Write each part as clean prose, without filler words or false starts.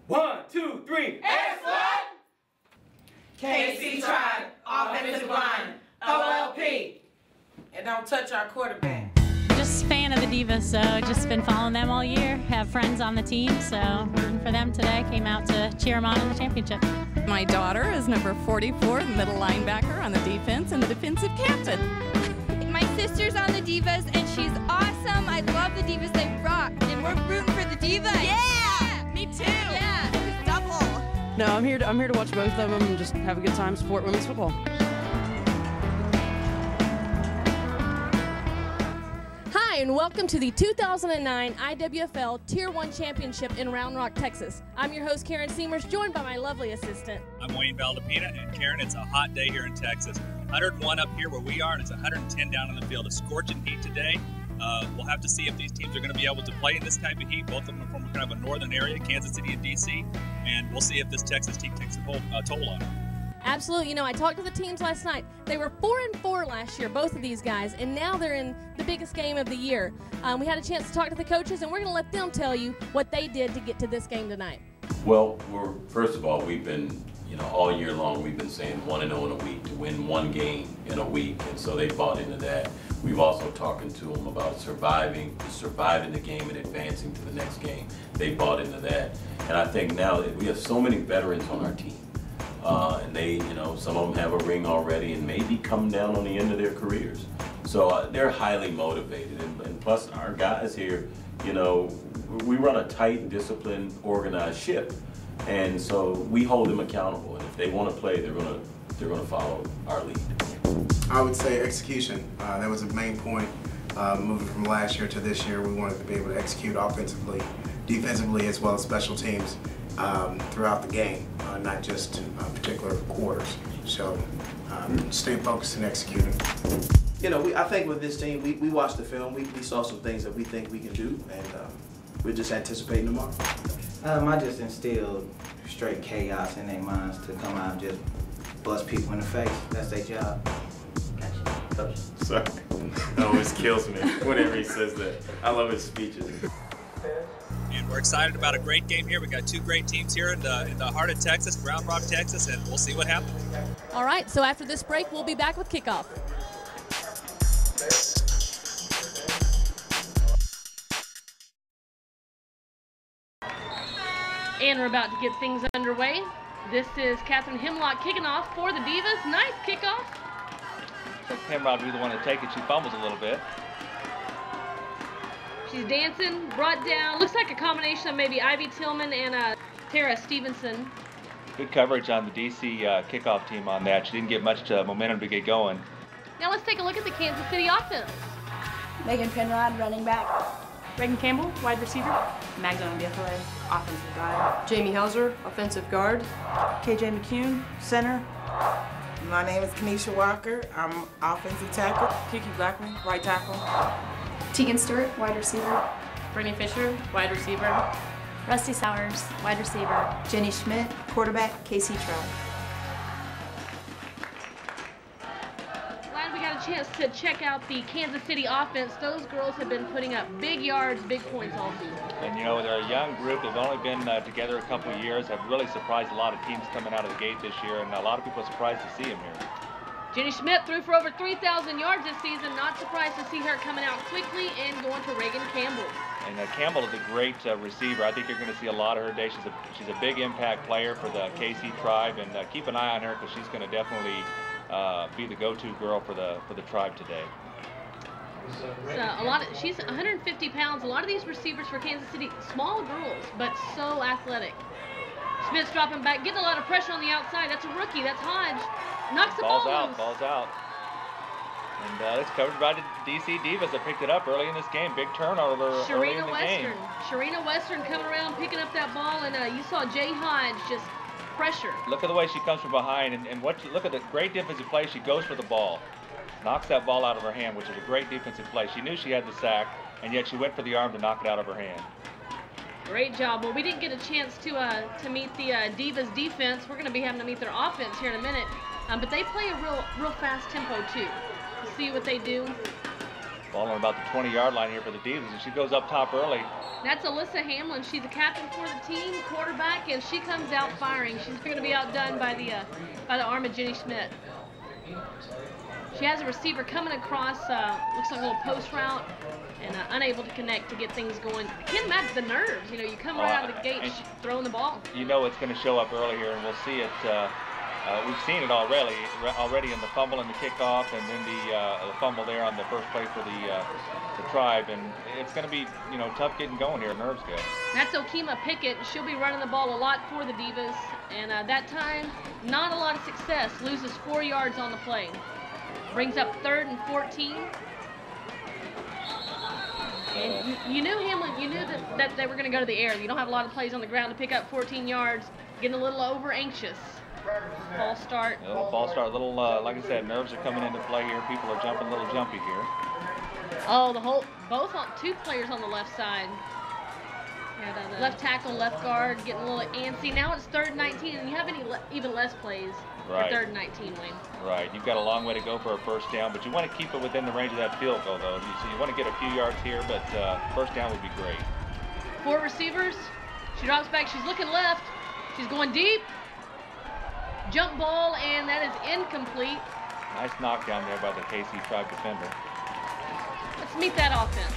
One, two, three. Excellent! KC Tribe, offensive line, OLP. And don't touch our quarterback. Just fan of the Divas, so just been following them all year. Have friends on the team, so rooting for them today. Came out to cheer them on in the championship. My daughter is number 44, the middle linebacker on the defense and the defensive captain. My sister's on the Divas, and she's awesome. I love the Divas. They rock, and we're rooting for the Divas. Yeah! Me too! Yeah! Double! No, I'm here to watch both of them and just have a good time, support women's football. Hi, and welcome to the 2009 IWFL Tier 1 Championship in Round Rock, Texas. I'm your host, Karen Seamers, joined by my lovely assistant. I'm Wayne Valdepina, and Karen, it's a hot day here in Texas. 101 up here where we are, and it's 110 down in the field. A scorching heat today. We'll have to see if these teams are going to be able to play in this type of heat. Both of them are from kind of a northern area, Kansas City and D.C., and we'll see if this Texas team takes a toll on them. Absolutely. You know, I talked to the teams last night. They were 4-4 last year, both of these guys, and now they're in the biggest game of the year. We had a chance to talk to the coaches, and we're going to let them tell you what they did to get to this game tonight. Well, first of all, we've been, all year long, we've been saying 1-0 in a week, to win one game in a week, and so they bought into that. We've also talking to them about surviving the game and advancing to the next game. They bought into that, and I think now that we have so many veterans on our team. And they, some of them have a ring already and maybe come down on the end of their careers. So they're highly motivated. And plus our guys here, we run a tight, disciplined, organized ship. And so we hold them accountable. And if they want to play, they're going to follow our lead. I would say execution. That was the main point. Moving from last year to this year, we wanted to be able to execute offensively, defensively, as well as special teams. Throughout the game, not just particular quarters. So stay focused and executing. I think with this team, we watched the film, we saw some things that we think we can do, and we're just anticipating tomorrow. I just instilled straight chaos in their minds to come out and just bust people in the face. That's their job. Gotcha. Coach. Sorry. That always kills me whenever he says that. I love his speeches. And we're excited about a great game here. We've got two great teams here in the heart of Texas, Round Rock, Texas, and we'll see what happens. All right, so after this break, we'll be back with kickoff. And we're about to get things underway. This is Catherine Hemlock kicking off for the Divas. Nice kickoff. So Hemlock will be the one to take it. She fumbles a little bit. She's dancing, brought down. Looks like a combination of maybe Ivy Tillman and Tara Stevenson. Good coverage on the DC kickoff team on that. She didn't get much momentum to get going. Now let's take a look at the Kansas City offense. Megan Penrod, running back. Reagan Campbell, wide receiver. Magdalene Biafale, offensive guard. Jamie Hauser, offensive guard. KJ McCune, center. My name is Kenesha Walker. I'm offensive tackle. Kiki Blackman, right tackle. Tegan Stewart, wide receiver. Brittany Fisher, wide receiver. Rusty Sowers, wide receiver. Jenny Schmidt, quarterback, KC Tribe. Glad we got a chance to check out the Kansas City offense. Those girls have been putting up big yards, big points all season. And they're a young group. They've only been together a couple of years. Have really surprised a lot of teams coming out of the gate this year, and a lot of people are surprised to see them here. Jenny Schmidt threw for over 3,000 yards this season. Not surprised to see her coming out quickly and going to Reagan Campbell. And Campbell is a great receiver. I think you're going to see a lot of her today. She's a big impact player for the KC Tribe, and keep an eye on her because she's going to definitely be the go-to girl for the Tribe today. She's 150 pounds. A lot of these receivers for Kansas City, small girls, but so athletic. Schmidt's dropping back, getting a lot of pressure on the outside. That's a rookie. That's Hodge. Knocks the ball loose. Ball's out. And it's covered by the DC Divas that picked it up early in this game. Big turnover early in the game. Sharina Western coming around, picking up that ball, and you saw Jay Hodge just pressure. Look at the way she comes from behind, and look at the great defensive play. She goes for the ball, knocks that ball out of her hand, which is a great defensive play. She knew she had the sack, and yet she went for the arm to knock it out of her hand. Great job. Well, we didn't get a chance to meet the Divas defense. We're going to be having to meet their offense here in a minute. But they play a real fast tempo too. We'll see what they do. Ball on about the 20-yard line here for the Divas, and she goes up top early. That's Alyssa Hamlin. She's the captain for the team, quarterback, and she comes out firing. She's going to be outdone by the arm of Jenny Schmidt. She has a receiver coming across, looks like a little post route, and unable to connect to get things going. I can't imagine the nerves. You know, you come right out of the gate throwing the ball. You know it's going to show up early here, and we'll see it. We've seen it already in the fumble and the kickoff, and then the fumble there on the first play for the Tribe, and it's going to be tough getting going here. Nerves go. That's Okima Pickett. She'll be running the ball a lot for the Divas, and that time not a lot of success. Loses 4 yards on the play. Brings up 3rd and 14. And you knew Hamlin. You knew that they were going to go to the air. You don't have a lot of plays on the ground to pick up 14 yards. Getting a little over anxious. False start. False start. Little, like I said, nerves are coming into play here. People are jumping a little jumpy here. Oh, two players on the left side. Left tackle, left guard, getting a little antsy. Now it's 3rd and 19, and you have even less plays for 3rd and 19, Wayne. Right. You've got a long way to go for a first down, but you want to keep it within the range of that field goal, though. So you want to get a few yards here, but first down would be great. 4 receivers. She drops back. She's looking left. She's going deep. Jump ball, and that is incomplete. Nice knockdown there by the KC Tribe defender. Let's meet that offense.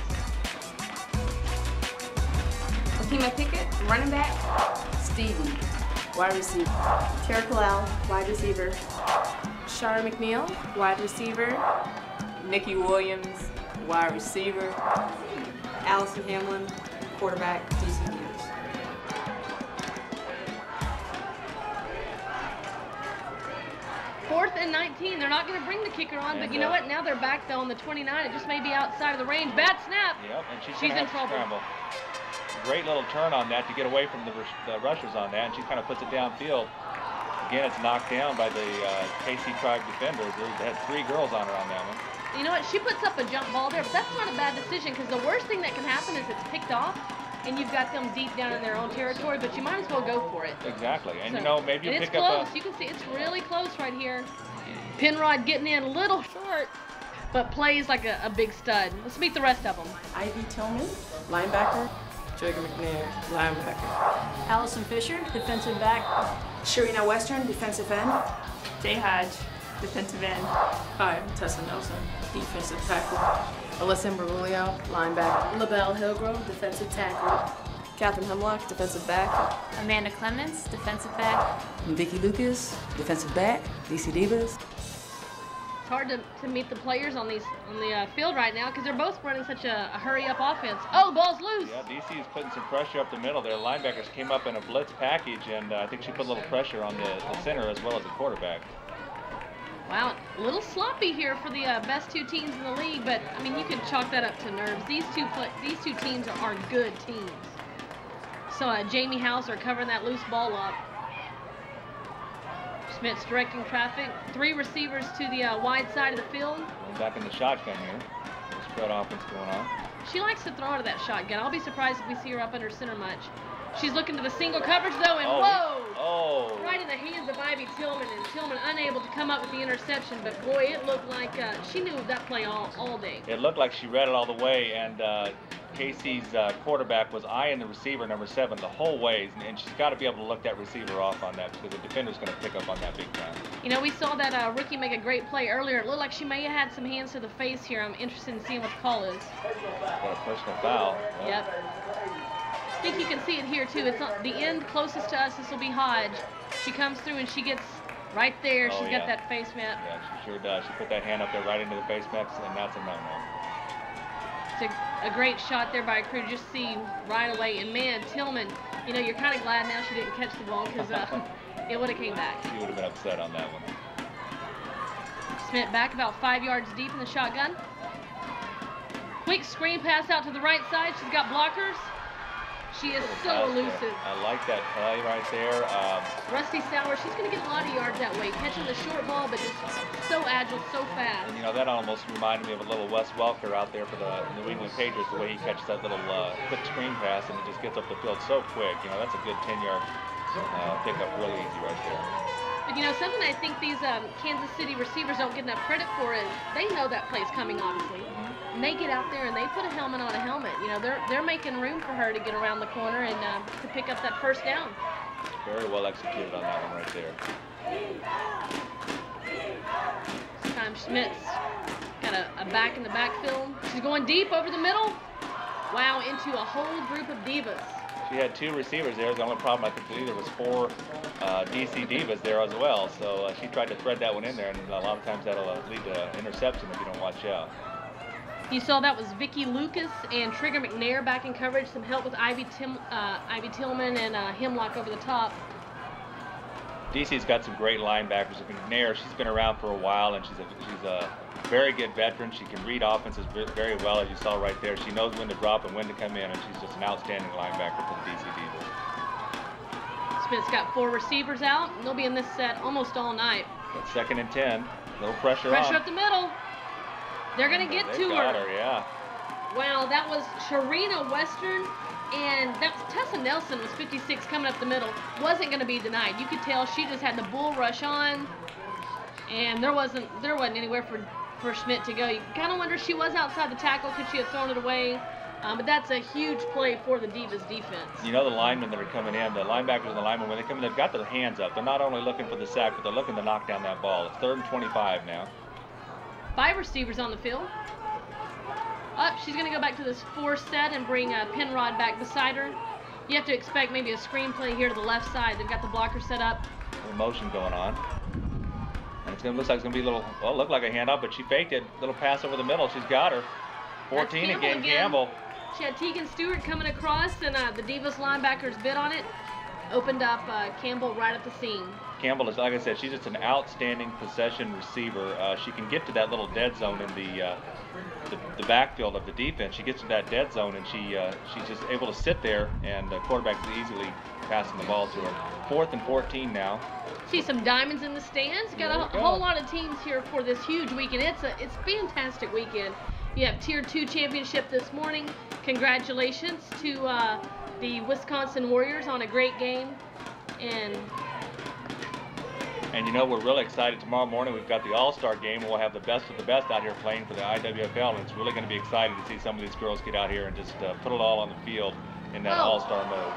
Okima Pickett, running back. Stevie, wide receiver. Tara Kalal, wide receiver. Shara McNeil, wide receiver. Nikki Williams, wide receiver. Allison Hamlin, quarterback, DC Divas. Fourth and 19. They're not going to bring the kicker on, but you know what? Now they're back, though, on the 29. It just may be outside of the range. Bad snap. Yep, and she's in trouble. Scramble. Great little turn on that to get away from the rushers on that, and she kind of puts it downfield. Again, it's knocked down by the KC Tribe defenders. They had 3 girls on her on that one. You know what? She puts up a jump ball there, but that's not a bad decision because the worst thing that can happen is it's picked off, and you've got them deep down in their own territory, but you might as well go for it. Exactly, and so, maybe you pick up a... It's close. You can see it's really close right here. Penrod getting in a little short, but plays like a big stud. Let's meet the rest of them. Ivy Tillman, linebacker. Jacob McNair, linebacker. Allison Fisher, defensive back. Sharina Western, defensive end. Jay Hodge, defensive end. Hi, I'm Tessa Nelson, defensive tackle. Alyssa Bergoglio, linebacker. LaBelle Hillgrove, defensive tackle. Catherine Hemlock, defensive back. Amanda Clemens, defensive back. Vicky Lucas, defensive back, DC Divas. It's hard to meet the players on the field right now because they're both running such a hurry-up offense. Oh, the ball's loose. Yeah, DC is putting some pressure up the middle there. Linebackers came up in a blitz package, and I think she put a little pressure on the center as well as the quarterback. Wow, a little sloppy here for the best 2 teams in the league, but I mean you can chalk that up to nerves. These two teams are good teams. So Jamie Hauser covering that loose ball up. Smith's directing traffic. 3 receivers to the wide side of the field. Back in the shotgun here. Spread offense going on. She likes to throw out of that shotgun. I'll be surprised if we see her up under center much. She's looking to the single coverage though, and whoa! Right in the hands of Ivy Tillman, and Tillman unable to come up with the interception. But boy, it looked like she knew that play all day. It looked like she read it all the way, and KC's quarterback was eyeing the receiver, number 7, the whole way, and she's got to be able to look that receiver off on that because the defender's going to pick up on that big time. You know, we saw that rookie make a great play earlier. It looked like she may have had some hands to the face here. I'm interested in seeing what the call is. Got a personal foul. Yep. I think you can see it here too. It's on the end closest to us. This will be Hodge. She comes through and she gets right there. She's got that face mat. Yeah, she sure does. She put that hand up there right into the face mat, and that's a no-no. It's a great shot there by a crew to just see right away. And man, Tillman, you know, you're kind of glad now she didn't catch the ball because it would have came back. She would have been upset on that one. Smith back about 5 yards deep in the shotgun. Quick screen pass out to the right side. She's got blockers. She is so elusive. I like that play right there. Rusty Sauer, she's going to get a lot of yards that way, catching the short ball, but just so agile, so fast. And, you know, that almost reminded me of a little Wes Welker out there for the New England Patriots, the way he catches that little quick screen pass and it just gets up the field so quick. You know, that's a good 10-yard pickup, really easy right there. But, you know, something I think these Kansas City receivers don't get enough credit for is they know that play's coming, obviously. And they get out there and they put a helmet on a helmet. You know, they're making room for her to get around the corner and to pick up that first down. Very well executed on that one right there. This time Schmidt's got a back in the backfield. She's going deep over the middle. Wow, into a whole group of Divas. She had 2 receivers there. The only problem, I believe there was 4 DC Divas there as well. So she tried to thread that one in there, and a lot of times that'll lead to interception if you don't watch out. You saw that was Vicki Lucas and Trigger McNair back in coverage. Some help with Ivy Tillman and Hemlock over the top. DC's got some great linebackers. McNair, she's been around for a while, and she's a very good veteran. She can read offenses very well, as you saw right there. She knows when to drop and when to come in, and she's just an outstanding linebacker for the DC Divas. Smith's got 4 receivers out, and they'll be in this set almost all night. But 2nd and 10, little pressure on. Pressure up the middle. They're going to get to her. Yeah. Wow, that was Sharina Western, and that was Tessa Nelson was 56 coming up the middle. Wasn't going to be denied. You could tell she just had the bull rush on, and there wasn't anywhere for Schmidt to go. You kind of wonder if she was outside the tackle, could she have thrown it away? But that's a huge play for the Divas defense. You know the linemen that are coming in, the linebackers and the linemen, when they come in, they've got their hands up. They're not only looking for the sack, but they're looking to knock down that ball. It's 3rd and 25 now. 5 receivers on the field. She's going to go back to this 4 set and bring Penrod back beside her. You have to expect maybe a screenplay here to the left side. They've got the blocker set up. A little motion going on. And it's going to look like it's going to be a little, well, look like a handoff, but she faked it. Little pass over the middle. She's got her. 14 again, Campbell. She had Tegan Stewart coming across, and the Divas linebackers bit on it. Opened up Campbell right at the seam. Campbell is, like I said, she's just an outstanding possession receiver. She can get to that little dead zone in the backfield of the defense. She gets to that dead zone, and she's just able to sit there, and the quarterback is easily passing the ball to her. 4th and 14 now. See some diamonds in the stands. Got a whole lot of teams here for this huge weekend. It's a fantastic weekend. You have Tier 2 championship this morning. Congratulations to the Wisconsin Warriors on a great game. And you know, we're really excited. Tomorrow morning we've got the All-Star game, and we'll have the best of the best out here playing for the IWFL, and it's really going to be exciting to see some of these girls get out here and just put it all on the field in that All-Star mode.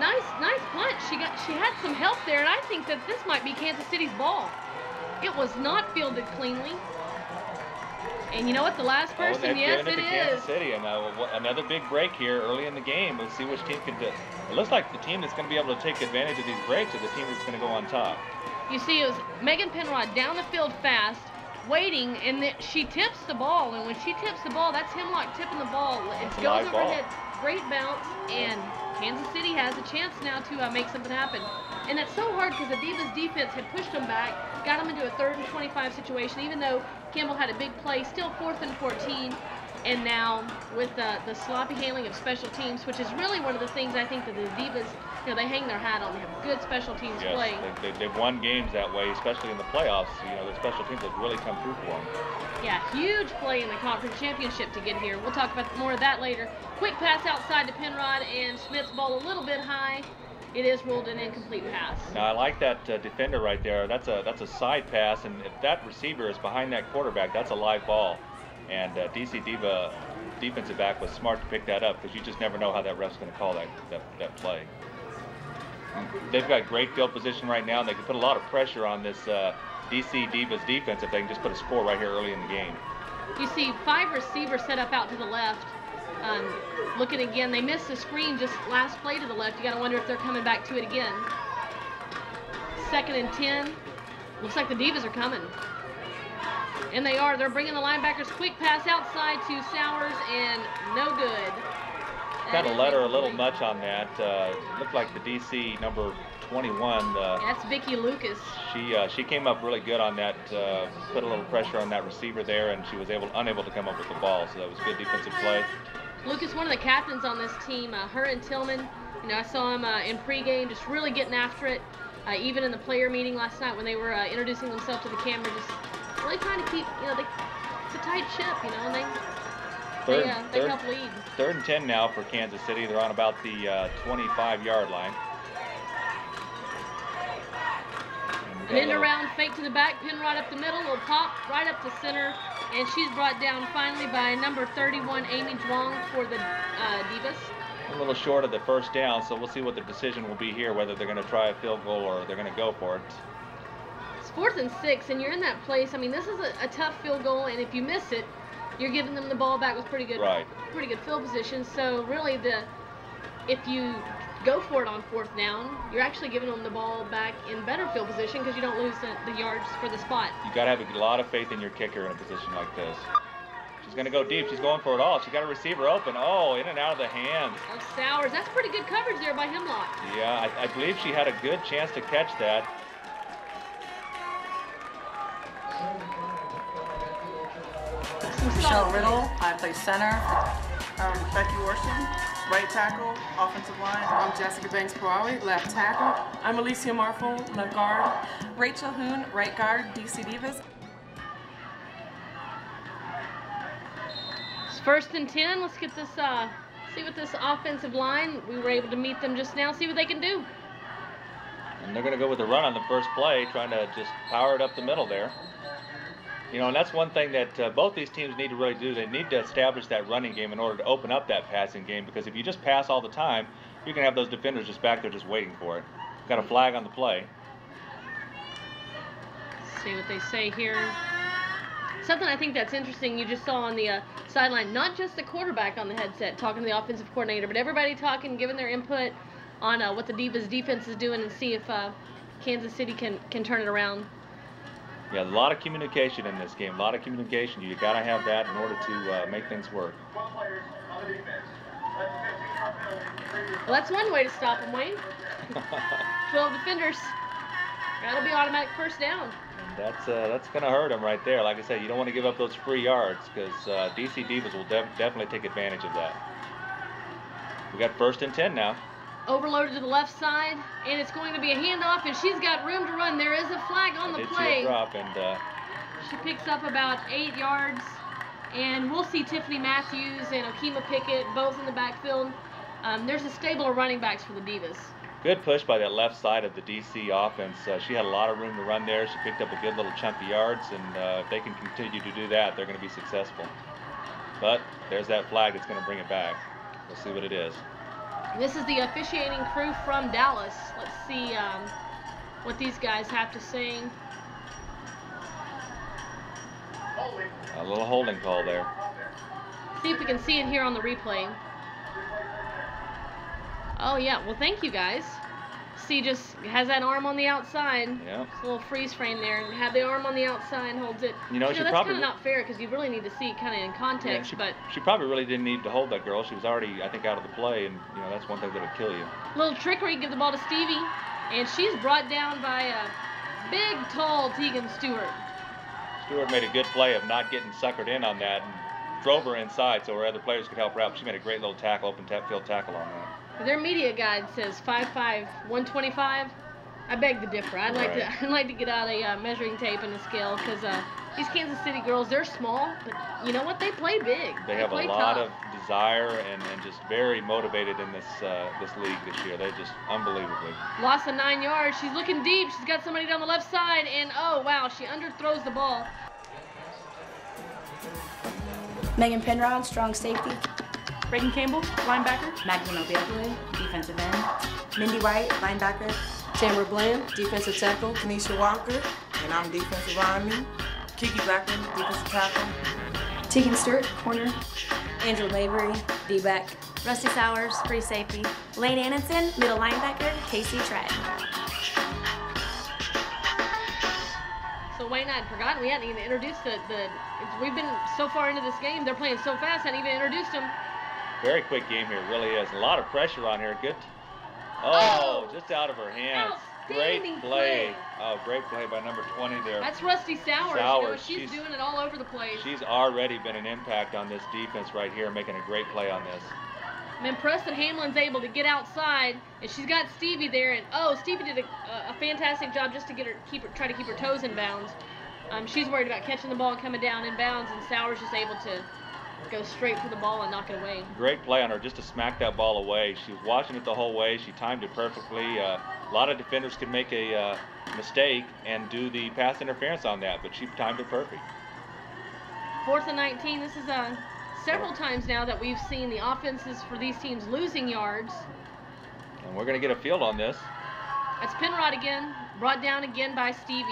Nice punch. She had some help there, and I think that this might be Kansas City's ball. It was not fielded cleanly. And you know what? The last person, yes, it is. Kansas City, and another big break here early in the game. We'll see which team can do. It looks like the team that's going to be able to take advantage of these breaks is the team that's going to go on top. You see, it was Megan Penrod down the field fast, waiting, and she tips the ball. And when she tips the ball, that's Hemlock tipping the ball. It goes overhead, great bounce, and Kansas City has a chance now to make something happen. And it's so hard because the Divas defense had pushed them back, got them into a 3rd and 25 situation, even though Campbell had a big play, still 4th and 14. And now with the sloppy handling of special teams, which is really one of the things I think that the Divas, you know, they hang their hat on. They have good special teams play. They've won games that way, especially in the playoffs. You know, the special teams have really come through for them. Yeah, huge play in the conference championship to get here. We'll talk about more of that later. Quick pass outside to Penrod, and Smith's ball a little bit high. It is ruled an incomplete pass. Now, I like that defender right there. That's a side pass, and if that receiver is behind that quarterback, that's a live ball. And DC Diva defensive back was smart to pick that up, because you just never know how that ref's going to call that play. They've got great field position right now, and they can put a lot of pressure on this DC Divas defense if they can just put a score right here early in the game. You see 5 receivers set up out to the left. Looking again, they missed the screen just last play to the left. You got to wonder if they're coming back to it again. 2nd and 10. Looks like the Divas are coming. And they are. They're bringing the linebackers. Quick pass outside to Sowers, and no good. Kind of let her a little much on that. Looked like the DC number 21. That's Vicki Lucas. She came up really good on that. Put a little pressure on that receiver there, and she was unable to come up with the ball. So that was good defensive play. Lucas, one of the captains on this team, her and Tillman You know, I saw him in pregame just really getting after it. Even in the player meeting last night when they were introducing themselves to the camera, just really trying to keep, you know, it's a tight ship, you know, and they help lead. 3rd and 10 now for Kansas City. They're on about the 25-yard line. An end around fake to the back, pin right up the middle, little pop right up the center, and she's brought down finally by number 31, Amy Zhuang for the Divas. A little short of the first down, so we'll see what the decision will be here, whether they're going to try a field goal or they're going to go for it. It's 4th and 6, and you're in that place. I mean, this is a tough field goal, and if you miss it, you're giving them the ball back with pretty good field position. So really, if you go for it on 4th down, you're actually giving them the ball back in better field position because you don't lose the yards for the spot. You got to have a lot of faith in your kicker in a position like this. She's going to go deep. She's going for it all. She's got a receiver open. Oh, in and out of the hands of Sowers. That's pretty good coverage there by Hemlock. Yeah, I believe she had a good chance to catch that. Michelle Riddle, I play center. Becky Worsham, right tackle, offensive line. I'm Jessica Banks-Parawi, left tackle. I'm Alicia Marful, left guard. Rachel Hoon, right guard, DC Divas. It's 1st and 10. Let's get this, see what this offensive line, we were able to meet them just now, see what they can do. And they're going to go with the run on the first play, trying to just power it up the middle there. You know, and that's one thing that both these teams need to really do. They need to establish that running game in order to open up that passing game, because if you just pass all the time, you're going to have those defenders just back there just waiting for it. Got a flag on the play. Let's see what they say here. Something I think that's interesting, you just saw on the sideline, not just the quarterback on the headset talking to the offensive coordinator, but everybody talking, giving their input on what the Divas defense is doing and see if Kansas City can turn it around. Yeah, a lot of communication in this game. A lot of communication. You got to have that in order to make things work. Well, that's one way to stop them, Wayne. 12 defenders. That'll be automatic 1st down. And that's going to hurt them right there. Like I said, you don't want to give up those free yards because DC Divas will definitely take advantage of that. We got 1st and 10 now. Overloaded to the left side, and it's going to be a handoff, and she's got room to run. There is a flag on the play. See a drop, and she picks up about 8 yards, and we'll see Tiffany Matthews and Okima Pickett both in the backfield. There's a stable of running backs for the Divas. Good push by that left side of the DC offense. She had a lot of room to run there. She picked up a good little chunk of yards, and if they can continue to do that, they're going to be successful. But there's that flag that's going to bring it back. We'll see what it is. This is the officiating crew from Dallas. Let's see what these guys have to say. A little holding call there. See if we can see it here on the replay. Oh yeah, well thank you guys. See, just has that arm on the outside. Yeah. It's a little freeze frame there, and had the arm on the outside, holds it. You know that's kind of not fair because you really need to see it kind of in context. Yeah, she probably really didn't need to hold that girl. She was already, I think, out of the play, and you know that's one thing that'll kill you. Little trickery, give the ball to Stevie, and she's brought down by a big, tall Tegan Stewart. Stewart made a good play of not getting suckered in on that and drove her inside so her other players could help her out. She made a great little tackle, open field tackle on that. Their media guide says 5'5", 125. I beg to differ. I'd like to get out a measuring tape and a scale because these Kansas City girls, they're small, but you know what? They play big. They have a lot of desire and just very motivated in this league this year. They're just unbelievably. Loss of 9 yards. She's looking deep. She's got somebody down the left side, and oh wow, she underthrows the ball. Megan Penrod, strong safety. Reagan Campbell, linebacker. Magdalena Beverly, defensive end. Mindy White, linebacker. Tamara Bland, defensive tackle. Kanisha Walker, and I'm defensive lineman. Kiki Blackman, defensive tackle. Tegan Stewart, corner. Angela Mabry, D-back. Rusty Sowers, free safety. Lane Annenson, middle linebacker. Casey Tribe. So Wayne, I'd forgotten we hadn't even introduced we've been so far into this game, they're playing so fast, hadn't even introduced them. Very quick game here, really is. A lot of pressure on here. Good. Oh, just out of her hands. Great play. Oh, great play by number 20 there. That's Rusty Sowers. You know, she's doing it all over the place. She's already been an impact on this defense right here, making a great play on this. And then Preston Hamlin's able to get outside, and she's got Stevie there. And oh, Stevie did a fantastic job just to try to keep her toes in bounds. She's worried about catching the ball and coming down in bounds, and Sowers just able to go straight for the ball and knock it away. Great play on her just to smack that ball away. She was watching it the whole way. She timed it perfectly. A lot of defenders could make a mistake and do the pass interference on that, but she timed it perfect. 4th and 19. This is several times now that we've seen the offenses for these teams losing yards. And we're going to get a field on this. That's Penrod again, brought down again by Stevie.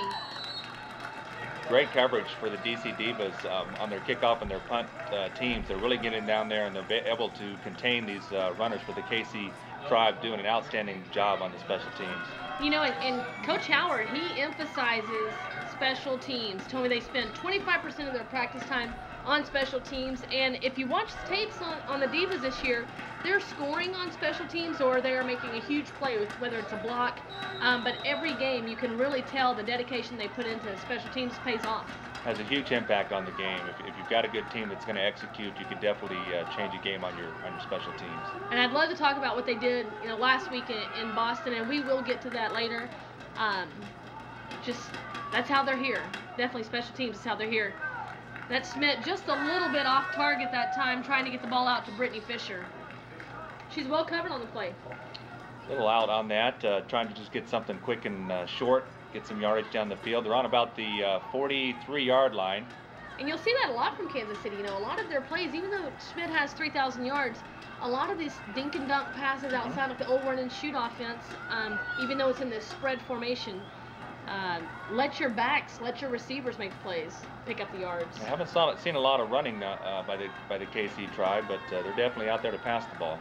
Great coverage for the DC Divas on their kickoff and their punt teams. They're really getting down there, and they're able to contain these runners for the KC Tribe, doing an outstanding job on the special teams. You know, and Coach Howard, he emphasizes special teams. Told me they spend 25% of their practice time on special teams, and if you watch the tapes on the Divas this year, they're scoring on special teams or they're making a huge play, with whether it's a block, but every game you can really tell the dedication they put into special teams pays off. Has a huge impact on the game. If you've got a good team that's going to execute, you can definitely change a game on your special teams. And I'd love to talk about what they did, you know, last week in Boston, and we will get to that later. Just that's how they're here. Definitely special teams is how they're here. That Smith just a little bit off target that time, trying to get the ball out to Brittany Fisher. She's well covered on the play. A little out on that, trying to just get something quick and short, get some yardage down the field. They're on about the 43-yard line. And you'll see that a lot from Kansas City. You know, a lot of their plays, even though Schmidt has 3,000 yards, a lot of these dink and dunk passes outside of the old run and shoot offense, even though it's in this spread formation, let your backs, let your receivers make plays, pick up the yards. I haven't seen a lot of running by the KC Tribe, but they're definitely out there to pass the ball.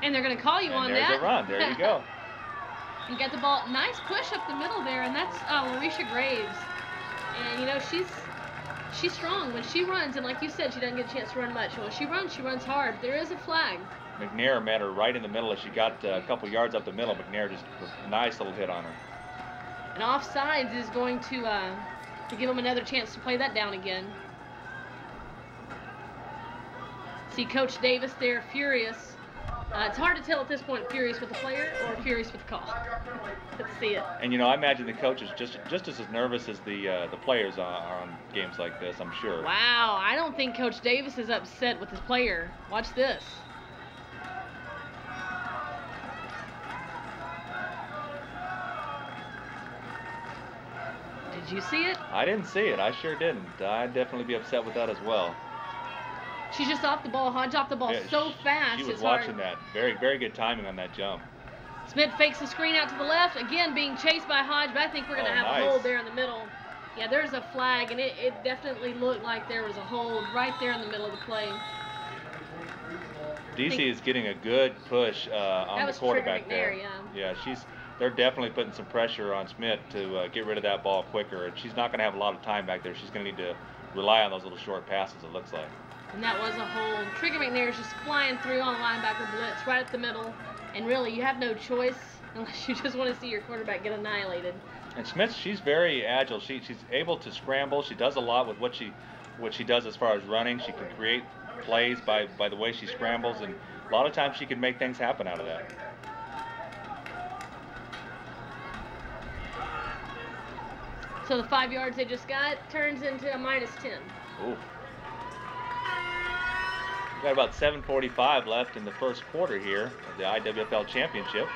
And they're going to call you on that. There's a run. There you go. You get the ball. Nice push up the middle there, and that's Larisha Graves. And, you know, she's strong. When she runs, and like you said, she doesn't get a chance to run much. When she runs hard. There is a flag. McNair met her right in the middle as she got a couple yards up the middle. McNair just a nice little hit on her. And offsides is going to give them another chance to play that down again. See Coach Davis there, furious. It's hard to tell at this point, furious with the player or furious with the call. Let's see it. And you know, I imagine the coach is just as nervous as the players are on games like this, I'm sure. Wow, I don't think Coach Davis is upset with his player. Watch this. Did you see it? I didn't see it. I sure didn't. I'd definitely be upset with that as well. She's just off the ball. Hodge off the ball so fast. She was watching that. Very, very good timing on that jump. Smith fakes the screen out to the left. Again, being chased by Hodge, but I think we're going to have a hold there in the middle. Yeah, there's a flag, and it definitely looked like there was a hold right there in the middle of the play. DC is getting a good push on the quarterback there. Yeah, they're definitely putting some pressure on Smith to get rid of that ball quicker. And she's not going to have a lot of time back there. She's going to need to rely on those little short passes, it looks like. And that was a hold. Trigger McNair is just flying through on the linebacker blitz right up the middle. And really, you have no choice unless you just want to see your quarterback get annihilated. And Smith, she's very agile. She's able to scramble. She does a lot with what she does as far as running. She can create plays by the way she scrambles, and a lot of times she can make things happen out of that. So the 5 yards they just got turns into a -10. Ooh. We've got about 7:45 left in the first quarter here of the IWFL Championship.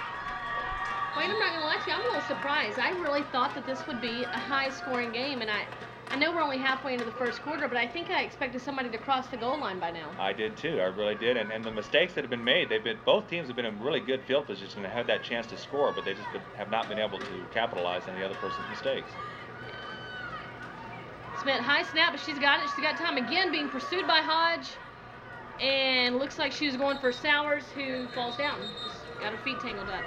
Wayne, I'm not going to lie to you, I'm a little surprised. I really thought that this would be a high-scoring game, and I know we're only halfway into the first quarter, but I think I expected somebody to cross the goal line by now. I did too, I really did, and the mistakes that have been made, both teams have been in really good field position and had that chance to score, but they just have not been able to capitalize on the other person's mistakes. Smith, high snap, but she's got it. She's got time again, being pursued by Hodge. And looks like she was going for Sowers, who falls down. Just got her feet tangled up.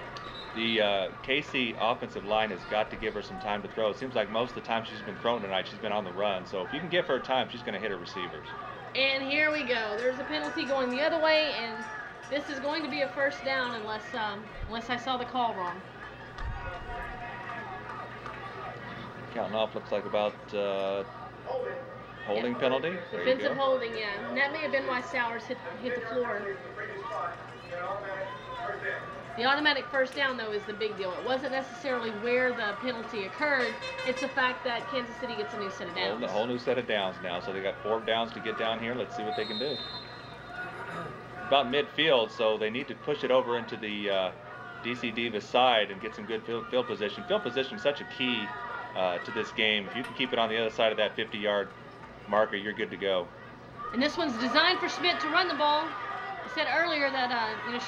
The KC offensive line has got to give her some time to throw. It seems like most of the time she's been throwing tonight, she's been on the run. So if you can give her time, she's going to hit her receivers. And here we go. There's a penalty going the other way, and this is going to be a first down unless I saw the call wrong. Counting off, looks like about Holding penalty. There you Defensive go. holding, yeah. And that may have been why Sowers hit the floor. The automatic first down, though, is the big deal. It wasn't necessarily where the penalty occurred. It's the fact that Kansas City gets a new set of downs. A whole new set of downs now. So they got 4 downs to get down here. Let's see what they can do. About midfield, so they need to push it over into the DC Divas side and get some good field position. Field position is such a key to this game. If you can keep it on the other side of that 50-yard marker, you're good to go. And this one's designed for Schmidt to run the ball. I said earlier that you know,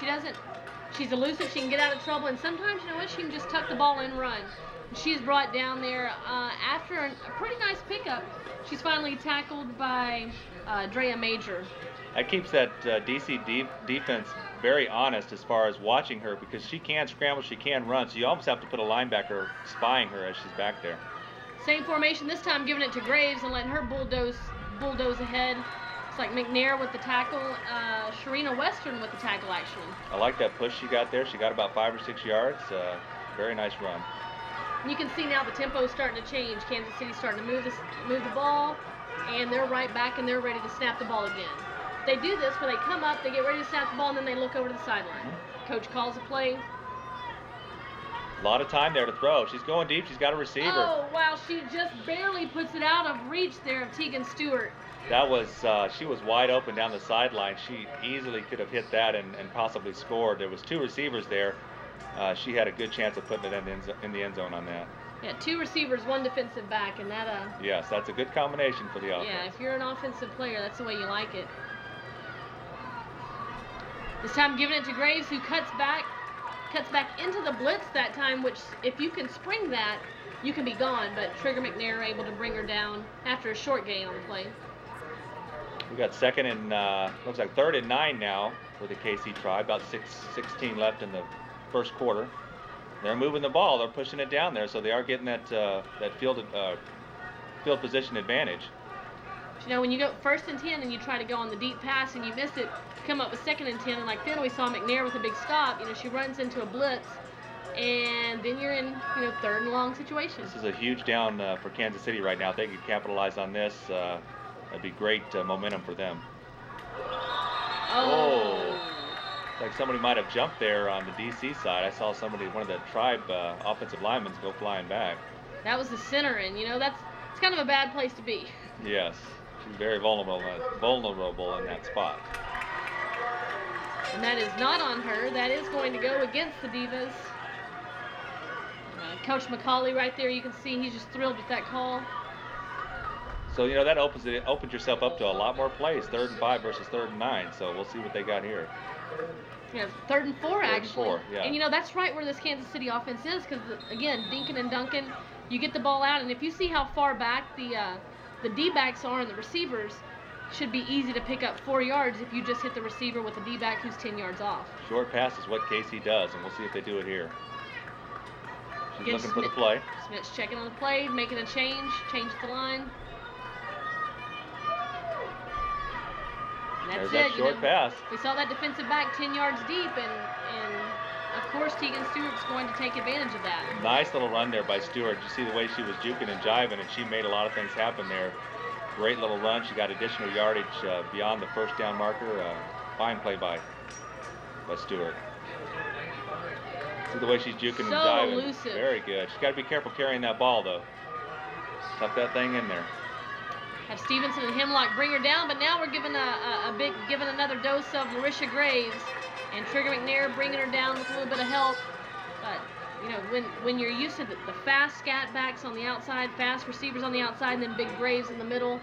she's elusive, she can get out of trouble, and sometimes, you know what, she can just tuck the ball and run. And she's brought down there after a pretty nice pickup. She's finally tackled by Drea Major. That keeps that DC defense very honest as far as watching her, because she can scramble, she can run, so you almost have to put a linebacker spying her as she's back there. Same formation, this time giving it to Graves and letting her bulldoze ahead. It's like McNair with the tackle, Sharina Western with the tackle, actually. I like that push she got there. She got about 5 or 6 yards. Very nice run. You can see now the tempo is starting to change. Kansas City's starting to move the ball, and they're right back and they're ready to snap the ball again. They do this where they come up, they get ready to snap the ball, and then they look over to the sideline. Coach calls a play. A lot of time there to throw. She's going deep. She's got a receiver. Oh, wow. She just barely puts it out of reach there of Tegan Stewart. That was, she was wide open down the sideline. She easily could have hit that and possibly scored. There was 2 receivers there. She had a good chance of putting it in the end zone on that. Yeah, 2 receivers, 1 defensive back, and that... Yes, that's a good combination for the offense. Yeah, if you're an offensive player, that's the way you like it. This time giving it to Graves, who cuts back into the blitz that time, which if you can spring that, you can be gone. But Trigger McNair able to bring her down after a short gain on the play. We got second and looks like 3rd and 9 now for the KC Tribe. About 16 left in the first quarter. They're moving the ball. They're pushing it down there, so they are getting that field position advantage. You know, when you go 1st and 10 and you try to go on the deep pass and you miss it, come up with 2nd and 10, and like then we saw McNair with a big stop. You know, she runs into a blitz, and then you're in, you know, 3rd and long situation. This is a huge down for Kansas City right now. If they could capitalize on this, that'd be great momentum for them. Oh. Like somebody might have jumped there on the DC side. I saw one of the Tribe offensive linemen go flying back. That was the center, and you know, it's kind of a bad place to be. Yes, she's very vulnerable in that spot. And that is not on her. That is going to go against the Divas. Coach McCauley right there, you can see he's just thrilled with that call. So, you know, that opens yourself up to a lot more plays, 3rd and 5 versus 3rd and 9. So we'll see what they got here. Yeah, 3rd and 4 actually. 3rd and 4, yeah. And you know, that's right where this Kansas City offense is, because again, Dinkin and Duncan, you get the ball out, and if you see how far back the D-backs are and the receivers, should be easy to pick up 4 yards if you just hit the receiver with a D-back who's 10 yards off. Short pass is what KC does, and we'll see if they do it here. She's looking for the play. Smith's checking on the play, making a change the line. And that's There's that short pass. We saw that defensive back 10 yards deep, and of course Tegan Stewart's going to take advantage of that. Nice little run there by Stewart. You see the way she was juking and jiving, and she made a lot of things happen there. Great little run. She got additional yardage beyond the first down marker. Fine play by Stewart. See the way she's juking and jiving. Elusive. Very good. She's got to be careful carrying that ball, though. Tuck that thing in there. Have Stevenson and Hemlock bring her down, but now we're giving giving another dose of Larisha Graves, and Trigger McNair bringing her down with a little bit of help. But you know, when you're used to the fast scat backs on the outside, fast receivers on the outside, and then big Graves in the middle,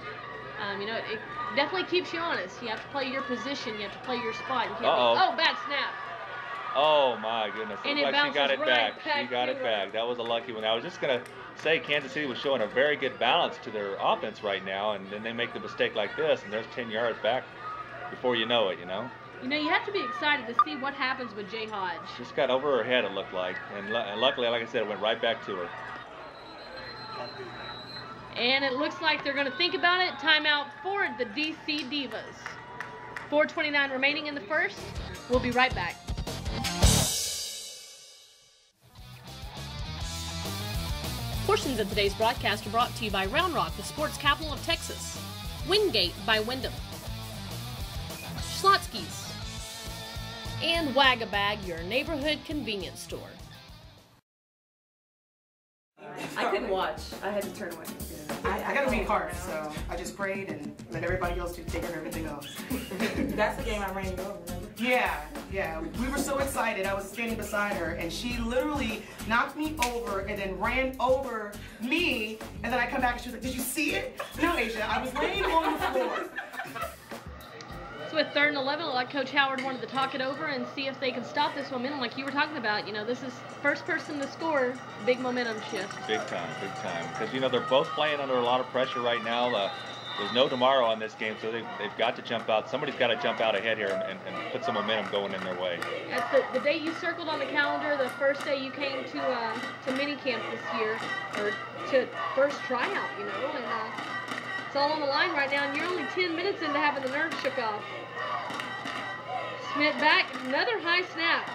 you know, it definitely keeps you honest. You have to play your position, you have to play your spot. You can't oh, bad snap. Oh my goodness! And it like she got it right back. She got it back. That was a lucky one. I was just gonna say Kansas City was showing a very good balance to their offense right now, and then they make the mistake like this, and there's 10 yards back before you know it. You know. You know, you have to be excited to see what happens with Jay Hodge. Just got over her head, it looked like, and luckily, like I said, it went right back to her. And it looks like they're going to think about it. Timeout for the DC Divas. 4:29 remaining in the first. We'll be right back. Portions of today's broadcast are brought to you by Round Rock, the sports capital of Texas. Wingate by Wyndham, Schlotsky's, and Wag-A-Bag, your neighborhood convenience store. I couldn't watch. I had to turn away. I got to be hard, so I just prayed and let everybody else take care of everything else. That's the game I ran you over, remember? Yeah. We were so excited. I was standing beside her, and she literally knocked me over and then ran over me, and then I come back and she was like, "Did you see it?" No, Asia, I was laying on the floor. So with 3rd and 11, like Coach Howard wanted to talk it over and see if they can stop this momentum like you were talking about. You know, this is first person to score, big momentum shift. Big time. Because, you know, they're both playing under a lot of pressure right now. There's no tomorrow on this game, so they've got to jump out. Somebody's got to jump out ahead here and put some momentum going in their way. At the day you circled on the calendar, the first day you came to mini camp this year, or to first tryout, you know, and it's all on the line right now, and you're only 10 minutes into having the nerves shook off. Smith back, another high snap.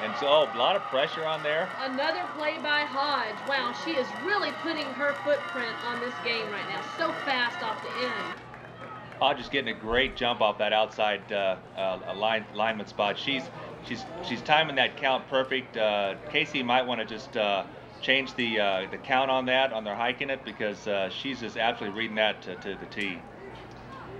And so, a lot of pressure on there. Another play by Hodge. Wow, she is really putting her footprint on this game right now. So fast off the end. Hodge is getting a great jump off that outside lineman spot. She's timing that count perfect. Casey might want to just change the count on that, on their hiking it, because she's just absolutely reading that to the T.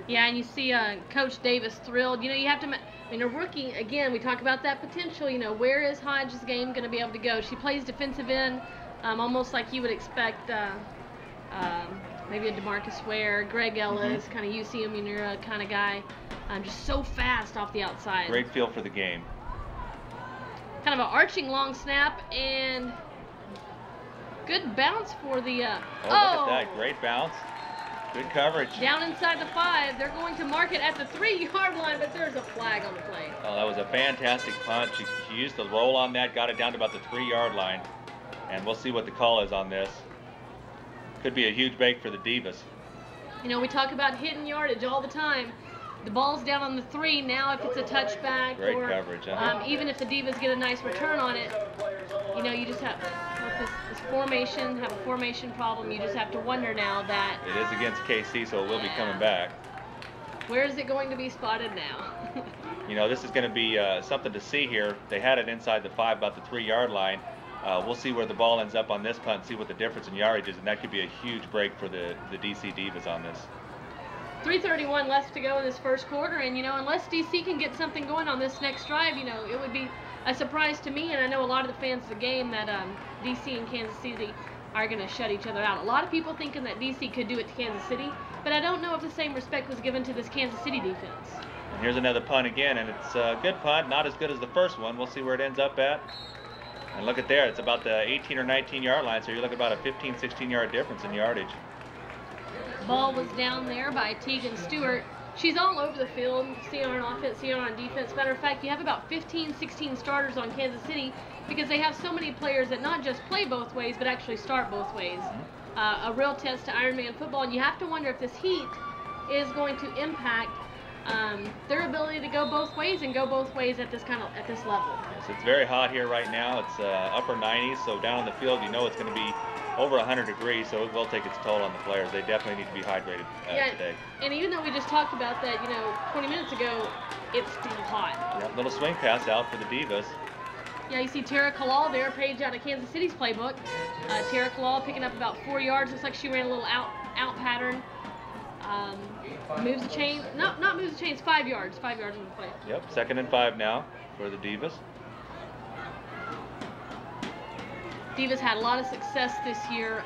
Yeah, and you see Coach Davis thrilled. You know, you have to, I mean, a rookie, again, we talk about that potential. You know, where is Hodge's game going to be able to go? She plays defensive end, almost like you would expect maybe a DeMarcus Ware, Greg Ellis, kind of UC Munira kind of guy. Just so fast off the outside. Great feel for the game. Kind of an arching long snap, and good bounce for the... Look at that, great bounce. Good coverage. Down inside the 5. They're going to mark it at the 3-yard line, but there's a flag on the play. Oh, that was a fantastic punt. She used the roll on that, got it down to about the 3-yard line. And we'll see what the call is on this. Could be a huge break for the Divas. You know, we talk about hitting yardage all the time. The ball's down on the 3. Now if it's a touchback, great or coverage, even if the Divas get a nice return on it, you know, you just have, with this formation, have a formation problem, you just have to wonder now that... It is against KC, so it will be coming back. Where is it going to be spotted now? You know, this is going to be something to see here. They had it inside the 5, about the 3-yard line. We'll see where the ball ends up on this punt, see what the difference in yardage is, and that could be a huge break for the DC Divas on this. 3:31 left to go in this first quarter, and you know, unless DC can get something going on this next drive, you know, it would be a surprise to me, and I know a lot of the fans of the game, that DC and Kansas City are going to shut each other out. A lot of people thinking that DC could do it to Kansas City, but I don't know if the same respect was given to this Kansas City defense. And here's another punt again, and it's a good punt, not as good as the first one. We'll see where it ends up at. And look at there, it's about the 18 or 19-yard line, so you're looking at about a 15, 16-yard difference in yardage. Ball was down there by Tegan Stewart. She's all over the field. See her on offense, see her on defense. Matter of fact, you have about 15, 16 starters on Kansas City because they have so many players that not just play both ways, but actually start both ways. A real test to Ironman football, and you have to wonder if this heat is going to impact their ability to go both ways and go both ways at this level. Yes, it's very hot here right now. It's upper 90s, so down on the field, you know it's going to be over 100 degrees, so it will take its toll on the players. They definitely need to be hydrated today. And even though we just talked about that, you know, 20 minutes ago, it's still hot. Yep, little swing pass out for the Divas. Yeah, you see Tara Kalal there, page out of Kansas City's playbook. Tara Kalal picking up about 4 yards. Looks like she ran a little out pattern. Moves the chain. Not moves the chains. 5 yards. 5 yards on the play. Yep, 2nd and 5 now for the Divas. Divas had a lot of success this year.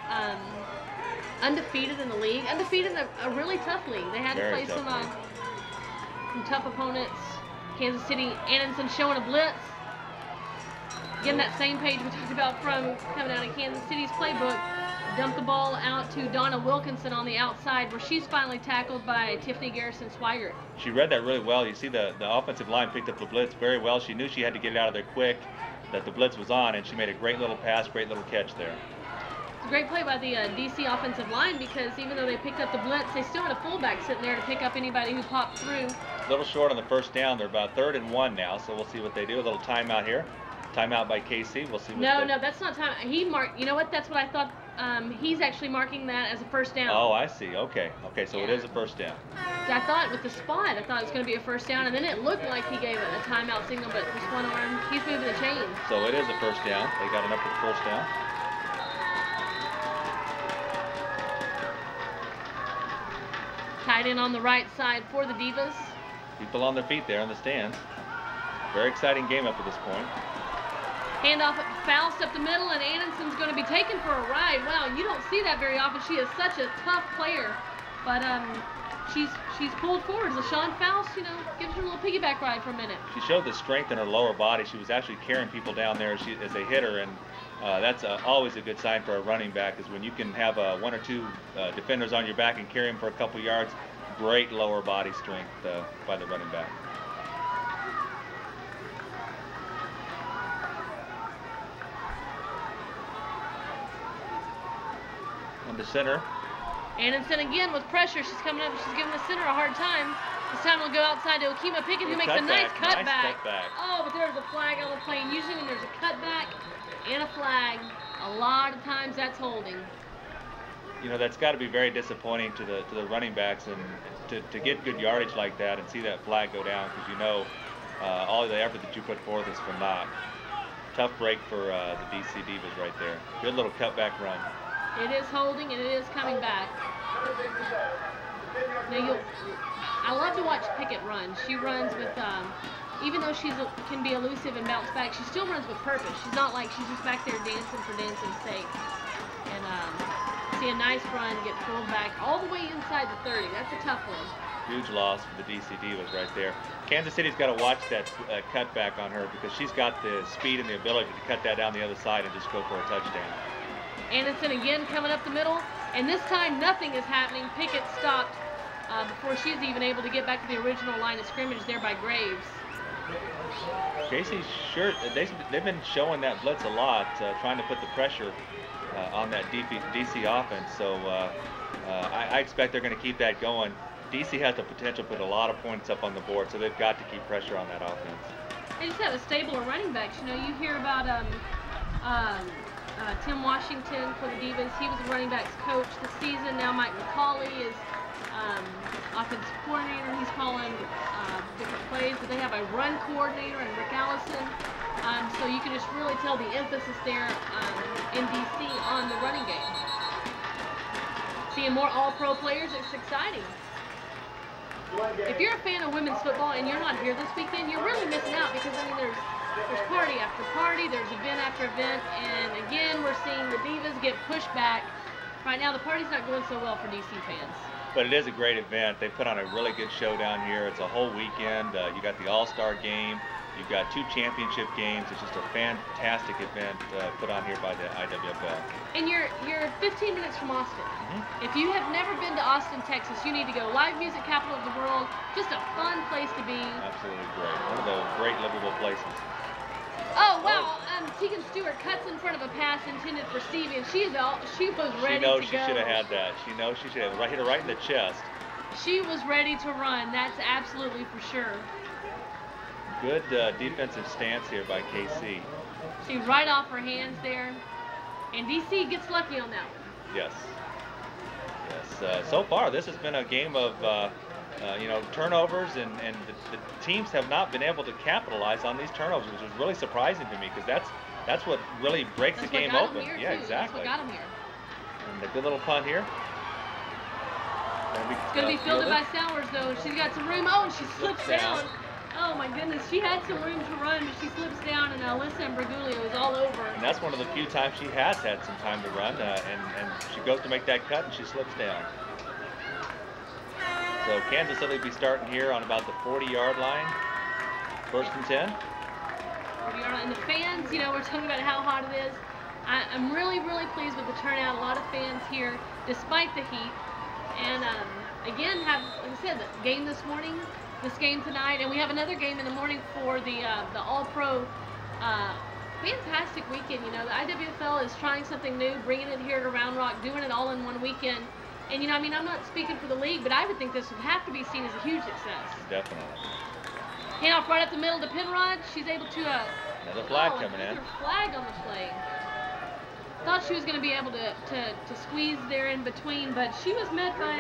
Undefeated in the league. Undefeated in a really tough league. They had to play some tough opponents. Kansas City, Annenson showing a blitz. Again, that same page we talked about from coming out of Kansas City's playbook. Dump the ball out to Donna Wilkinson on the outside, where she's finally tackled by Tiffany Garrison-Swigert. She read that really well. You see the offensive line picked up the blitz very well. She knew she had to get it out of there quick, that the blitz was on, and she made a great little pass, great little catch there. It's a great play by the DC offensive line, because even though they picked up the blitz, they still had a fullback sitting there to pick up anybody who popped through. A little short on the first down. They're about 3rd and 1 now, so we'll see what they do. A little timeout here. Timeout by KC. We'll see what No, that's not time. He marked, you know what, that's what I thought he's actually marking that as a first down. Oh, I see. Okay. Okay, so it is a first down. I thought with the spot, I thought it was going to be a first down, and then it looked like he gave a timeout signal, but with one arm, he's moving the chains. So it is a first down. They got enough for the first down. Tight end on the right side for the Divas. People on their feet there in the stands. Very exciting game up to this point. Handoff at Faust up the middle, and Anderson's going to be taken for a ride. Wow, you don't see that very often. She is such a tough player, but she's pulled forward. LaShawn Faust, you know, gives her a little piggyback ride for a minute. She showed the strength in her lower body. She was actually carrying people down there as they hit her, and that's always a good sign for a running back, is when you can have one or two defenders on your back and carry them for a couple yards. Great lower body strength by the running back. On the center. Anderson again with pressure. She's coming up. She's giving the center a hard time. This time we'll go outside to Okima Pickett, who makes a nice cutback. Oh, but there's a flag on the play. And usually when there's a cutback and a flag, a lot of times that's holding. You know, that's got to be very disappointing to the running backs, and to get good yardage like that and see that flag go down, because you know all the effort that you put forth is for naught. Tough break for the DC Divas right there. Good little cutback run. It is holding, and it is coming back. Now I love to watch Pickett run. She runs with, even though she can be elusive and bounce back, she still runs with purpose. She's not like she's just back there dancing for dancing's sake. And see a nice run, get pulled back all the way inside the 30. That's a tough one. Huge loss for the DC Divas right there. Kansas City's got to watch that cutback on her, because she's got the speed and the ability to cut that down the other side and just go for a touchdown. Anderson again coming up the middle, and this time nothing is happening. Pickett stopped before she's even able to get back to the original line of scrimmage there by Graves. Casey, sure, they've been showing that blitz a lot, trying to put the pressure on that DC offense, so I expect they're going to keep that going. DC has the potential to put a lot of points up on the board, so they've got to keep pressure on that offense. They just have a stable of running backs. You know, you hear about Tim Washington for the Divas. He was the running backs coach this season. Now Mike McCauley is offensive coordinator. He's calling different plays, but they have a run coordinator and Rick Allison. So you can just really tell the emphasis there in DC on the running game. Seeing more all-pro players, it's exciting. If you're a fan of women's football and you're not here this weekend, you're really missing out, because I mean there's party after party, there's event after event, and again we're seeing the Divas get pushed back. Right now the party's not going so well for DC fans. But it is a great event. They put on a really good show down here. It's a whole weekend. You got the All-Star game. You've got 2 championship games. It's just a fantastic event put on here by the IWFL. And you're 15 minutes from Austin. If you have never been to Austin, Texas, you need to go. Live music capital of the world. Just a fun place to be. Absolutely great. One of those great livable places. Oh wow! Tegan Stewart cuts in front of a pass intended for Stevie, and she was ready to go. She knows she should have had that. She knows she should have hit her right in the chest. She was ready to run. That's absolutely for sure. Good defensive stance here by KC. She right off her hands there, and DC gets lucky on that one. Yes. Yes. So far, this has been a game of you know, turnovers, and the teams have not been able to capitalize on these turnovers, which is really surprising to me, because that's what really breaks the game open. Yeah, exactly. That's what got them here. And a good little punt here. It's going to be fielded by Sowers, though. She's got some room. Oh, and she slips down. Oh, my goodness. She had some room to run, but she slips down, and Alyssa Imbruglia is all over. And that's one of the few times she has had some time to run, and she goes to make that cut, and she slips down. So Kansas City will be starting here on about the 40-yard line. 1st and 10. And the fans, you know, we're talking about how hot it is. I'm really, really pleased with the turnout. A lot of fans here, despite the heat. And again, like I said, the game this morning, this game tonight, and we have another game in the morning for the All-Pro. Fantastic weekend, you know. The IWFL is trying something new, bringing it here to Round Rock, doing it all in one weekend. And, you know, I mean, I'm not speaking for the league, but I would think this would have to be seen as a huge success. Definitely. Handoff right up the middle to Penrod. She's able to... another flag coming in. Another flag on the play. Thought she was going to be able to squeeze there in between, but she was met by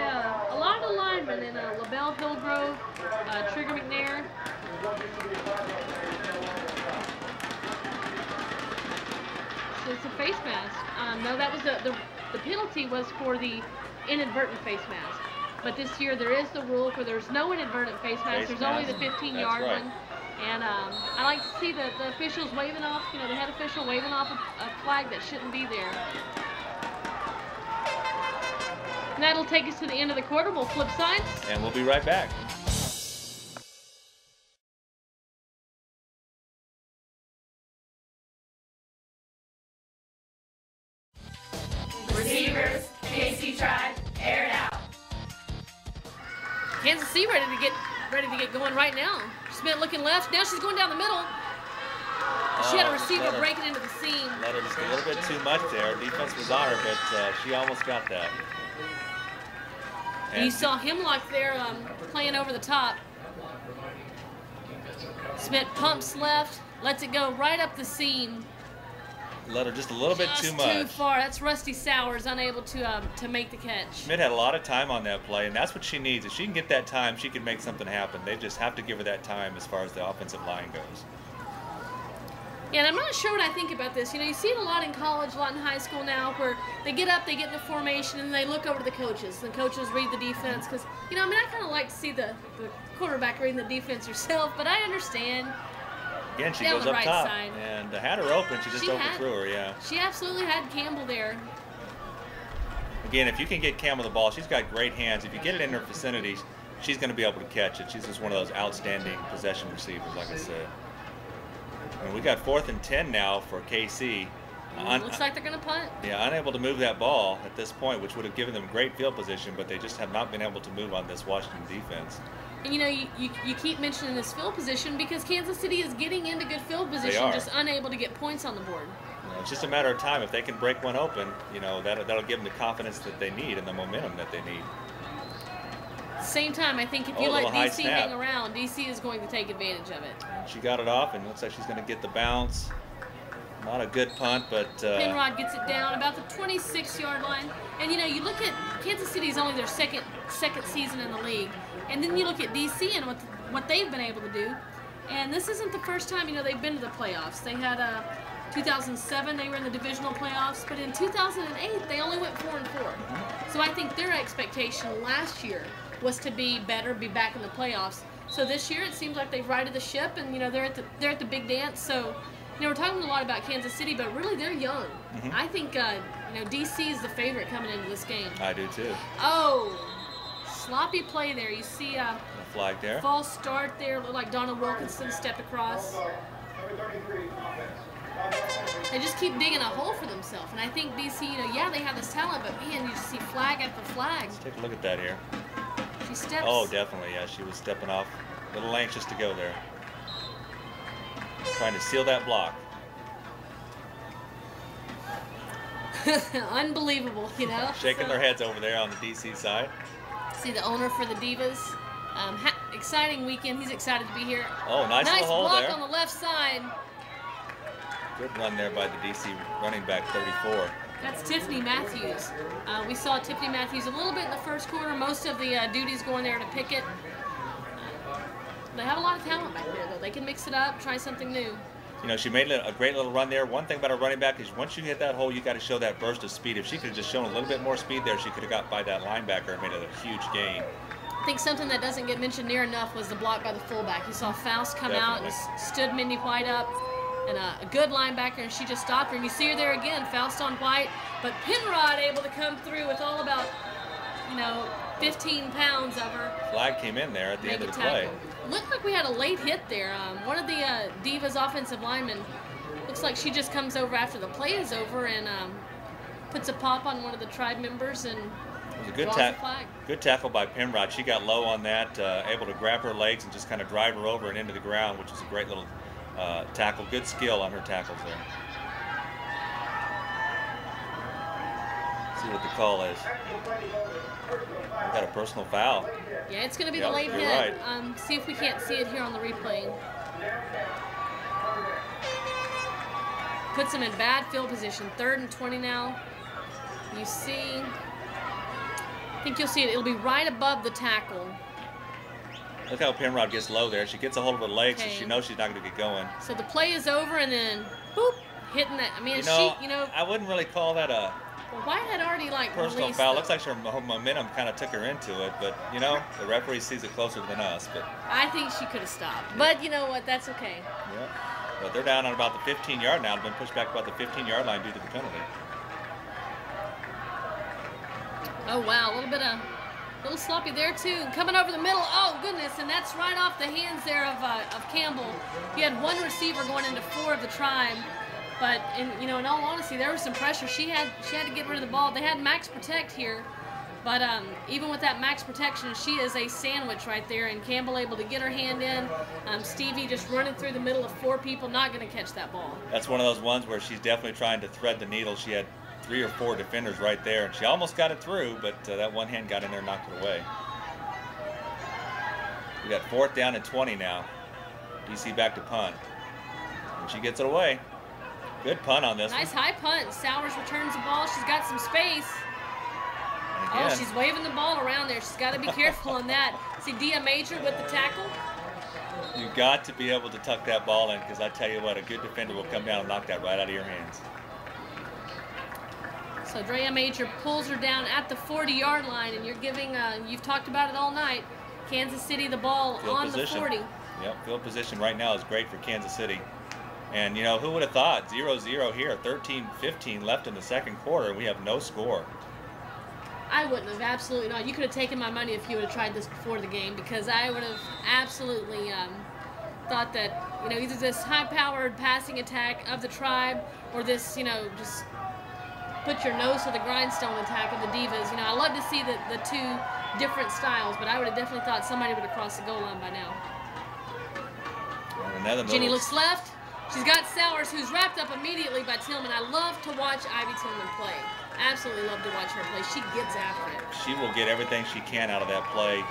a lot of the linemen in LaBelle Hillgrove, Trigger McNair. It's a face mask. No, that was the penalty was for the inadvertent face mask. But this year there is the rule where there's no inadvertent face mask. There's only the 15-yard one. And I like to see the officials waving off, the head official waving off a flag that shouldn't be there. And that'll take us to the end of the quarter. We'll flip sides. And we'll be right back. Receivers, KC Tribe, air it out. Kansas City ready to get going right now. She's been looking left. Now she's going down the middle. She had a receiver breaking into the seam. Let her just a little bit too much there. Defense was on her, but she almost got that. And you saw Hemlock there playing over the top. Smith pumps left, lets it go right up the seam. Let her just a little bit too much. Too far. That's Rusty Sowers, unable to make the catch. Schmidt had a lot of time on that play, and that's what she needs. If she can get that time, she can make something happen. They just have to give her that time as far as the offensive line goes. Yeah, and I'm not sure what I think about this. You see it a lot in college, a lot in high school now, where they get up, they get in the formation, and they look over to the coaches. And the coaches read the defense because, I kind of like to see the quarterback reading the defense herself, but I understand. Again, she goes up top, and had her open. She just overthrew her, yeah. She absolutely had Campbell there. Again, if you can get Campbell the ball, she's got great hands. If you get it in her vicinity, she's going to be able to catch it. She's just one of those outstanding possession receivers, like I said. And we got 4th and 10 now for KC. Looks like they're going to punt. Yeah, unable to move that ball at this point, which would have given them great field position, but they just have not been able to move on this Washington defense. And you keep mentioning this field position because Kansas City is getting into good field position, just unable to get points on the board. It's just a matter of time. If they can break one open, that'll give them the confidence that they need and the momentum that they need. Same time, I think if you let DC hang around, DC is going to take advantage of it. And she got it off, and looks like she's going to get the bounce. Not a good punt, but Penrod gets it down about the 26-yard line. And you look at Kansas City is only their second season in the league, and then you look at DC and what they've been able to do. And this isn't the first time they've been to the playoffs. They had 2007 they were in the divisional playoffs, but in 2008 they only went 4-4. So I think their expectation last year was to be better, be back in the playoffs. So this year it seems like they've righted the ship, and they're at the big dance. So we're talking a lot about Kansas City, but really they're young. I think DC is the favorite coming into this game. I do too. Oh, sloppy play there. You see a flag there. False start there. Looked like Donald Wilkinson stepped across. They just keep digging a hole for themselves, and I think DC, yeah, they have this talent, but man, you just see flag after flag. Let's take a look at that here. She steps. Oh, definitely, yeah. She was stepping off, a little anxious to go there. Trying to seal that block. Unbelievable, Shaking their heads over there on the DC side. See the owner for the Divas. Exciting weekend. He's excited to be here. Oh, nice little hole block there. On the left side. Good run there by the DC running back, 34. That's Tiffany Matthews. We saw Tiffany Matthews a little bit in the first quarter. Most of the duties going there to pick it. They have a lot of talent back there, though. They can mix it up, try something new. She made a great little run there. One thing about a running back is once you hit that hole, you got to show that burst of speed. If she could have just shown a little bit more speed there, she could have got by that linebacker and made it a huge gain. I think something that doesn't get mentioned near enough was the block by the fullback. You saw Faust come out and stood Mindy White up, and a good linebacker, and she just stopped her. And you see her there again, Faust on White, but Penrod able to come through with all about, 15 pounds of her. Flag came in there at the end of the play. Looked like we had a late hit there. One of the Divas offensive linemen, looks like she just comes over after the play is over and puts a pop on one of the tribe members and it was a good tackle by Penrod. She got low on that, able to grab her legs and just kind of drive her over and into the ground, which is a great little tackle. Good skill on her tackles there. See what the call is. We got a personal foul. Yeah, it's going to be the late hit. Right. See if we can't see it here on the replay. puts them in bad field position. 3rd and 20 now. You see, I think you'll see it. It'll be right above the tackle. Look how Penrod gets low there. She gets a hold of her legs, so she knows she's not going to get going. So the play is over, and then, boop, hitting that. I mean, I wouldn't really call that a White had already, like, personal foul. Looks like her momentum kind of took her into it, but, you know, the referee sees it closer than us. But I think she could have stopped. But you know what? That's okay. Yeah. But they're down on about the 15-yard now. They've been pushed back about the 15-yard line due to the penalty. Oh, wow. A little sloppy there, too. Coming over the middle. Oh, goodness. And that's right off the hands there of Campbell. He had one receiver going into 4 of the Tribe. But, in all honesty, there was some pressure. She had to get rid of the ball. They had max protect here. But even with that max protection, she is a sandwich right there. And Campbell able to get her hand in. Stevie just running through the middle of 4 people, not going to catch that ball. That's one of those ones where she's definitely trying to thread the needle. She had 3 or 4 defenders right there, and she almost got it through, but that one hand got in there and knocked it away. We got 4th down and 20 now. DC back to punt. And she gets it away. Good punt on this Nice one. high punt. Sowers returns the ball. She's got some space. Again. Oh, she's waving the ball around there. She's got to be careful on that. See Dia Major with the tackle. You got to be able to tuck that ball in, because I tell you what, a good defender will come down and knock that right out of your hands. So Drea Major pulls her down at the 40-yard line, and you're giving, you've talked about it all night, Kansas City the ball Field on position. the 40. Yep, field position right now is great for Kansas City. And, you know, who would have thought 0-0 here, 13-15 left in the second quarter, and we have no score. I wouldn't have, absolutely not. You could have taken my money if you would have tried this before the game, because I would have absolutely thought that, either this high-powered passing attack of the Tribe or this, just put your nose to the grindstone attack of the Divas. I love to see the 2 different styles, but I would have definitely thought somebody would have crossed the goal line by now. Jenny looks left. She's got Sowers, who's wrapped up immediately by Tillman. I love to watch Ivy Tillman play. Absolutely love to watch her play. She gets after it. She will get everything she can out of that play.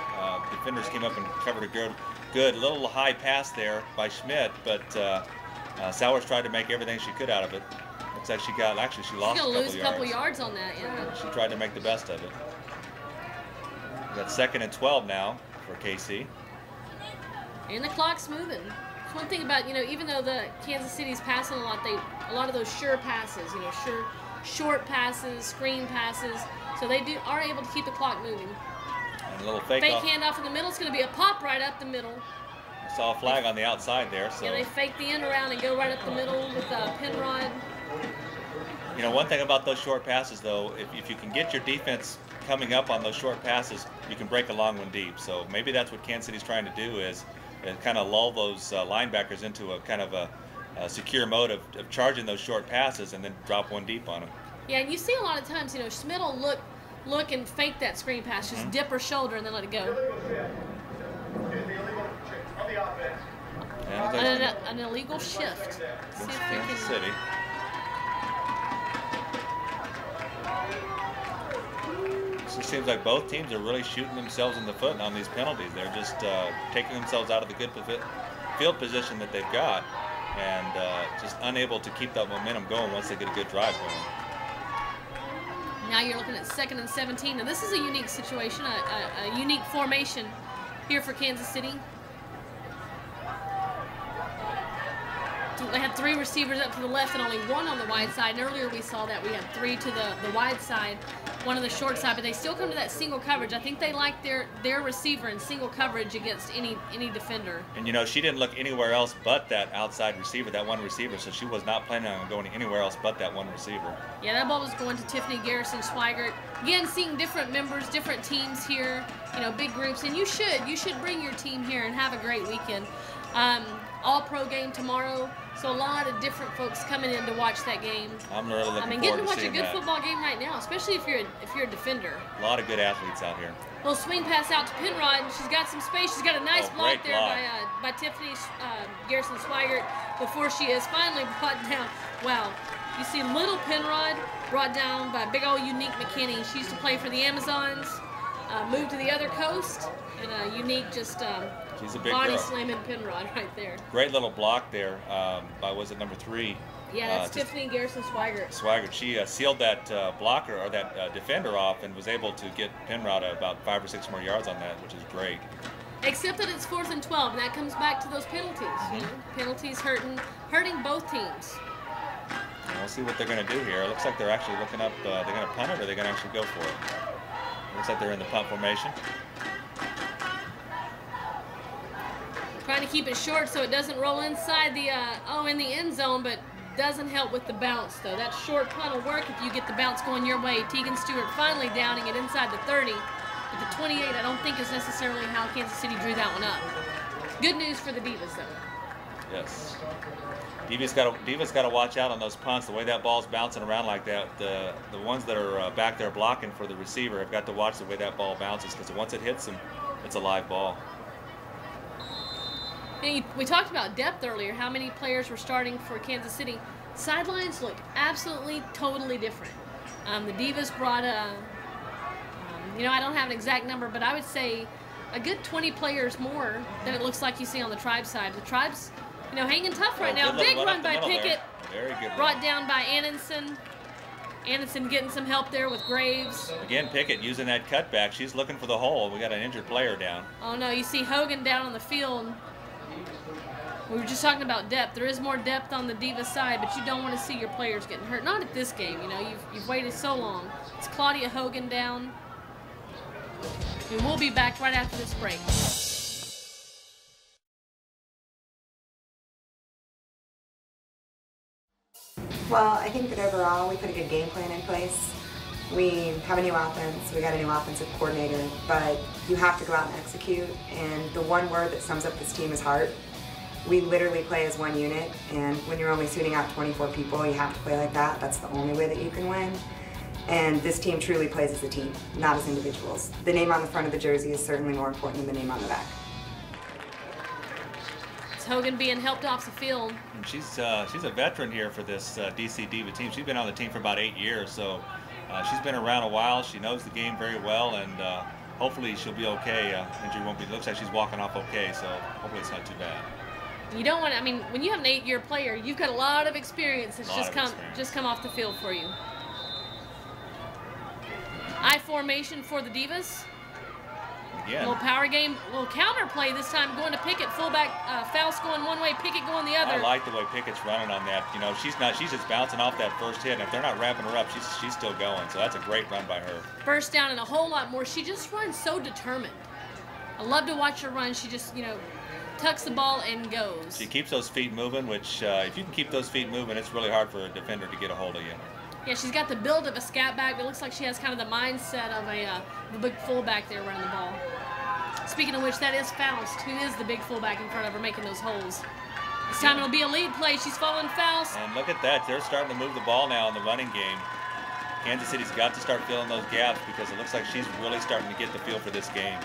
Defenders came up and covered a good little high pass there by Schmidt, but Sowers tried to make everything she could out of it. Looks like she lost a couple yards. She's going to lose a couple yards on that, yeah. She tried to make the best of it. We got 2nd and 12 now for KC. And the clock's moving. One thing about, even though the Kansas City's passing a lot of those sure passes, short passes, screen passes, so they are able to keep the clock moving. And a little fake handoff in the middle. It's going to be a pop right up the middle. I saw a flag on the outside there. So. Yeah, they fake the end around and go right up the middle with Penrod. One thing about those short passes, though, if you can get your defense coming up on those short passes, you can break a long one deep. So maybe that's what Kansas City's trying to do is kind of lull those linebackers into a kind of a secure mode of charging those short passes and then drop one deep on them. Yeah, and you see a lot of times, Schmidt will look and fake that screen pass, just dip her shoulder and then let it go. An illegal shift. See if we Kansas can... City. It seems like both teams are really shooting themselves in the foot on these penalties. They're just taking themselves out of the good field position that they've got and just unable to keep that momentum going once they get a good drive going. Now you're looking at 2nd and 17. Now this is a unique situation, a unique formation here for Kansas City. They had 3 receivers up to the left and only 1 on the wide side. And earlier we saw that we had 3 to the wide side, 1 on the short side. But they still come to that single coverage. I think they like their receiver in single coverage against any defender. And she didn't look anywhere else but that outside receiver, that one receiver. So she was not planning on going anywhere else but that one receiver. Yeah, that ball was going to Tiffany Garrison-Schweigert. Again, seeing different members, different teams here, big groups. And you should bring your team here and have a great weekend. All-pro game tomorrow. So a lot of different folks coming in to watch that game. I'm really looking forward to getting to watch a seeing good that. Football game right now, especially if you're a defender. A lot of good athletes out here. Little swing pass out to Penrod. She's got some space. She's got a nice block there block. by Tiffany Garrison-Schweigert before she is finally brought down. Wow. You see little Penrod brought down by big old Unique McKinney. She used to play for the Amazons, moved to the other coast, and Unique just She's a big body girl. slamming Penrod right there. Great little block there by, was it number 3? Yeah, that's Tiffany Garrison Swigert. Swigert. She sealed that blocker or that defender off and was able to get Penrod about 5 or 6 more yards on that, which is great. Except that it's 4th and 12, and that comes back to those penalties. You know? Penalties hurting both teams. And we'll see what they're going to do here. It looks like they're actually looking up. They're going to punt it, or they're going to actually go for it. Looks like they're in the punt formation. Trying to keep it short so it doesn't roll inside the in the end zone, but doesn't help with the bounce though. That short punt will work if you get the bounce going your way. Tegan Stewart finally downing it inside the 30. But the 28, I don't think is necessarily how Kansas City drew that one up. Good news for the Divas though. Yes. Divas got to watch out on those punts. The way that ball's bouncing around like that, the ones that are back there blocking for the receiver have got to watch the way that ball bounces, because once it hits them, it's a live ball. And we talked about depth earlier, how many players were starting for Kansas City. Sidelines look absolutely, totally different. The Divas brought I don't have an exact number, but I would say a good 20 players more than it looks like you see on the Tribe side. The Tribe's, hanging tough right now. Big run by Pickett. Very good run. Brought down by Annenson. Annenson getting some help there with Graves. Again, Pickett using that cutback. She's looking for the hole. We got an injured player down. Oh no, you see Hogan down on the field. We were just talking about depth. There is more depth on the Divas side, but you don't want to see your players getting hurt. Not at this game, you've waited so long. It's Claudia Hogan down. And we'll be back right after this break. Well, I think that overall we put a good game plan in place. We have a new offense, we got a new offensive coordinator, but you have to go out and execute, and the one word that sums up this team is heart. We literally play as one unit, and when you're only suiting out 24 people, you have to play like that. That's the only way that you can win. And this team truly plays as a team, not as individuals. The name on the front of the jersey is certainly more important than the name on the back. It's Hogan being helped off the field. And she's a veteran here for this DC Diva team. She's been on the team for about 8 years, so she's been around a while. She knows the game very well, and hopefully she'll be okay. Injury won't be. Looks like she's walking off okay, so hopefully it's not too bad. You don't want to, when you have an 8-year player, you've got a lot of experience that's just come off the field for you. I formation for the Divas. Again. Little power game, little counter play this time, going to Pickett, fullback, Faust going one way, Pickett going the other. I like the way Pickett's running on that. She's just bouncing off that first hit, and if they're not ramping her up, she's still going. So that's a great run by her. First down and a whole lot more. She just runs so determined. I love to watch her run. She just, tucks the ball and goes. She keeps those feet moving, which if you can keep those feet moving, it's really hard for a defender to get a hold of you. Yeah, she's got the build of a scat back, but it looks like she has kind of the mindset of the big fullback there running the ball. Speaking of which, that is Faust, who is the big fullback in front of her making those holes. This time it'll be a lead play. She's following Faust. And look at that. They're starting to move the ball now in the running game. Kansas City's got to start filling those gaps because it looks like she's really starting to get the feel for this game.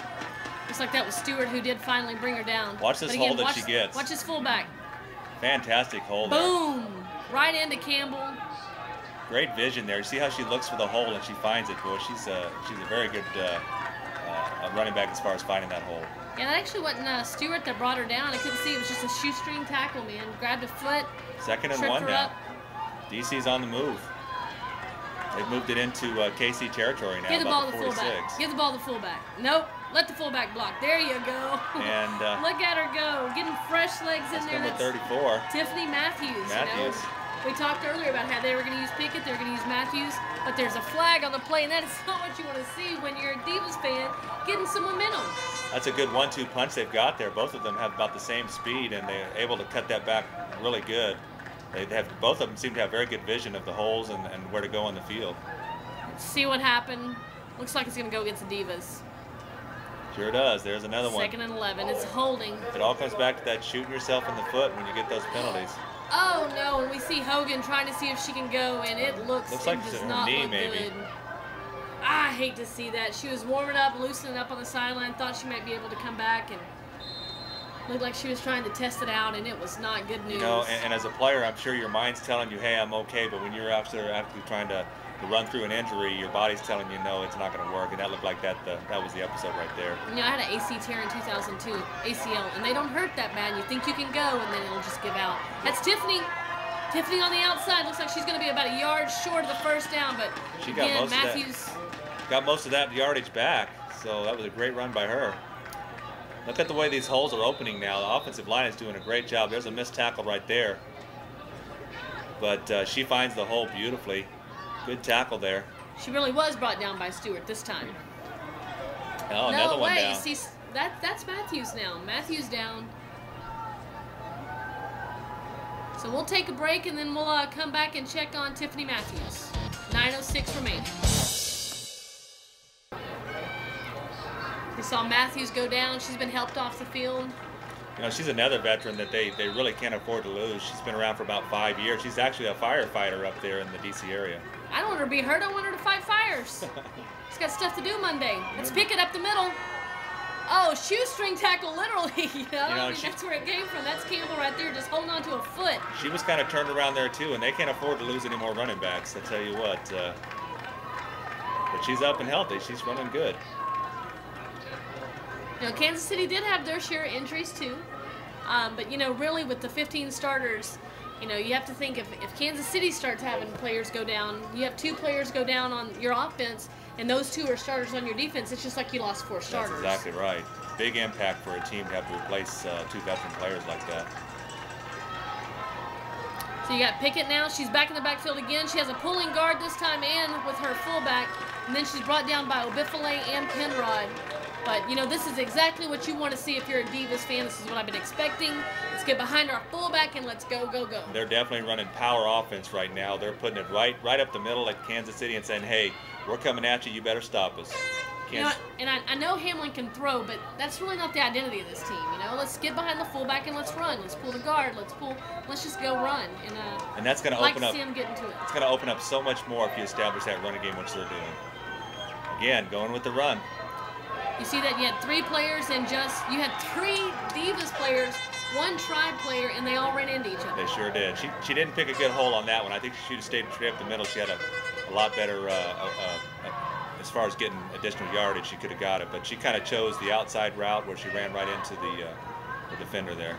Looks like that was Stewart who did finally bring her down. Watch this hold that she gets. Watch his fullback. Fantastic hold. Boom! Right into Campbell. Great vision there. See how she looks for the hole and she finds it. Boy, she's a very good running back as far as finding that hole. Yeah, that actually wasn't Stewart that brought her down. I couldn't see. It was just a shoestring tackle, man. Grabbed a foot. 2nd and 1 now. DC's on the move. They've moved it into KC territory now. Give the ball to the 46. fullback. Give the ball to the fullback. Nope. Let the fullback block. There you go. And look at her go. Getting fresh legs in there. Number 34. Tiffany Matthews. We talked earlier about how they were going to use Pickett, they were going to use Matthews, but there's a flag on the play, and that is not what you want to see when you're a Divas fan getting some momentum. That's a good 1-2 punch they've got there. Both of them have about the same speed, and they're able to cut that back really good. Both of them seem to have very good vision of the holes and where to go on the field. Let's see what happened. Looks like it's going to go against the Divas. Sure does. There's another one. 2nd and 11. It's holding. It all comes back to that shooting yourself in the foot when you get those penalties. Oh no, and we see Hogan trying to see if she can go, and it looks like does her not knee, look maybe. good. I hate to see that. She was warming up, loosening up on the sideline, thought she might be able to come back, and looked like she was trying to test it out, and it was not good news. And as a player, I'm sure your mind's telling you, hey, I'm okay, but when you're after trying to run through an injury, your body's telling you, no, it's not going to work, and that looked like that was the episode right there. I had an AC tear in 2002, ACL, and they don't hurt that bad. You think you can go, and then it'll just give out. That's Tiffany. Tiffany on the outside. Looks like she's going to be about a yard short of the first down, but She got again, most Matthews. Got most of that yardage back, so that was a great run by her. Look at the way these holes are opening now. The offensive line is doing a great job. There's a missed tackle right there. But she finds the hole beautifully. Good tackle there. She really was brought down by Stewart this time. Oh, another no one way. down. See, that's Matthews now. Matthews down. So we'll take a break and then we'll come back and check on Tiffany Matthews. 9:06 remaining. We saw Matthews go down. She's been helped off the field. You know, she's another veteran that they really can't afford to lose. She's been around for about 5 years. She's actually a firefighter up there in the D.C. area. I don't want her to be hurt. I want her to fight fires. She's got stuff to do Monday. Let's pick it up the middle. Oh, shoestring tackle, literally. I mean, that's where it came from. That's Campbell right there, just holding on to a foot. She was kind of turned around there too, and they can't afford to lose any more running backs. I tell you what. But she's up and healthy. She's running good. You know, Kansas City did have their share of injuries too. But, you know, really with the 15 starters, you know, you have to think if Kansas City starts having players go down, you have 2 players go down on your offense, and those 2 are starters on your defense, it's just like you lost 4 starters. That's exactly right. Big impact for a team to have to replace 2 veteran players like that. So you got Pickett now. She's back in the backfield again. She has a pulling guard this time and with her fullback, and then she's brought down by Obifale and Penrod. But, you know, this is exactly what you want to see if you're a Divas fan. This is what I've been expecting. Let's get behind our fullback and let's go, go, go. They're definitely running power offense right now. They're putting it right up the middle like Kansas City and saying, hey, we're coming at you. You better stop us. You know, and I know Hamlin can throw, but that's really not the identity of this team. You know, let's get behind the fullback and let's run. Let's pull the guard. Let's just go run. And that's going to like open to up. see them get into it. It's going to open up so much more if you establish that running game, which they're doing. Again, going with the run. You see that you had 3 players and you had 3 Divas players, 1 Tribe player, and they all ran into each other. They sure did. She didn't pick a good hole on that one. I think she should have stayed straight up the middle. She had a lot better, as far as getting additional yardage, she could have got it. But she kind of chose the outside route where she ran right into the defender there.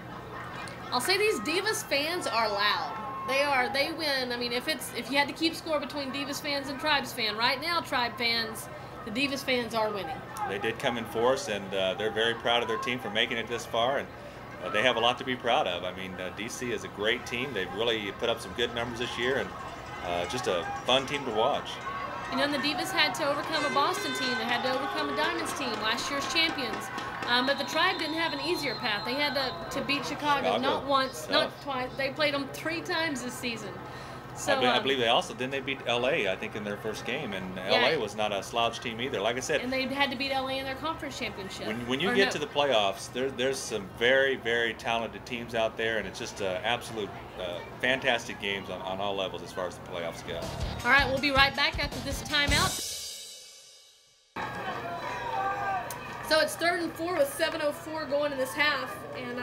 I'll say these Divas fans are loud. They win. I mean, if you had to keep score between Divas fans and Tribes fan, right now Tribe fans, the Divas fans are winning. They did come in force, and they're very proud of their team for making it this far, and they have a lot to be proud of. I mean, DC is a great team. They've really put up some good numbers this year, and just a fun team to watch. You know, and the Divas had to overcome a Boston team. They had to overcome a Diamonds team, last year's champions. But the Tribe didn't have an easier path. They had to beat Chicago not once, not twice. They played them 3 times this season. So, I believe they beat LA, I think, in their first game, and LA was not a slouch team either. Like I said, and they had to beat LA in their conference championship. When you get to the playoffs, there's some very, very talented teams out there, and it's just absolute fantastic games on all levels as far as the playoffs go. All right, we'll be right back after this timeout. So it's 3rd and 4 with 7:04 going in this half, and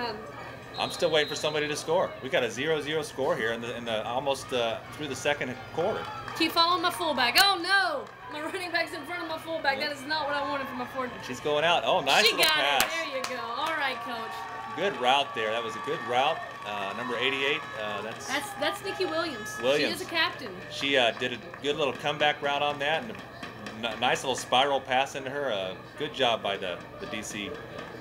I'm still waiting for somebody to score. We got a 0-0 score here in the almost through the second quarter. Keep following my fullback. Oh no, my running back's in front of my fullback. That is not what I wanted from my fullback. She's going out. Oh, nice little pass. She got it. There you go. All right, coach. Good route there. That was a good route. Number 88. That's Nikki Williams. She is a captain. She did a good little comeback route on that, and a nice little spiral pass into her. Good job by the DC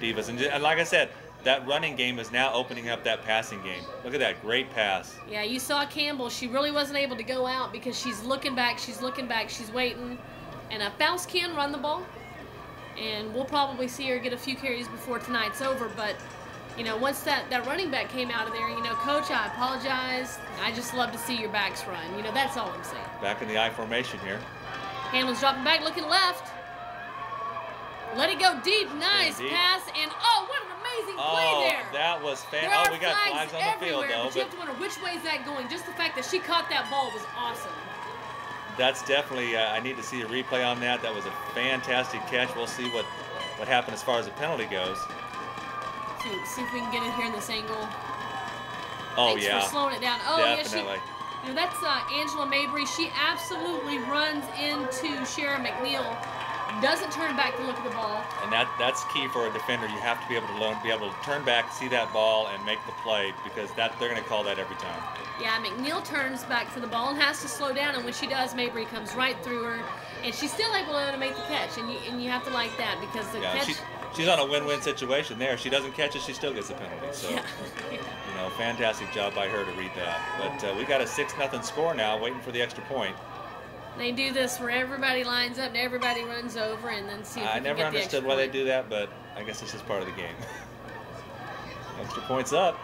Divas. And like I said, that running game is now opening up that passing game. Look at that great pass. Yeah, you saw Campbell. She really wasn't able to go out because she's looking back, she's waiting. And Faust can run the ball. And we'll probably see her get a few carries before tonight's over. But, you know, once that running back came out of there, you know, Coach, I apologize. I just love to see your backs run. You know, that's all I'm saying. Back in the I formation here. Hamlin's dropping back, looking left. Let it go deep. Nice pass. And, oh, what an amazing play there. That was fantastic. Oh, we got flags on the field, though. But you have to wonder which way is that going. Just the fact that she caught that ball was awesome. That's definitely, I need to see a replay on that. That was a fantastic catch. We'll see what happened as far as the penalty goes. See if we can get it here in this angle. Oh, Thanks for slowing it down. Oh, definitely. Yeah, you know, that's Angela Mabry. She absolutely runs into Sharon McNeil. doesn't turn back to look at the ball. And that's key for a defender. You have to be able to learn, be able to turn back, see that ball, and make the play, because they're going to call that every time. Yeah, McNeil turns back for the ball and has to slow down, and when she does, Mabry comes right through her, and she's still able to make the catch, and you have to like that, because the catch... She's on a win-win situation there. If she doesn't catch it, she still gets a penalty. So, yeah. You know, fantastic job by her to read that. But we got a 6-0 score now, waiting for the extra point. They do this where everybody lines up and everybody runs over and then see if I we never can get the extra understood why they point. do that, but I guess this is part of the game. Extra points up.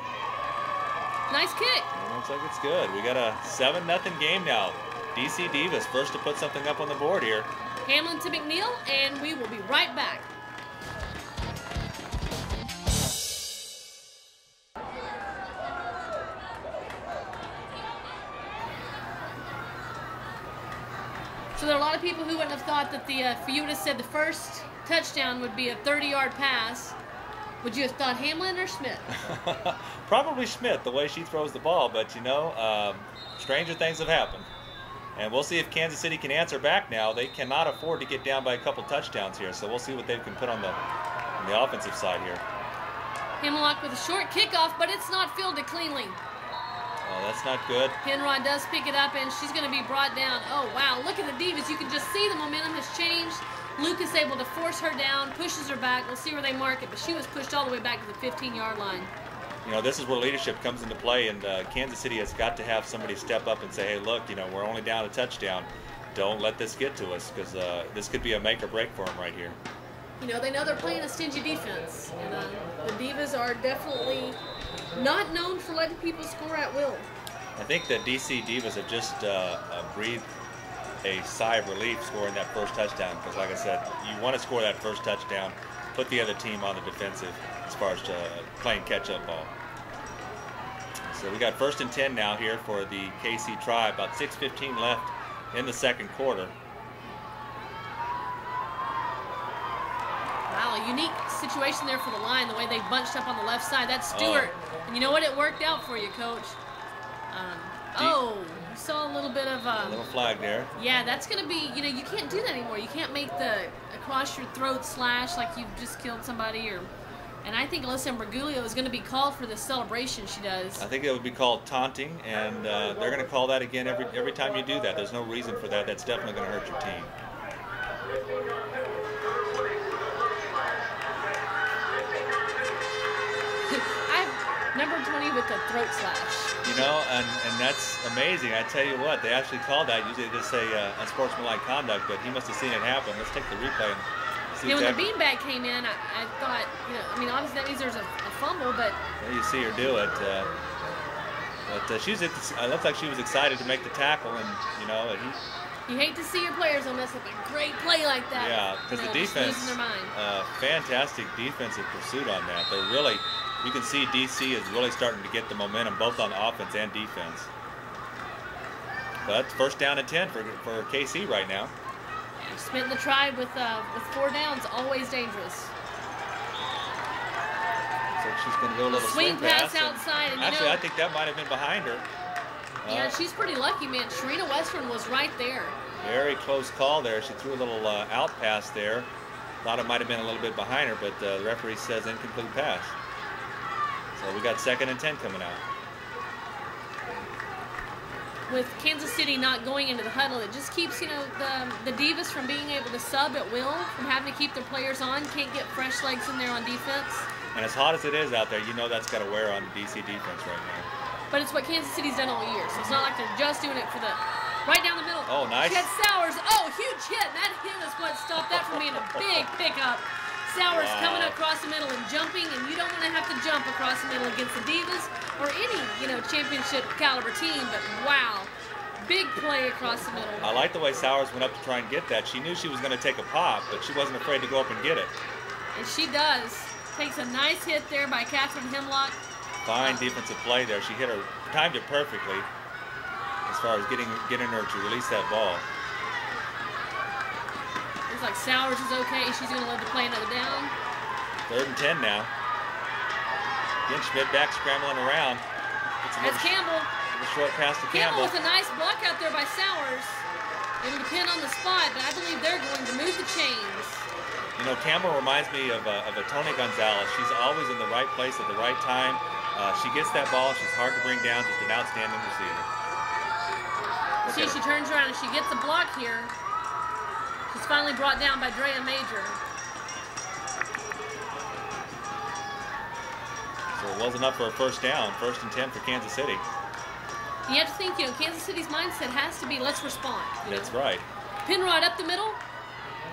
Nice kick. It looks like it's good. We got a 7-0 game now. DC Divas first to put something up on the board here. Hamlin to McNeil, and we will be right back. So there are a lot of people who wouldn't have thought that if you would have said the first touchdown would be a 30-yard pass, would you have thought Hamlin or Schmidt? Probably Schmidt, the way she throws the ball, but you know, stranger things have happened. And we'll see if Kansas City can answer back now. They cannot afford to get down by a couple touchdowns here, so we'll see what they can put on the offensive side here. Hemlock with a short kickoff, but it's not fielded cleanly. Oh, that's not good. Penrod does pick it up, and she's going to be brought down. Oh, wow. Look at the Divas. You can just see the momentum has changed. Lucas able to force her down, pushes her back. We'll see where they mark it, but she was pushed all the way back to the 15-yard line. You know, this is where leadership comes into play, and Kansas City has got to have somebody step up and say, hey, look, you know, we're only down a touchdown. Don't let this get to us, because this could be a make or break for them right here. You know, they know they're playing a stingy defense, and the Divas are definitely not known for letting people score at will. I think the DC Divas have just breathed a sigh of relief scoring that first touchdown, because like I said, you want to score that first touchdown, put the other team on the defensive as far as playing catch-up ball. So we got 1st and 10 now here for the KC Tribe, about 6:15 left in the second quarter. Wow, a unique situation there for the line, the way they bunched up on the left side. That's Stewart. And you know what? It worked out for you, Coach. You saw a little bit of a little flag there. Yeah, that's going to be, you know, you can't do that anymore. You can't make the across your throat slash like you've just killed somebody. And I think Alyssa Imbruglia is going to be called for this celebration she does. I think it would be called taunting, and they're going to call that again every time you do that. There's no reason for that. That's definitely going to hurt your team. Number 20 with the throat slash. You know, and that's amazing. I tell you what, they actually called that. Usually they just say unsportsmanlike conduct, but he must have seen it happen. Let's take the replay and see. You know, when the beanbag came in, I thought, you know, I mean, obviously that means there's a fumble, but... There you see her do it. But she looked like she was excited to make the tackle, and, you know, you hate to see your players will mess up a great play like that. Yeah, because the defense, fantastic defensive pursuit on that. They're really... You can see DC is really starting to get the momentum both on offense and defense. But 1st down and 10 for KC right now. Yeah, Smith and the Tribe with 4 downs, always dangerous. So she's going to go a little swing pass outside. And actually, I think that might have been behind her. Yeah, she's pretty lucky, man. Sharina Western was right there. Very close call there. She threw a little out pass there. Thought it might have been a little bit behind her, but the referee says incomplete pass. So we got 2nd and 10 coming out. With Kansas City not going into the huddle, it just keeps, you know, the Divas from being able to sub at will, from having to keep their players on, can't get fresh legs in there on defense. And as hot as it is out there, you know that's got to wear on the DC defense right now. But it's what Kansas City's done all year, so it's not like they're just doing it for the right down the middle. Oh, nice. She had Sowers. Oh, huge hit. That hit is what stopped that from being a big pickup. Sowers coming across the middle and jumping, and you don't want to have to jump across the middle against the Divas or any, you know, championship caliber team, but wow, big play across the middle. I like the way Sowers went up to try and get that. She knew she was going to take a pop, but she wasn't afraid to go up and get it. And she does. Takes a nice hit there by Catherine Hemlock. Fine defensive play there. She hit her, timed it perfectly as far as getting her to release that ball. Looks like Sowers is okay. She's going to live to play another down. 3rd and 10 now. Again, Schmidt back scrambling around. That's Campbell. A short pass to Campbell. Campbell with a nice block out there by Sowers. It'll depend on the spot, but I believe they're going to move the chains. You know, Campbell reminds me of a Tony Gonzalez. She's always in the right place at the right time. She gets that ball. She's hard to bring down. Just an outstanding receiver. See, she turns around and she gets a block here. She's finally brought down by Drea Major. So it wasn't up for a first down. 1st and 10 for Kansas City. You have to think, you know, Kansas City's mindset has to be, let's respond. That's right. Penrod up the middle.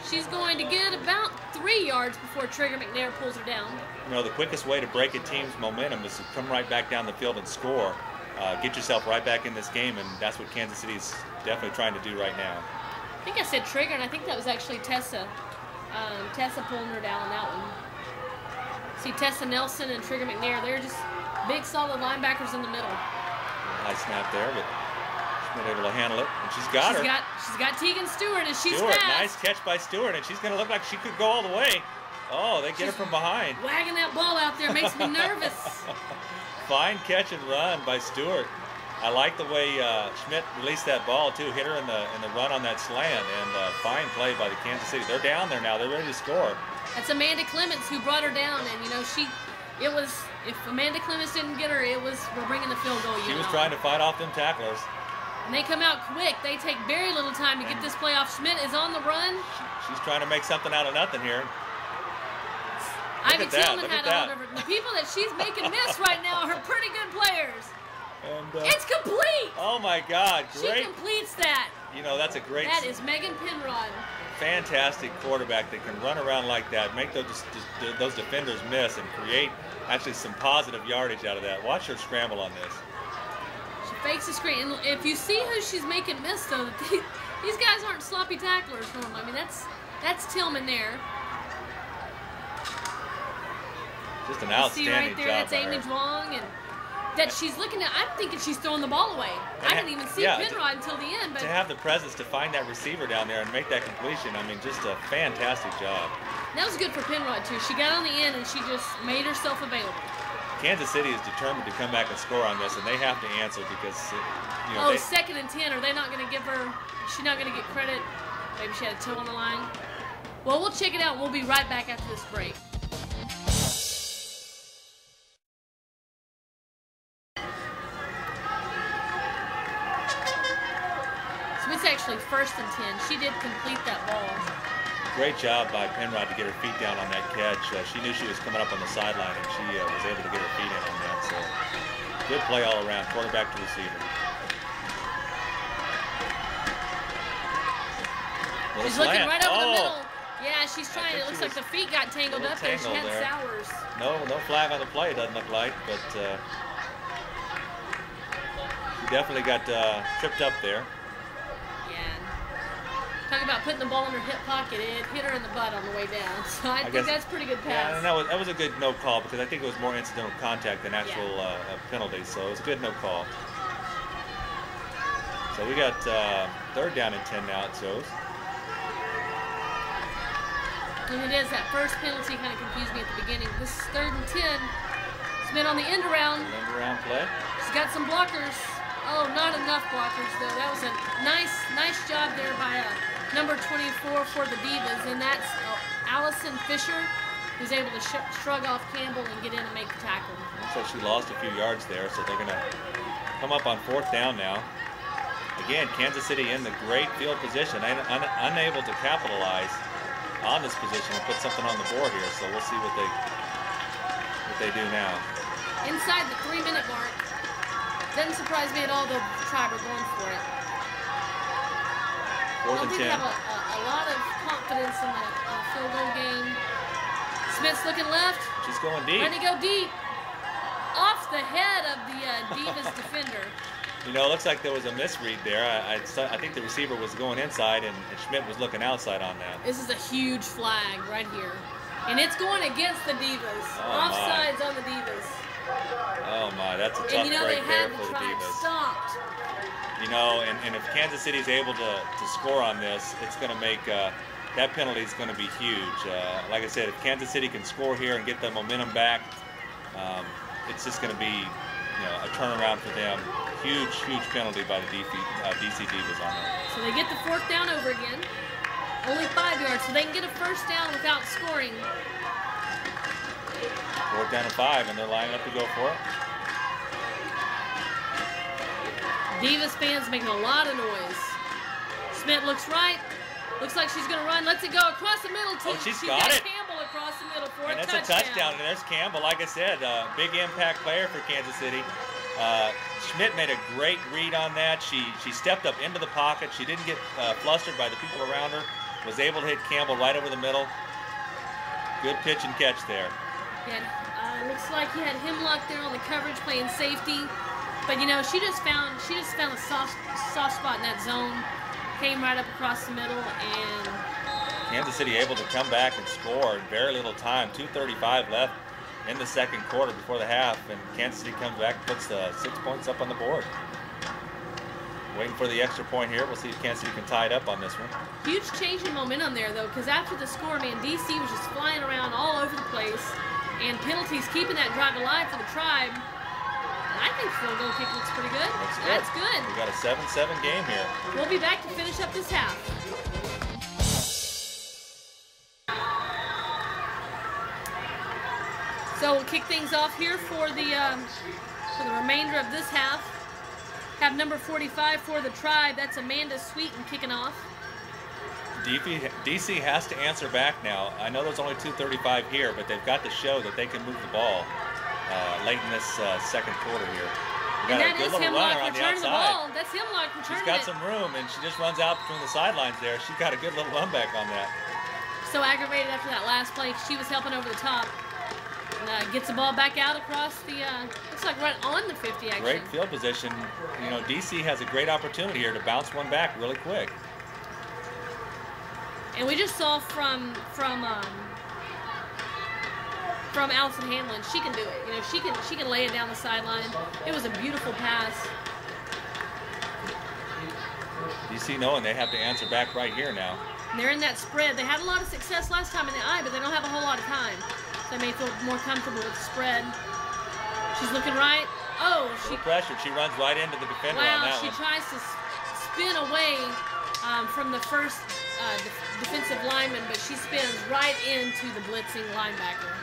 She's going to get about 3 yards before Trigger McNair pulls her down. You know, the quickest way to break a team's momentum is to come right back down the field and score. Get yourself right back in this game, and that's what Kansas City's definitely trying to do right now. I think I said Trigger, and I think that was actually Tessa. Tessa pulling her down on that one. See, Tessa Nelson and Trigger McNair, they're just big, solid linebackers in the middle. High snap there, but she's not able to handle it. And she's got her. She's got Tegan Stewart, and she's Stewart, fast. nice catch by Stewart, and she's going to look like she could go all the way. Oh, they get her from behind. Wagging that ball out there makes me nervous. Fine catch and run by Stewart. I like the way Schmidt released that ball too. Hit her in the run on that slant, and fine play by the Kansas City. They're down there now. They're ready to score. That's Amanda Clements who brought her down, and you know if Amanda Clements didn't get her, we're bringing the field goal. She was trying to fight off them tacklers. And they come out quick. They take very little time to get this play off. Schmidt is on the run. She's trying to make something out of nothing here. Ivy Tillman had a hold of her. The people that she's making miss right now are pretty good players. And, it's complete. Oh my God, great. She completes that. You know, that's a great. That is Megan Penrod. Fantastic quarterback that can run around like that, make those defenders miss, and create actually some positive yardage out of that. Watch her scramble on this. She fakes the screen. And if you see who she's making miss, though, these guys aren't sloppy tacklers for them. I mean, that's Tillman there. Just an outstanding job. See right there, job that's Amy Zhuang, and that she's looking at. I'm thinking she's throwing the ball away. I didn't even see Penrod until the end. But to have the presence to find that receiver down there and make that completion, I mean, just a fantastic job. That was good for Penrod too. She got on the end and she just made herself available. Kansas City is determined to come back and score on this, and they have to answer because you know. 2nd and 10. Are they not going to give her? She's not going to get credit. Maybe she had a toe on the line. Well, we'll check it out. We'll be right back after this break. It's actually 1st and 10. She did complete that ball. Great job by Penrod to get her feet down on that catch. She knew she was coming up on the sideline, and she was able to get her feet in on that. So good play all around, quarterback to receiver. She's looking right over the middle. Yeah, she's trying. It looks like the feet got tangled up there. She had Sowers. No flag on the play, it doesn't look like, but she definitely got tripped up there. Talking about putting the ball in her hip pocket, it hit her in the butt on the way down. So I think that's a pretty good pass. Yeah, and that was a good no call because I think it was more incidental contact than actual penalty. So it was a good no call. So we got 3rd down and 10 now, it shows. And it is. That first penalty kind of confused me at the beginning. This is 3rd and 10. Schmidt on the end around. End around play. She's got some blockers. Oh, not enough blockers though. That was a nice job there by number 24 for the Divas, and that's Allison Fisher, who's able to shrug off Campbell and get in and make the tackle. Looks like she lost a few yards there, so they're going to come up on 4th down now. Again, Kansas City in the great field position, unable to capitalize on this position and put something on the board here. So we'll see what they do now. Inside the 3-minute mark. Doesn't surprise me at all the Tribe are going for it. 4th and 10. They have a lot of confidence in the field goal game. Smith's looking left. She's going deep. Trying to go deep. Off the head of the Divas defender. You know, it looks like there was a misread there. I think the receiver was going inside and Schmidt was looking outside on that. This is a huge flag right here. And it's going against the Divas. Offsides on the Divas. Oh my, that's a tough and you know, break they had there the for the Tribe Divas. stopped. You know, and if Kansas City is able to score on this, it's going to make that penalty is going to be huge. Like I said, if Kansas City can score here and get the momentum back, it's just going to be a turnaround for them. huge penalty by the DC Divas on that. So they get the 4th down over again. Only 5 yards, so they can get a 1st down without scoring. 4th down and 5, and they're lining up to go for it. Divas fans making a lot of noise. Smith looks right. Looks like she's going to run. Lets it go across the middle. Oh, she's got it. Campbell across the middle for And a it's a touchdown. And there's Campbell. Like I said, big impact player for Kansas City. Schmidt made a great read on that. She stepped up into the pocket. She didn't get flustered by the people around her. Was able to hit Campbell right over the middle. Good pitch and catch there. Yeah, looks like he had Hemlock there on the coverage playing safety. But you know, she just found a soft spot in that zone. Came right up across the middle, and Kansas City able to come back and score in very little time. 2:35 left in the 2nd quarter before the half, and Kansas City comes back and puts 6 points up on the board. Waiting for the extra point here. We'll see if Kansas City can tie it up on this one. Huge change in momentum there, though, because after the score, man, DC was just flying around all over the place, and penalties keeping that drive alive for the Tribe. I think field goal kick looks pretty good. That's good. We got a 7-7 game here. We'll be back to finish up this half. So we'll kick things off here for the remainder of this half. Have number 45 for the Tribe. That's Amanda Sweeten kicking off. DC has to answer back now. I know there's only 2:35 here, but they've got to show that they can move the ball late in this 2nd quarter here. We got a good little runner on the outside. That's Hemlock returning it. She's got some room, and she just runs out between the sidelines there. She's got a good little run back on that. So aggravated after that last play. She was helping over the top. And, gets the ball back out across the, looks like right on the 50 actually. Great field position. You know, DC has a great opportunity here to bounce one back really quick. And we just saw from Allison Hanlon, she can do it. You know, she can lay it down the sideline. It was a beautiful pass. DC knowing they have to answer back right here now. And they're in that spread. They had a lot of success last time in the eye, but they don't have a whole lot of time. So they may feel more comfortable with the spread. She's looking right. Oh, she pressured. She runs right into the defender on that one. She tries to spin away from the first defensive lineman, but she spins right into the blitzing linebacker.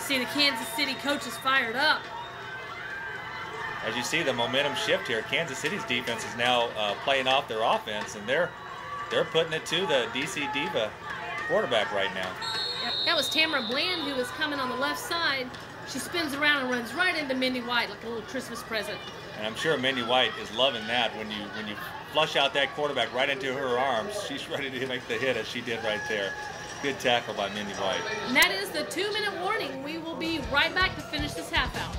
See the Kansas City coaches fired up. As you see the momentum shift here, Kansas City's defense is now playing off their offense, and they're putting it to the DC Diva quarterback right now. That was Tamara Bland who was coming on the left side. She spins around and runs right into Mindy White like a little Christmas present. And I'm sure Mindy White is loving that when you flush out that quarterback right into her arms. She's ready to make the hit as she did right there. Good tackle by Mindy White. And that is the 2-minute warning. We will be right back to finish this half out.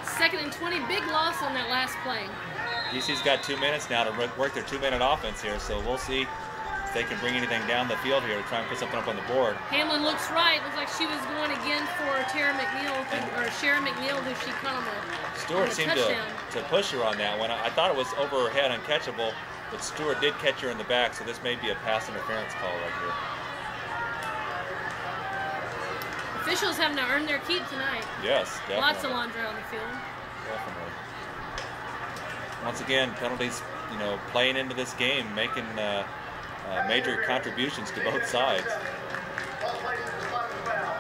Second and 20, big loss on that last play. DC's got 2 minutes now to work their 2-minute offense here, so we'll see if they can bring anything down the field here to try and put something up on the board. Hamlin looks right. Looks like she was going again for Tara McNeil, or Sharon McNeil, who she caught on the Stewart seemed to push her on that one. I thought it was over her head, uncatchable, but Stewart did catch her in the back, so this may be a pass interference call right here. Officials having to earn their keep tonight. Yes, definitely. Lots of laundry on the field. Definitely. Once again, penalties, you know, playing into this game, making major contributions to both sides.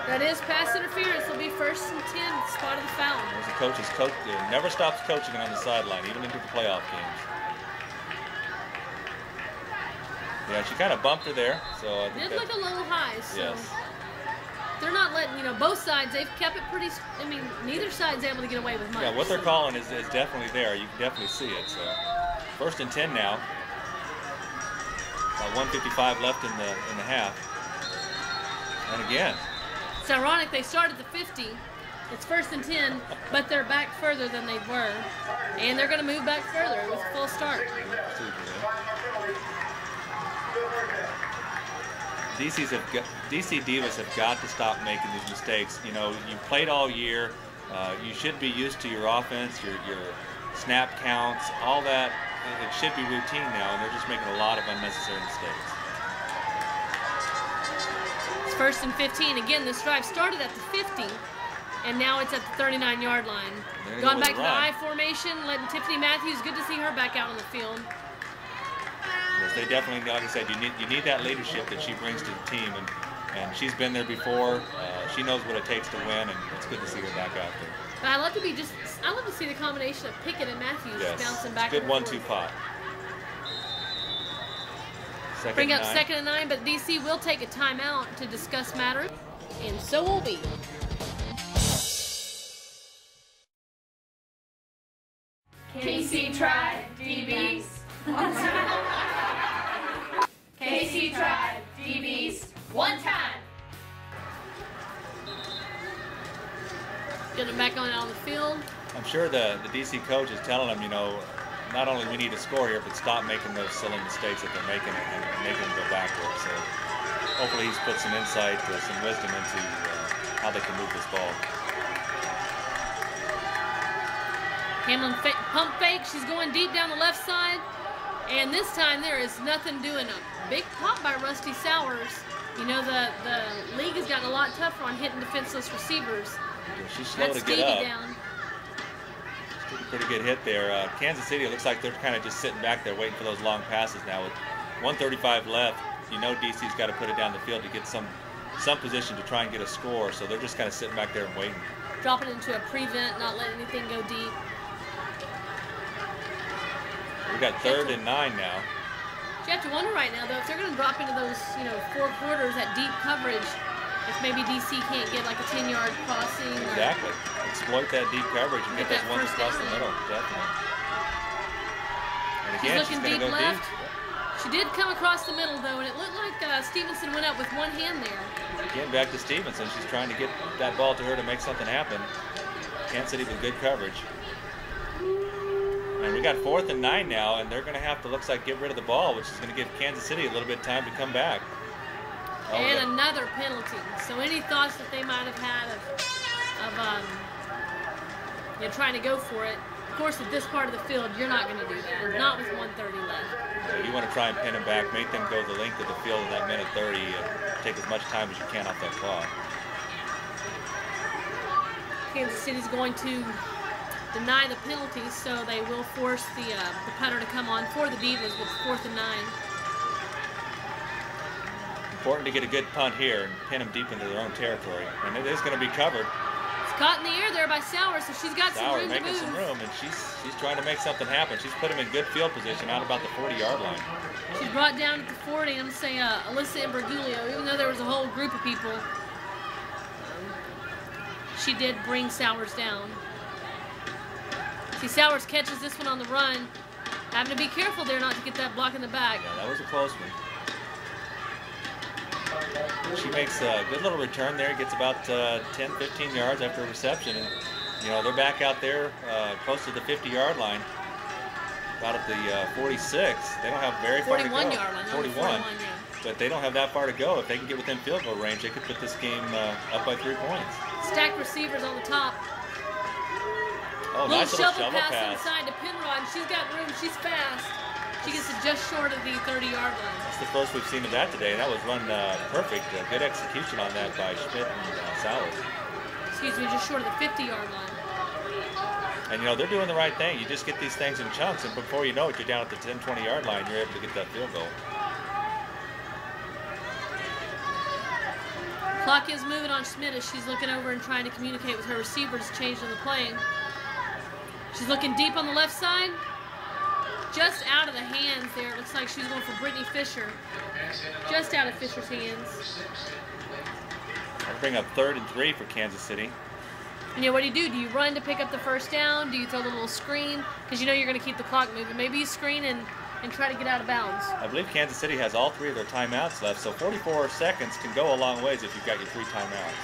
That is pass interference. It'll be 1st and 10, spot of the foul. There's the coach never stops coaching on the sideline, even into the playoff games. Yeah, she kind of bumped her there, so I think did look a little high. So. Yes. They're not letting, you know, both sides, they've kept it pretty, I mean, neither side's able to get away with much. Yeah, what they're calling is definitely there. You can definitely see it. So 1st and 10 now. About 1:55 left in the half. And again. It's ironic, they started the 50. It's 1st and 10, but they're back further than they were. And they're going to move back further with a full start. DC Divas have got to stop making these mistakes. You know, you played all year. You should be used to your offense, your snap counts, all that. It should be routine now, and they're just making a lot of unnecessary mistakes. It's 1st and 15. Again, this drive started at the 50, and now it's at the 39-yard line. Gone back to the I formation, letting Tiffany Matthews. Good to see her back out on the field. Yes, they definitely, like I said, you need that leadership that she brings to the team, and she's been there before. She knows what it takes to win, and it's good to see her back out there. But I love to see the combination of Pickett and Matthews bouncing back. Good 1-2 pot. Bring up 2nd and 9, but DC will take a timeout to discuss matters, and so will we. KC tried, DBs. One time. KC tried, DBs. One time. Get them back on the field. I'm sure the DC coach is telling them, you know, not only we need to score here, but stop making those silly mistakes that they're making and making them go backwards. So hopefully he's put some insight, some wisdom into how they can move this ball. Hamlin pump fake. She's going deep down the left side. And this time there is nothing doing. A big pop by Rusty Sowers. You know, the league has gotten a lot tougher on hitting defenseless receivers. Yeah, she's slow to get up. Down. Pretty good hit there. Kansas City, it looks like they're kind of just sitting back there waiting for those long passes now. With 1:35 left, you know DC's got to put it down the field to get some position to try and get a score. So they're just kind of sitting back there and waiting. Dropping into a prevent, not letting anything go deep. We got 3rd and 9 now. You have to wonder right now, though, if they're going to drop into those, you know, 4 quarters at deep coverage, if maybe DC can't get like a 10-yard crossing. Exactly. Exploit that deep coverage and get those ones across the middle. Definitely. And again, she's going to go deep. She did come across the middle, though, and it looked like Stevenson went up with one hand there. Again, back to Stevenson. She's trying to get that ball to her to make something happen. Kansas City with good coverage. And we got 4th and 9 now, and they're going to have to, looks like, get rid of the ball, which is going to give Kansas City a little bit of time to come back. And another penalty. So any thoughts that they might have had of you know, trying to go for it? Of course, at this part of the field, you're not going to do that. Not with 1:30 left. You want to try and pin them back, make them go the length of the field in that minute 30, and take as much time as you can off that clock. Kansas City's going to deny the penalty, so they will force the punter to come on for the Divas with 4th and 9. Important to get a good punt here and pin them deep into their own territory. And it is going to be covered. It's caught in the air there by Sowers, so she's got some room to move. making some room, and she's trying to make something happen. She's put him in good field position out about the 40-yard line. She's brought down at the 40. I'm going to say Alyssa Imbrugulio, even though there was a whole group of people, she did bring Sowers down. See, Sowers catches this one on the run. Having to be careful there not to get that block in the back. Yeah, that was a close one. She makes a good little return there. Gets about 10, 15 yards after a reception. And, you know, they're back out there close to the 50-yard line. About at the 46. They don't have very far to go. 41-yard line. 41. Yeah. But they don't have that far to go. If they can get within field goal range, they could put this game up by 3 points. Stacked receivers on the top. Oh, nice little shovel pass inside to Penrod. She's got room. She's fast. She gets it just short of the 30-yard line. That's the first we've seen of that today. That was run perfect. Good execution on that by Schmidt and Sowers. Excuse me, just short of the 50-yard line. And, you know, they're doing the right thing. You just get these things in chunks, and before you know it, you're down at the 10, 20-yard line. You're able to get that field goal. Clock is moving on Schmidt as she's looking over and trying to communicate with her receivers changed on the play. She's looking deep on the left side. Just out of the hands there. It looks like she's going for Brittany Fisher. Just out of Fisher's hands. That'll bring up 3rd and 3 for Kansas City. You know, what do? Do you run to pick up the first down? Do you throw the little screen? Because you know you're going to keep the clock moving. Maybe you screen and try to get out of bounds. I believe Kansas City has all 3 of their timeouts left, so 44 seconds can go a long ways if you've got your 3 timeouts.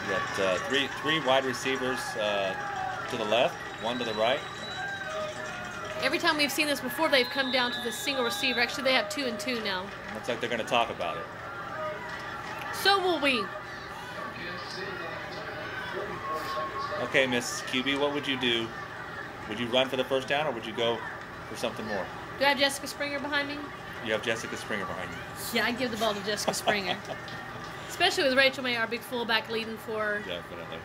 You got three wide receivers to the left, 1 to the right. Every time we've seen this before, they've come down to the single receiver. Actually, they have 2 and 2 now. Looks like they're going to talk about it. So will we. Okay, Miss QB, what would you do? Would you run for the first down, or would you go for something more? Do I have Jessica Springer behind me? You have Jessica Springer behind you. Yeah, I'd give the ball to Jessica Springer. Especially with Rachel May, our big fullback, leading for her. Definitely.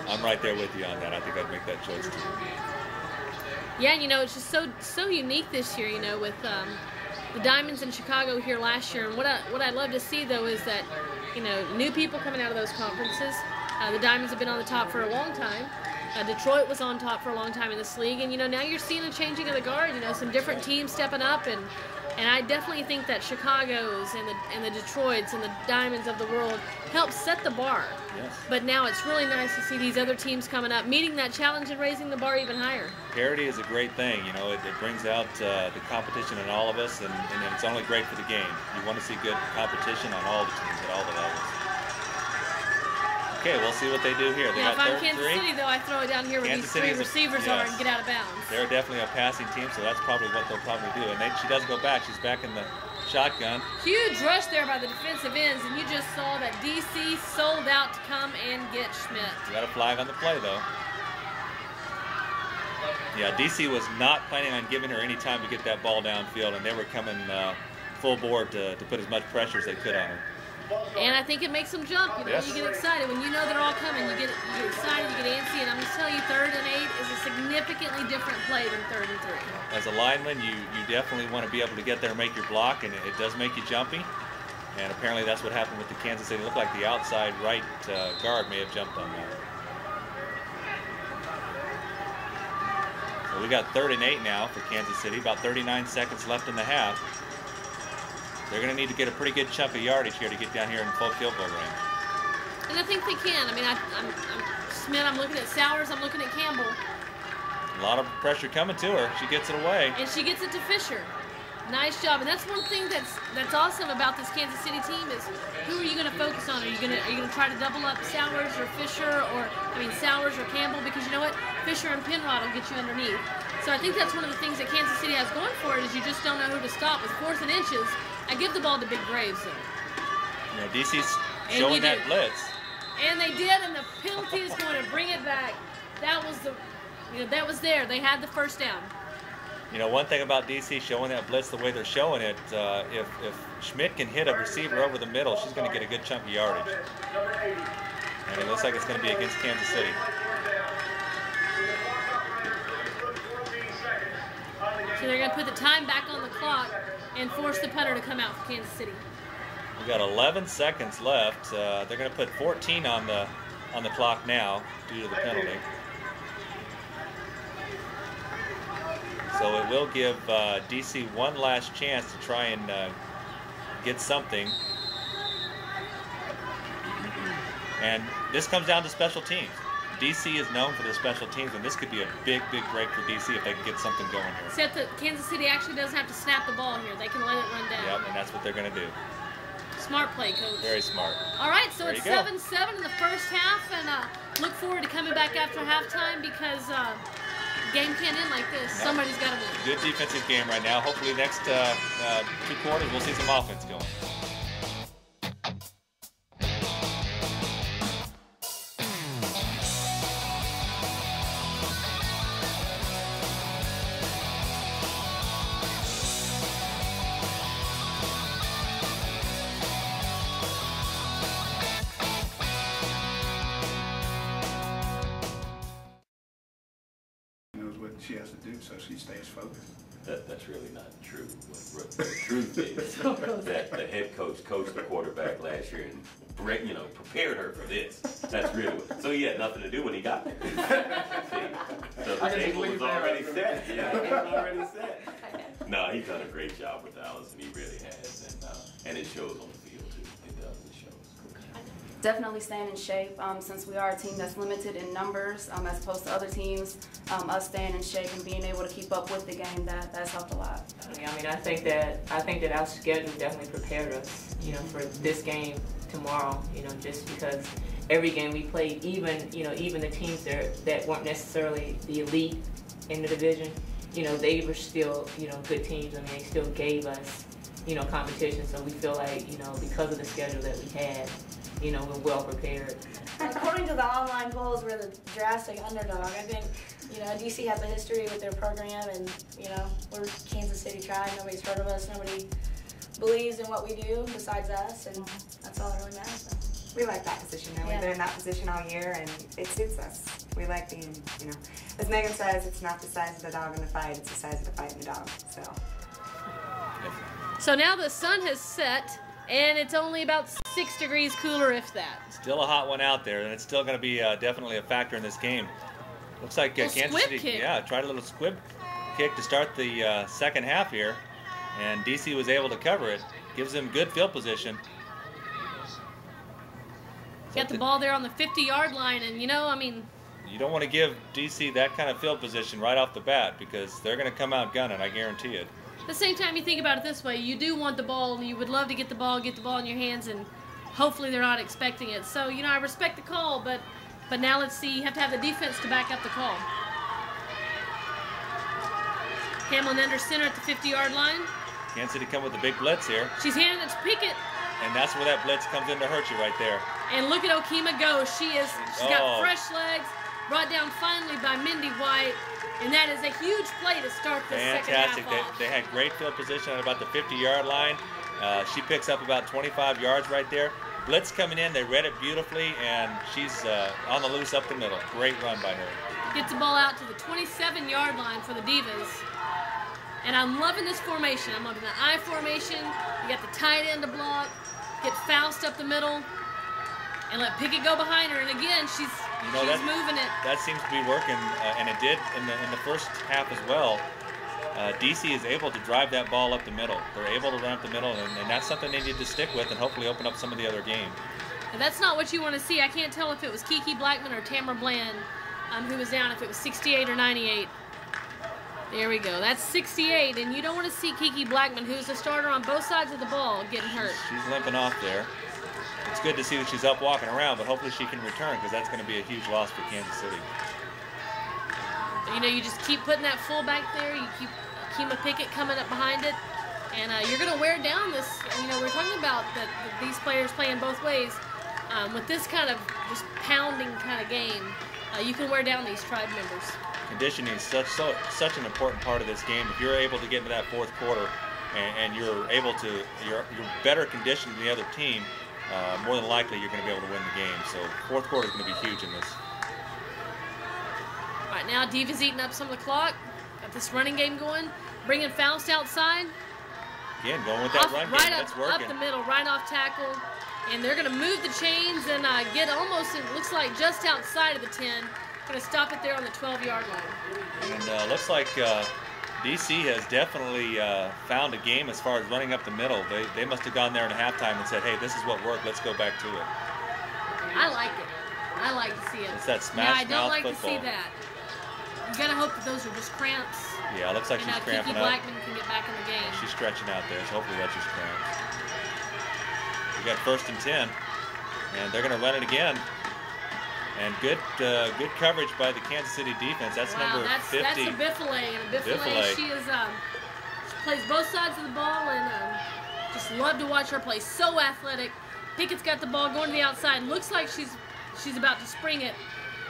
I'm right there with you on that. I think I'd make that choice too. Yeah, and it's just so unique this year, with the Diamonds in Chicago here last year. And what I'd love to see, though, is that, new people coming out of those conferences. The Diamonds have been on the top for a long time. Detroit was on top for a long time in this league. And, now you're seeing a changing of the guard, some different teams stepping up. And I definitely think that Chicago's and the Detroits and the Diamonds of the world help set the bar. Yes. But now it's really nice to see these other teams coming up, meeting that challenge and raising the bar even higher. Parity is a great thing. It brings out the competition in all of us, and it's only great for the game. You want to see good competition on all the teams at all the levels. Okay, we'll see what they do here. They If got I'm third Kansas three. City, though, I throw it down here where Kansas these three City is receivers are and get out of bounds. They're definitely a passing team, so that's probably what they'll probably do. And she does go back. She's back in the shotgun. Huge rush there by the defensive ends, and you just saw that DC sold out to come and get Schmidt. We got a flag on the play, though. Yeah, DC was not planning on giving her any time to get that ball downfield, and they were coming full board to put as much pressure as they could on her. And I think it makes them jump. Yes. You get excited. When you know they're all coming, you get excited, you get antsy, and I'm going to tell you 3rd and 8 is a significantly different play than 3rd and 3. As a lineman, you definitely want to be able to get there and make your block, and it does make you jumpy. And apparently that's what happened with the Kansas City. It looked like the outside right guard may have jumped on that. So we got 3rd and 8 now for Kansas City. About 39 seconds left in the half. They're going to need to get a pretty good chunk of yardage here to get down here in full field goal range. And I think they can. I mean, I'm Smith, I'm looking at Sowers, I'm looking at Campbell. A lot of pressure coming to her. She gets it away. And she gets it to Fisher. Nice job. And that's one thing that's awesome about this Kansas City team is who are you going to focus on? Are you going to try to double up Sowers or Fisher Sowers or Campbell? Because you know what? Fisher and Penrod will get you underneath. So I think that's one of the things that Kansas City has going for it is you just don't know who to stop with 4th and inches. I give the ball to Big Graves, though. DC's showing that blitz. And they did, and the penalty is going to bring it back. That was that was there. They had the first down. One thing about DC showing that blitz the way they're showing it, if Schmidt can hit a receiver over the middle, she's going to get a good chunk of yardage. And it looks like it's going to be against Kansas City. So they're going to put the time back on the clock and force the punter to come out for Kansas City. We got 11 seconds left. They're going to put 14 on the clock now due to the penalty. So it will give DC one last chance to try and get something. And this comes down to special teams. DC is known for their special teams, and this could be a big, big break for DC if they can get something going here. Except that Kansas City actually doesn't have to snap the ball here. They can let it run down. Yep, and that's what they're going to do. Smart play, Coach. Very smart. All right, so there it's 7-7 in the first half, and look forward to coming back after halftime because game can't end like this. No. Somebody's got to win. Good defensive game right now. Hopefully next 2 quarters we'll see some offense going. She has to do so she stays focused. That's really not true. What the truth is that the head coach coached the quarterback last year and prepared her for this. That's really what. So he had nothing to do when he got there. So the table was already set. Yeah, it was already set. No, he's done a great job with Allison. He really has, and it shows on the field too. It does. It shows. Definitely staying in shape since we are a team that's limited in numbers as opposed to other teams. Us staying in shape and being able to keep up with the game, that's helped a lot. I mean, I think that our schedule definitely prepared us, for this game tomorrow. Just because every game we played, even the teams that weren't necessarily the elite in the division, they were still good teams. I mean, they still gave us competition. So we feel like because of the schedule that we had, you know, we're well prepared. According to the online polls, we're the drastic underdog. I think, you know, DC has a history with their program, and, you know, we're Kansas City Tribe. Nobody's heard of us. Nobody believes in what we do besides us, and that's all that really matters. We like that position, though. We've been in that position all year, and it suits us. We like being, you know, as Megan says, it's not the size of the dog in the fight, it's the size of the fight in the dog, so. So now the sun has set, and it's only about 6 degrees cooler, if that. Still a hot one out there, and it's still going to be definitely a factor in this game. Looks like Kansas City, kick. yeah, tried a little squib kick to start the second half here, and DC was able to cover it. Gives them good field position. Got the ball there on the 50-yard line, and, you know, I mean, You don't want to give DC that kind of field position right off the bat because they're going to come out gunning, I guarantee it. at the same time, you think about it this way. You do want the ball, and you would love to get the ball in your hands, and hopefully they're not expecting it. So, you know, I respect the call, but now let's see. You have to have the defense to back up the call. Hamlin under center at the 50-yard line. Kansas City come with a big blitz here. She's handing it to Pickett. And that's where that blitz comes in to hurt you right there. And look at Okima go. She's got fresh legs, brought down finally by Mindy White. And that is a huge play to start the second half off. They had great field position at about the 50-yard line. She picks up about 25 yards right there. Blitz coming in, they read it beautifully, and she's on the loose up the middle. Great run by her. Gets the ball out to the 27-yard line for the Divas. And I'm loving this formation. I'm loving the I formation. You got the tight end to block. Get Faust up the middle. And let Pickett go behind her. And again, she's moving it. That seems to be working, and it did in the first half as well. DC is able to drive that ball up the middle. They're able to run up the middle, and that's something they need to stick with and hopefully open up some of the other game. And that's not what you want to see. I can't tell if it was Kiki Blackman or Tamara Bland who was down, if it was 68 or 98. There we go. That's 68, and you don't want to see Kiki Blackman, who's a starter on both sides of the ball, getting hurt. She's limping off there. It's good to see that she's up walking around, but hopefully she can return because that's going to be a huge loss for Kansas City. You know, you just keep putting that fullback there. You keep Kima Pickett coming up behind it, and you're going to wear down this. You know, we're talking about that these players playing both ways. With this kind of just pounding kind of game, you can wear down these tribe members. Conditioning is such an important part of this game. If you're able to get into that fourth quarter and you're better conditioned than the other team, more than likely you're going to be able to win the game. So fourth quarter is going to be huge in this. Right now, Divas eating up some of the clock. Got this running game going. Bringing Faust outside. Again, going with that run game. That's working. Up the middle, right off tackle. And they're going to move the chains and get almost, it looks like, just outside of the 10. Going to stop it there on the 12-yard line. And looks like DC has definitely found a game as far as running up the middle. They must have gone there in halftime and said, hey, this is what worked. Let's go back to it. I like it. I like to see it. It's that smash I don't like football. to see that. You got to hope that those are just cramps. Yeah, it looks like she's cramping Kiki up. Blackman can get back in the game. She's stretching out there, so hopefully that's just cramps. We got 1st and 10, and they're going to run it again. And good coverage by the Kansas City defense. That's number 50. That's a Biffle. And Biffle, she plays both sides of the ball, and just love to watch her play. So athletic. Pickett's got the ball going to the outside. Looks like she's about to spring it.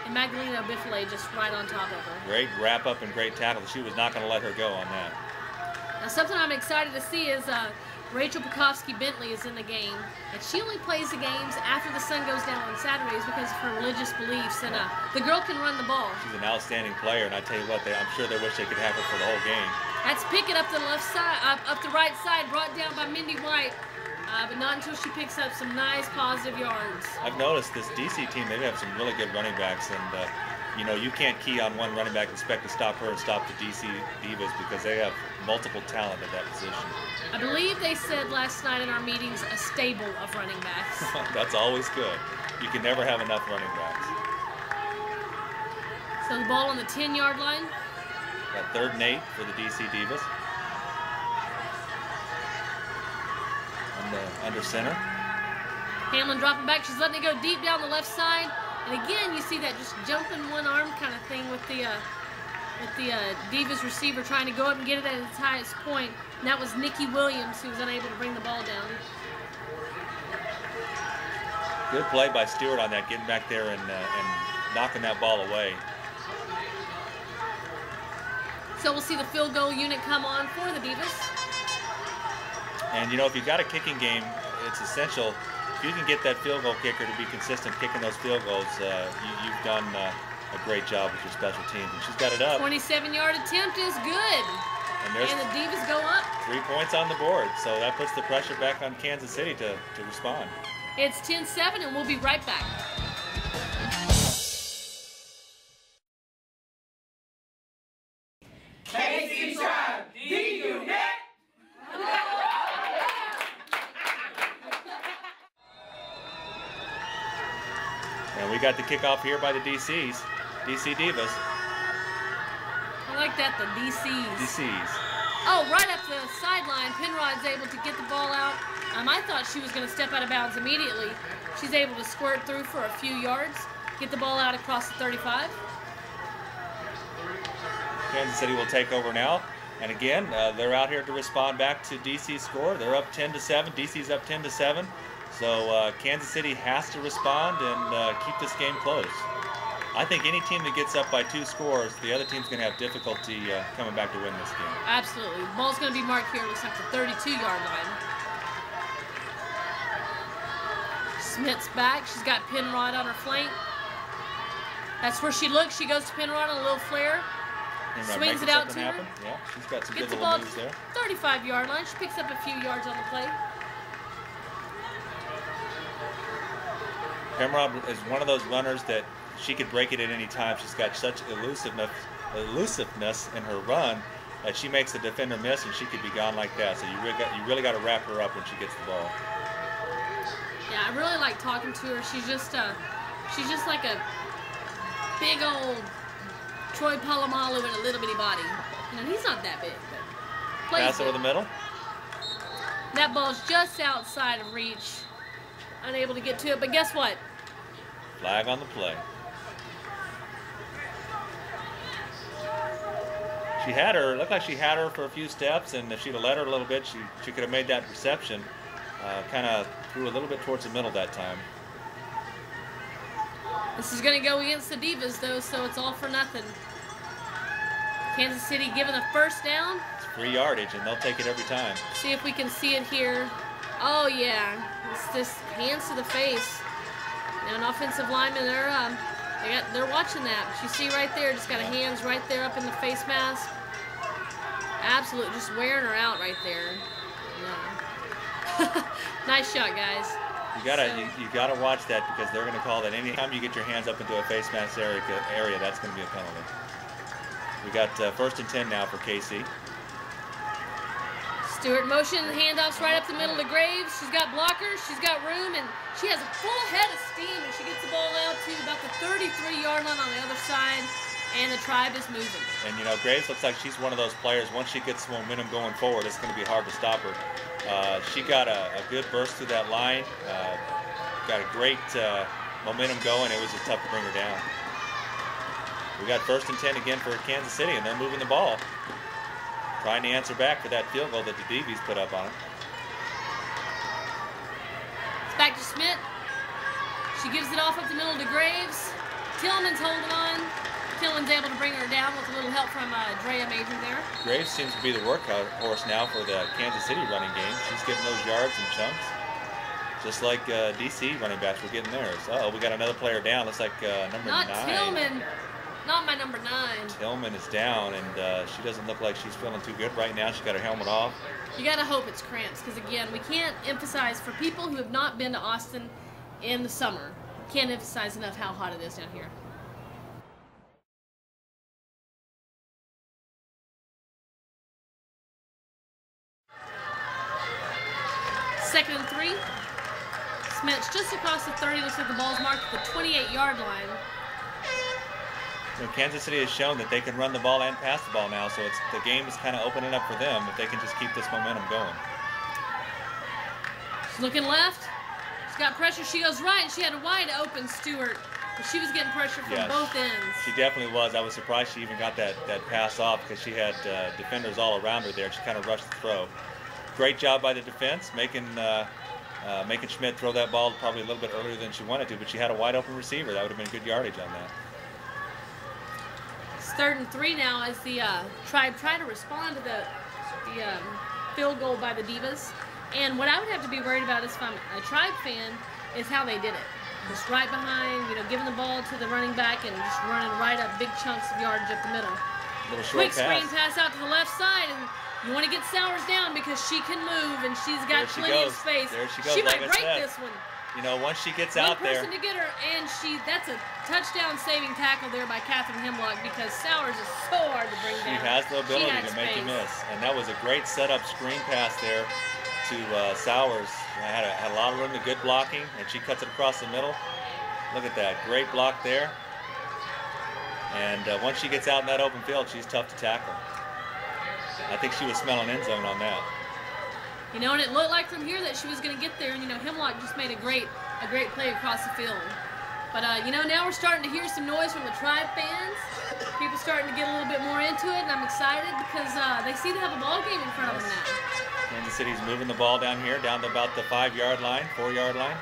And Magdalena Biffle just right on top of her. Great wrap up and great tackle. She was not going to let her go on that. Now something I'm excited to see is Rachel Pekowski-Bentley is in the game, and she only plays the games after the sun goes down on Saturdays because of her religious beliefs, and the girl can run the ball. She's an outstanding player, and I tell you what, I'm sure they wish they could have her for the whole game. That's Pickett up the left side, up the right side, brought down by Mindy White, but not until she picks up some nice positive yards. I've noticed this DC team, they have some really good running backs, and you know, you can't key on one running back and expect to stop her and stop the DC Divas because they have multiple talent at that position. I believe they said last night in our meetings a stable of running backs. That's always good. You can never have enough running backs. So the ball on the 10-yard line. Got 3rd and 8 for the DC Divas. Under center. Hamlin dropping back. She's letting it go deep down the left side. And again, you see that just jumping one arm kind of thing with the Divas receiver trying to go up and get it at its highest point. And that was Nikki Williams who was unable to bring the ball down. Good play by Stewart on that, getting back there and knocking that ball away. So we'll see the field goal unit come on for the Divas. And you know, if you've got a kicking game, it's essential. If you can get that field goal kicker to be consistent kicking those field goals, you've done a great job with your special teams. And she's got it up. 27-yard attempt is good. And the Divas go up. 3 points on the board, so that puts the pressure back on Kansas City to respond. It's 10-7, and we'll be right back. KC Tribe, D-Unit! And we got the kickoff here by the DC Divas. I like that, the DCs. DCs. Oh, right up the sideline, Penrod's able to get the ball out. I thought she was going to step out of bounds immediately. She's able to squirt through for a few yards, get the ball out across the 35. Kansas City will take over now. And again, they're out here to respond back to DC's score. They're up 10-7. DC's up 10-7. So Kansas City has to respond and keep this game close. I think any team that gets up by 2 scores, the other team's going to have difficulty coming back to win this game. Absolutely. The ball's going to be marked here, looks like the 32-yard line. Smith's back. She's got Penrod on her flank. That's where she looks. She goes to Penrod on a little flare. Swings it out to her. Yeah, she's got some good Gets the little ball moves there. 35-yard line. She picks up a few yards on the play. Penrod is one of those runners that she could break it at any time. She's got such elusiveness in her run that she makes the defender miss, and she could be gone like that. So you really got to wrap her up when she gets the ball. Yeah, I really like talking to her. She's just like a big old Troy Polamalu in a little bitty body. You know, he's not that big, but plays Pass over the middle. That ball's just outside of reach. Unable to get to it, but guess what? Flag on the play. She had her, looked like she had her for a few steps, and if she'd have let her a little bit, she could have made that reception. Kind of threw a little bit towards the middle that time. This is going to go against the Divas, though, so it's all for nothing. Kansas City given a first down. It's free yardage, and they'll take it every time. See if we can see it here. Oh, yeah. It's just hands to the face. Now, an offensive lineman, they're watching that. But you see right there, just got a hands right there up in the face mask. Absolutely, just wearing her out right there. No. Nice shot, guys. You gotta watch that, because they're gonna call that anytime you get your hands up into a face mask area, that's gonna be a penalty. We got 1st and 10 now for KC. Stewart motion, handoffs right up the middle to Graves. She's got blockers, she's got room, and she has a full head of steam, and she gets the ball out to about the 33-yard line on the other side, and the Tribe is moving. And you know, Graves looks like she's one of those players, once she gets momentum going forward, it's going to be hard to stop her. She got a good burst through that line, got a great momentum going. It was just tough to bring her down. We got 1st and 10 again for Kansas City, and they're moving the ball. Trying to answer back for that field goal that the DBs put up on it. It's back to Smith. She gives it off up the middle to Graves. Tillman's holding on. Tillman's able to bring her down with a little help from Drea Major there. Graves seems to be the workhorse now for the Kansas City running game. She's getting those yards and chunks. Just like DC running backs were getting theirs. Uh-oh, we got another player down. Looks like number 9. Not Tillman. Not my number 9. Tillman is down, and she doesn't look like she's feeling too good right now. She's got her helmet off. You got to hope it's cramps, because again, we can't emphasize, for people who have not been to Austin in the summer, can't emphasize enough how hot it is down here. Second and 3. Smith's just across the 30. Looks like the ball's marked at the 28-yard line. So Kansas City has shown that they can run the ball and pass the ball now, so the game is kind of opening up for them if they can just keep this momentum going. She's looking left. She's got pressure. She goes right, and she had a wide open Stewart. But she was getting pressure from both ends. She definitely was. I was surprised she even got that pass off, because she had defenders all around her there. She kind of rushed the throw. Great job by the defense, making making Schmidt throw that ball probably a little bit earlier than she wanted to, but she had a wide open receiver. That would have been good yardage on that. It's 3rd and 3 now as the Tribe try to respond to the field goal by the Divas. And what I would have to be worried about if I'm a Tribe fan is how they did it. Just right behind, giving the ball to the running back and just running right up big chunks of yardage up the middle. Little short Quick screen pass out to the left side, and you want to get Sowers down because she can move and she's got plenty of space. There she goes. She like might I break said, this one. Once she gets out there. One person to get her, and that's a touchdown saving tackle there by Catherine Hemlock because Sowers is so hard to bring down. She has the ability to make you miss. And that was a great setup screen pass there to Sowers. Had a lot of room to good blocking, and she cuts it across the middle. Look at that. Great block there. And once she gets out in that open field, she's tough to tackle. I think she was smelling end zone on that. And it looked like from here that she was going to get there, and Hemlock just made a great play across the field. But now we're starting to hear some noise from the Tribe fans. People starting to get a little bit more into it, and I'm excited because they seem to have a ball game in front of them now. Kansas City's moving the ball down here, down to about the 5-yard line, 4-yard line.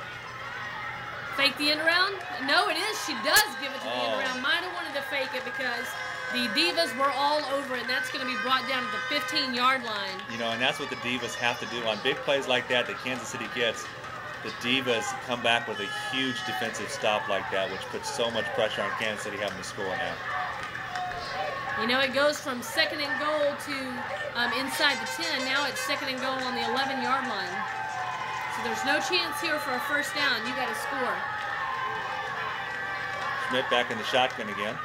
Fake the end around? No, it is. She does give it to the end around. Might have wanted to fake it because the Divas were all over it, and that's going to be brought down to the 15-yard line. And that's what the Divas have to do on big plays like that Kansas City gets. The Divas come back with a huge defensive stop like that, which puts so much pressure on Kansas City having to score now. It goes from 2nd and goal to inside the 10. Now it's 2nd and goal on the 11-yard line. So there's no chance here for a first down. You got to score. Schmidt back in the shotgun again.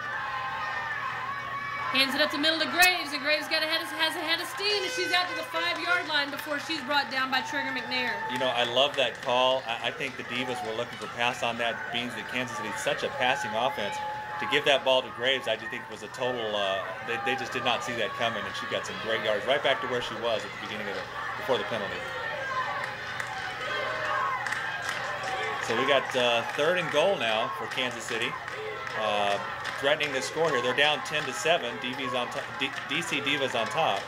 Hands it up the middle to Graves, and Graves has a head of steam, and she's out to the 5-yard line before she's brought down by Trigger McNair. I love that call. I think the Divas were looking for pass on that, being that Kansas City is such a passing offense. To give that ball to Graves, I just think it was a total, they just did not see that coming, and she got some great yards right back to where she was at the beginning of before the penalty. So we got 3rd and goal now for Kansas City. Threatening to score here. They're down 10-7. DC Divas on top.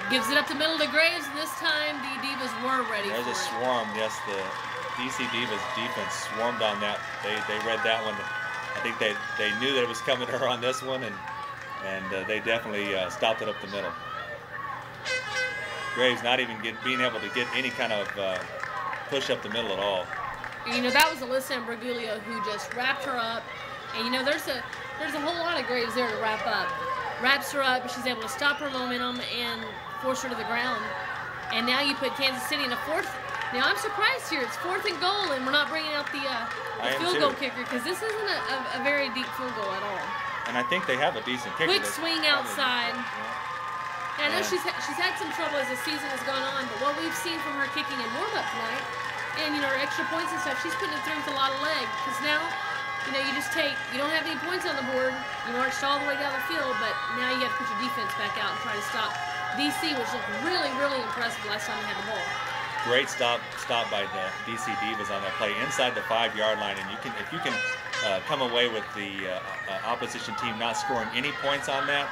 Gives it up the middle to Graves, and this time the Divas were ready. There's a swarm. Yes, the DC Divas defense swarmed on that. They read that one. I think they knew that it was coming to her on this one, and they definitely stopped it up the middle. Graves not even being able to get any kind of push up the middle at all. That was Alyssa Imbruglia who just wrapped her up, and there's a whole lot of Graves there to wrap up. Wraps her up, she's able to stop her momentum and force her to the ground. And now you put Kansas City in a 4th. Now I'm surprised here. It's 4th and goal, and we're not bringing out the field goal kicker because this isn't a very deep field goal at all. And I think they have a decent kicker. Quick swing outside. I know she's had some trouble as the season has gone on, but what we've seen from her kicking in warm-up tonight, and her extra points and stuff, she's putting it through with a lot of leg. Because now, you don't have any points on the board. You marched all the way down the field, but now you got to put your defense back out and try to stop DC, which looked really, really impressive last time they had the ball. Great stop by the DC Divas on that play inside the 5-yard line, and if you can come away with the opposition team not scoring any points on that.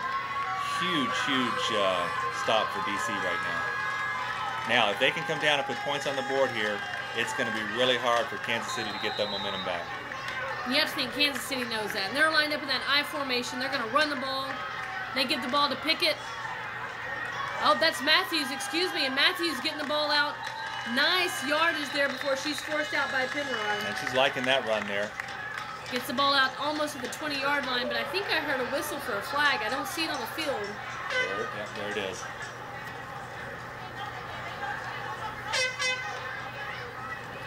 Huge stop for DC right now. Now, if they can come down and put points on the board here, it's going to be really hard for Kansas City to get that momentum back. You have to think Kansas City knows that. And they're lined up in that I formation. They're going to run the ball. They give the ball to Pickett. Oh, that's Matthews, excuse me. And Matthews getting the ball out. Nice yardage there before she's forced out by Penrod. And she's liking that run there. Gets the ball out almost at the 20-yard line, but I think I heard a whistle for a flag. I don't see it on the field. There it is.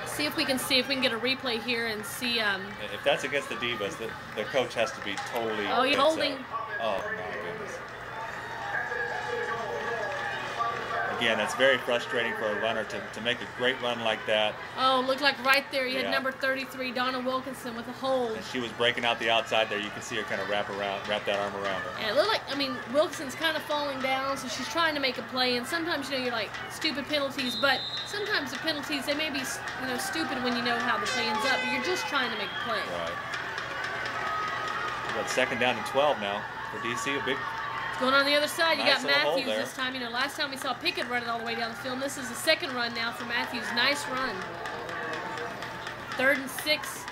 See if we can get a replay here and see. If that's against the Divas, the coach has to be totally. Oh, you're holding. Oh my goodness. Again, that's very frustrating for a runner to make a great run like that. Oh, looked like right there. You had number 33, Donna Wilkinson, with a hold. And she was breaking out the outside there. You can see her kind of wrap that arm around her. And it looked like, Wilkinson's kind of falling down, so she's trying to make a play. And sometimes, you're like, stupid penalties, but sometimes the penalties, they may be, stupid when you know how the play ends up, but you're just trying to make a play. Right. We've got 2nd down and 12 now for DC. A big Going on the other side, you Nice got little hole Matthews there. this time. You know, last time we saw Pickett run it all the way down the field. And this is the second run now for Matthews. Nice run. 3rd and 6.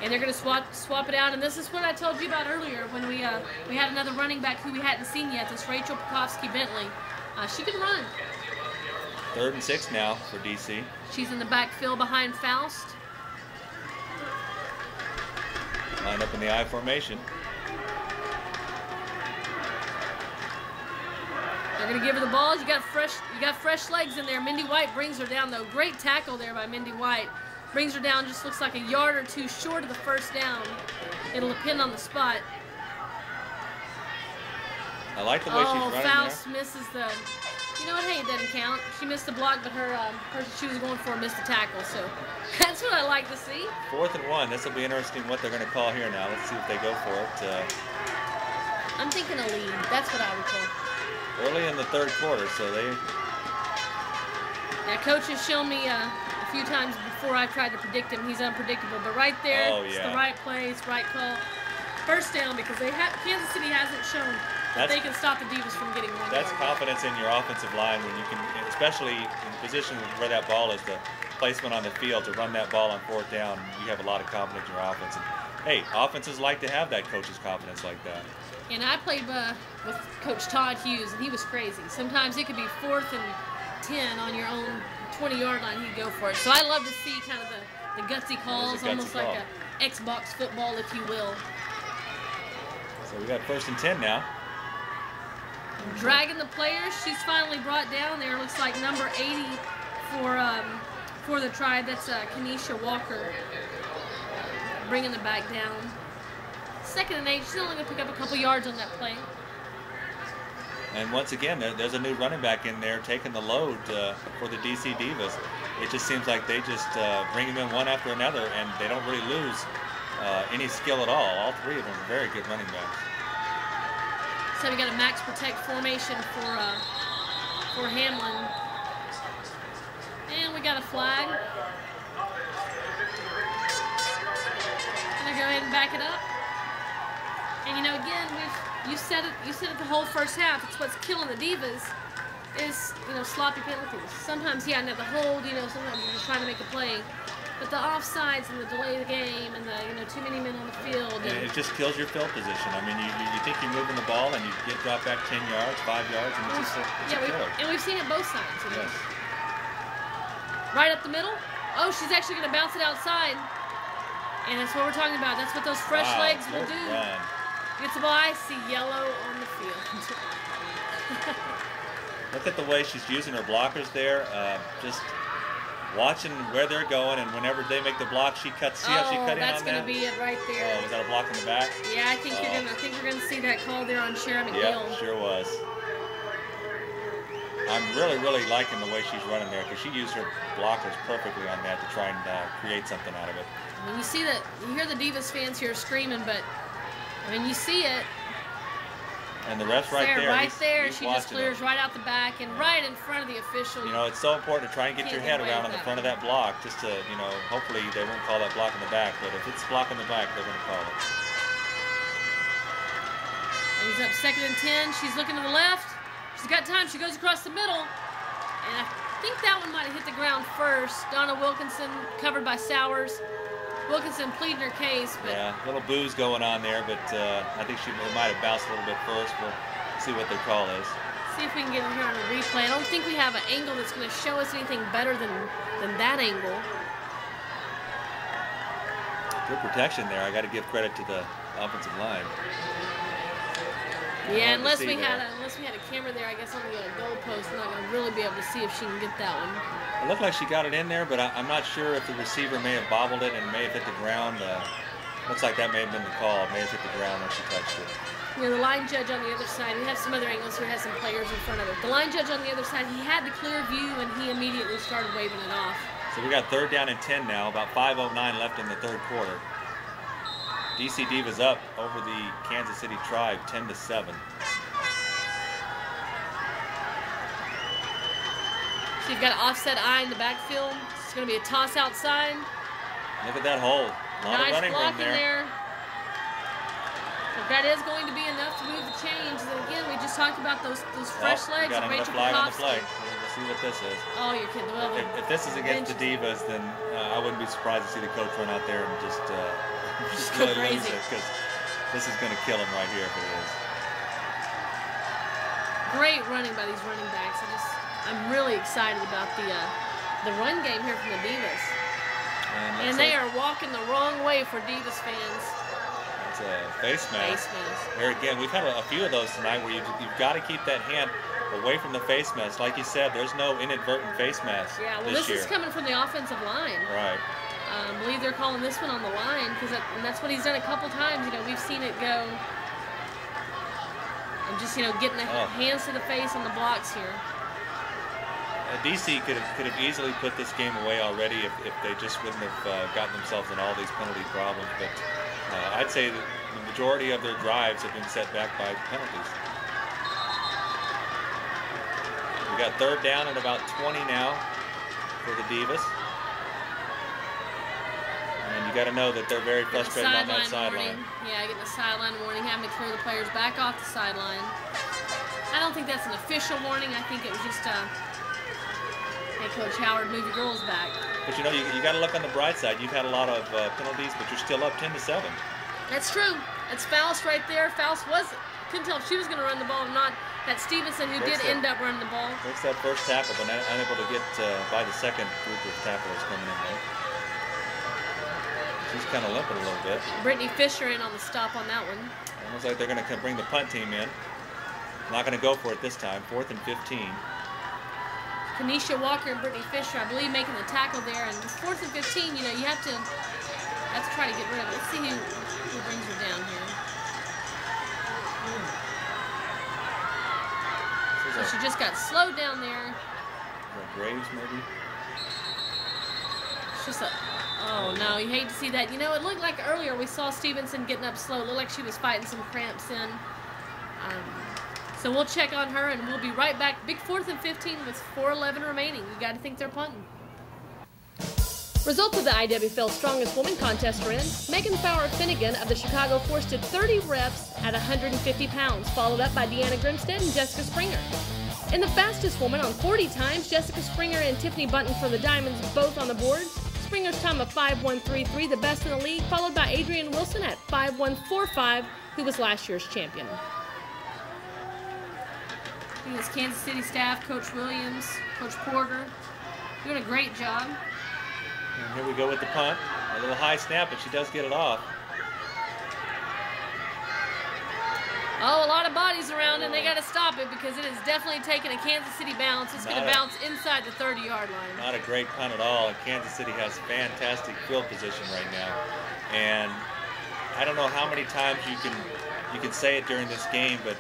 And they're going to swap it out. And this is what I told you about earlier when we had another running back who we hadn't seen yet. This Rachel Pekowski-Bentley. She can run. 3rd and 6 now for DC. She's in the backfield behind Faust. Lined up in the I formation. They're going to give her the ball. You got fresh legs in there. Mindy White brings her down, though. Great tackle there by Mindy White. Brings her down, just looks like a yard or two short of the first down. It'll depend on the spot. I like the way she's running Faust there. misses the... You know what? Hey, it doesn't count. She missed the block, but her person she was going for missed the tackle. So that's what I like to see. 4th and 1. This will be interesting what they're going to call here now. Let's see if they go for it. I'm thinking a lead. That's what I would call. Early in the 3rd quarter, so they... Now, Coach has shown me a few times before I tried to predict him. He's unpredictable, but right there, it's the right place, right call. First down, because Kansas City hasn't shown that they can stop the Divas from getting 1 That's yard. confidence in your offensive line when you can, especially in position where that ball is, the placement on the field to run that ball on 4th down. You have a lot of confidence in your offense. And, hey, offenses like to have that coach's confidence like that. And I played with Coach Todd Hughes, and he was crazy. Sometimes it could be 4th and 10 on your own 20-yard line. He'd go for it. So I love to see kind of the gutsy calls, almost like a Xbox football, if you will. So we got 1st and 10 now. Dragging the players. She's finally brought down there. Looks like number 80 for the Tribe. That's Kenesha Walker. Bringing the back down. 2nd and 8. She's only going to pick up a couple yards on that play. And once again, there's a new running back in there taking the load for the DC Divas. It just seems like they just bring them in one after another, and they don't really lose any skill at all. All 3 of them are very good running backs. So we got a max protect formation for Hamlin. And we got a flag. Gonna go ahead and back it up. And you know, again, you said it the whole first half. It's what's killing the Divas is, you know, sloppy penalties. Sometimes, yeah, the hold, you know, sometimes you're just trying to make a play. But the offsides and the delay of the game and the, you know, too many men on the field. And it just kills your field position. I mean, you think you're moving the ball and you get dropped back 10 yards, 5 yards, and it's just a killer. And we've seen it both sides. Yes. Right up the middle. Oh, she's actually going to bounce it outside. And that's what we're talking about. That's what those fresh legs will do. Run. Gets the ball. I see yellow on the field. Look at the way she's using her blockers there. Just watching where they're going, and whenever they make the block, she cuts. See how she cut in on that? That's going to be it right there. Oh, was that a block in the back? Yeah, I think we're going to see that call there on Sharon McNeil. Yeah, sure was. I'm really, really liking the way she's running there because she used her blockers perfectly on that to try and create something out of it. I mean, you see that, you hear the Divas fans here screaming, but I mean, you see it. And the ref's right there. Right there. She just watching clears right out the back and right in front of the official. You know, it's so important to try and get your head around on the front of that block, just to, you know, hopefully they won't call that block in the back, but if it's block in the back, they're going to call it. And he's up 2nd and 10. She's looking to the left. She's got time. She goes across the middle. And I think that one might have hit the ground first. Donna Wilkinson covered by Sowers. Wilkinson pleading her case, but yeah, a little booze going on there, but I think it might have bounced a little bit first. We'll see what their call is. See if we can get it here on a replay. I don't think we have an angle that's going to show us anything better than that angle. Good protection there. I got to give credit to the offensive line. Yeah, unless we had a camera there, I guess on the goal post, we're not going to really be able to see if she can get that one. It looked like she got it in there, but I'm not sure if the receiver may have bobbled it and may have hit the ground. Looks like that may have been the call. It may have hit the ground when she touched it. You know, the line judge on the other side, we have some other angles here, has some players in front of it. The line judge on the other side, he had the clear view and he immediately started waving it off. So we got 3rd down and 10 now, about 5:09 left in the 3rd quarter. DC Divas up over the Kansas City Tribe 10-7. So you've got an offset eye in the backfield. It's going to be a toss outside. Look at that hole. A lot of running room there. If that is going to be enough to move the chains, then again, we just talked about those fresh legs of Rachel flag on the play. Pokowski. We'll see what this is. Oh, you're kidding. Well, if this is against the Divas, then I wouldn't be surprised to see the coach run out there and just go really crazy. lose it, because this is going to kill him right here if it is. Great running by these running backs. I'm really excited about the run game here from the Divas. And they are walking the wrong way for Divas fans. It's a face mask. Here again, we've had a few of those tonight where you've got to keep that hand away from the face mask. Like you said, there's no inadvertent face mask. Yeah, well, this is coming from the offensive line. Right. I believe they're calling this one on the line, and that's what he's done a couple times. You know, we've seen it go. And just, you know, getting the hands to the face on the blocks here. DC could have easily put this game away already if they just wouldn't have gotten themselves in all these penalty problems. But I'd say that the majority of their drives have been set back by penalties. We got third down at about 20 now for the Divas. And you got to know that they're very frustrated on that sideline. Yeah, getting a sideline warning, having to clear the players back off the sideline. I don't think that's an official warning. I think it was just hey, Coach Howard, move your girls back. But you know, you got to look on the bright side. You've had a lot of penalties, but you're still up 10-7. That's true. It's Faust right there. Faust couldn't tell if she was going to run the ball or not. That's Stevenson who did end up running the ball. Breaks that first tackle, but unable to get by the second group of tacklers coming in there. She's kind of limping a little bit. Brittany Fisher in on the stop on that one. Almost like they're going to bring the punt team in. Not going to go for it this time. 4th and 15. Kanisha Walker and Brittany Fisher, I believe, making the tackle there. And 4th and 15, you know, you have to try to get rid of it. Let's see who brings her down here. So she just got slowed down there. Graves, maybe? It's just oh no, you hate to see that. You know, it looked like earlier we saw Stevenson getting up slow. It looked like she was fighting some cramps in. So we'll check on her and we'll be right back. Big 4th and 15 with 4:11 remaining. You got to think they're punting. Results of the IWFL Strongest Woman contest are in. Megan Fowler-Finnegan of the Chicago Force did 30 reps at 150 pounds, followed up by Deanna Grimstead and Jessica Springer. In the fastest woman on 40 times, Jessica Springer and Tiffany Bunton from the Diamonds both on the board. Springer's time of 5:133, the best in the league, followed by Adrienne Wilson at 5:145, who was last year's champion. This Kansas City staff, Coach Williams, Coach Porter, doing a great job. And here we go with the punt. A little high snap, but she does get it off. Oh, a lot of bodies around, and they got to stop it because it is definitely taking a Kansas City bounce. It's going to bounce inside the 30-yard line. Not a great punt at all. And Kansas City has fantastic field position right now. And I don't know how many times you can say it during this game, but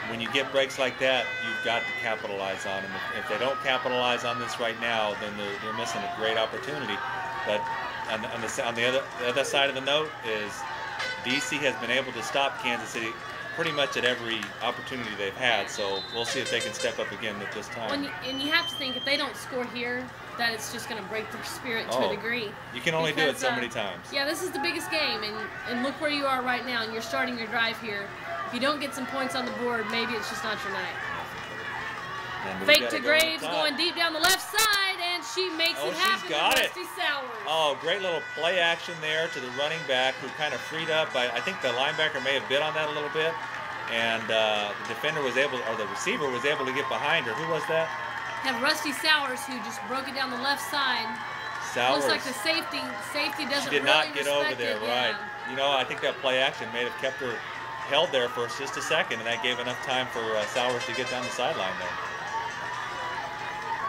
when you get breaks like that, you've got to capitalize on them. If they don't capitalize on this right now, then they're missing a great opportunity. But on the other side of the note is DC has been able to stop Kansas City pretty much at every opportunity they've had. So we'll see if they can step up again at this time. And you have to think if they don't score here, that it's just going to break their spirit to a degree. You can only do it so many times. Yeah, this is the biggest game, and look where you are right now, and you're starting your drive here. If you don't get some points on the board, maybe it's just not your night. Fake to Graves, going deep down the left side, and she makes it happen. She's got it. Rusty Sowers. Oh, great little play action there to the running back, who kind of freed up. I think the linebacker may have bit on that a little bit, and the defender was able, or the receiver was able to get behind her. Who was that? Have Rusty Sowers, who just broke it down the left side. Sowers. Looks like the safety doesn't She did really not get over there, it, right? Yeah. You know, I think that play action may have kept her held there for just a second, and that gave enough time for Sowers to get down the sideline there.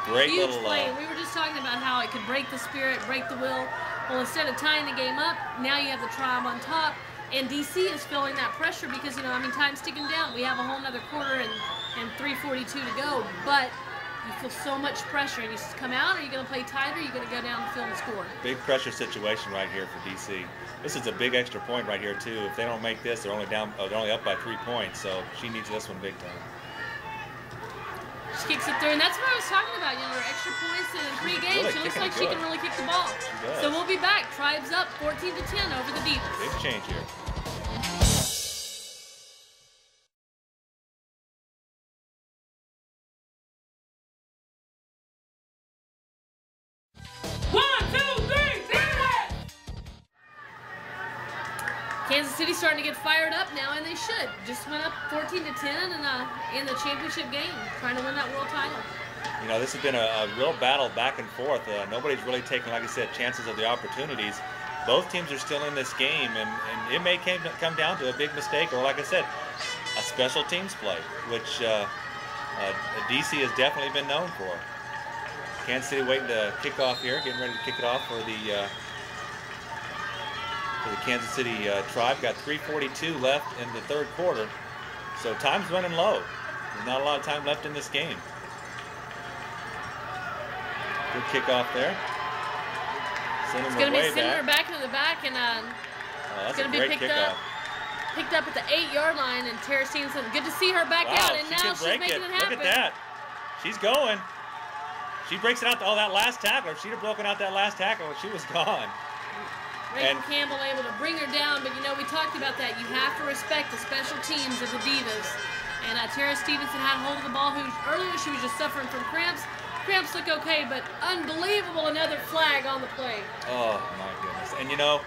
Great Huge little play. We were just talking about how it could break the spirit, break the will. Well, instead of tying the game up, now you have the Tribe on top, and DC is feeling that pressure because, you know, I mean, time's ticking down. We have a whole nother quarter and 3:42 to go, but you feel so much pressure, and you just come out. Are you going to play tighter? Or are you going to go down the field and score? Big pressure situation right here for DC. This is a big extra point right here too. If they don't make this, they're only down. They're only up by 3 points. So she needs this one big time. She kicks it through, and that's what I was talking about. You know, her extra points in 3 games. Really she looks like she can really kick the ball. She does. So we'll be back. Tribes up 14-10 over the Divas. Big change here. Kansas City's starting to get fired up now, and they should. Just went up 14-10 in the championship game, trying to win that world title. You know, this has been a real battle back and forth. Nobody's really taken, like I said, chances of the opportunities. Both teams are still in this game, and it may come down to a big mistake, or like I said, a special teams play, which DC has definitely been known for. Kansas City waiting to kick off here, getting ready to kick it off for the Kansas City Tribe. Got 3:42 left in the third quarter, so time's running low. There's not a lot of time left in this game. Good kickoff there. It's going to be sending her back into the back, and it's going to be picked up at the 8-yard line. And Tara Stevenson, good to see her back out, and now she's making it happen. Look at that. She's going. She breaks it out to that last tackle. If she'd have broken out that last tackle, she was gone. Rachel Campbell able to bring her down, but you know, we talked about that. You have to respect the special teams of the Divas. And Tara Stevenson had hold of the ball, who earlier she was just suffering from cramps. Cramps look okay, but unbelievable, another flag on the play. Oh, my goodness. And you know,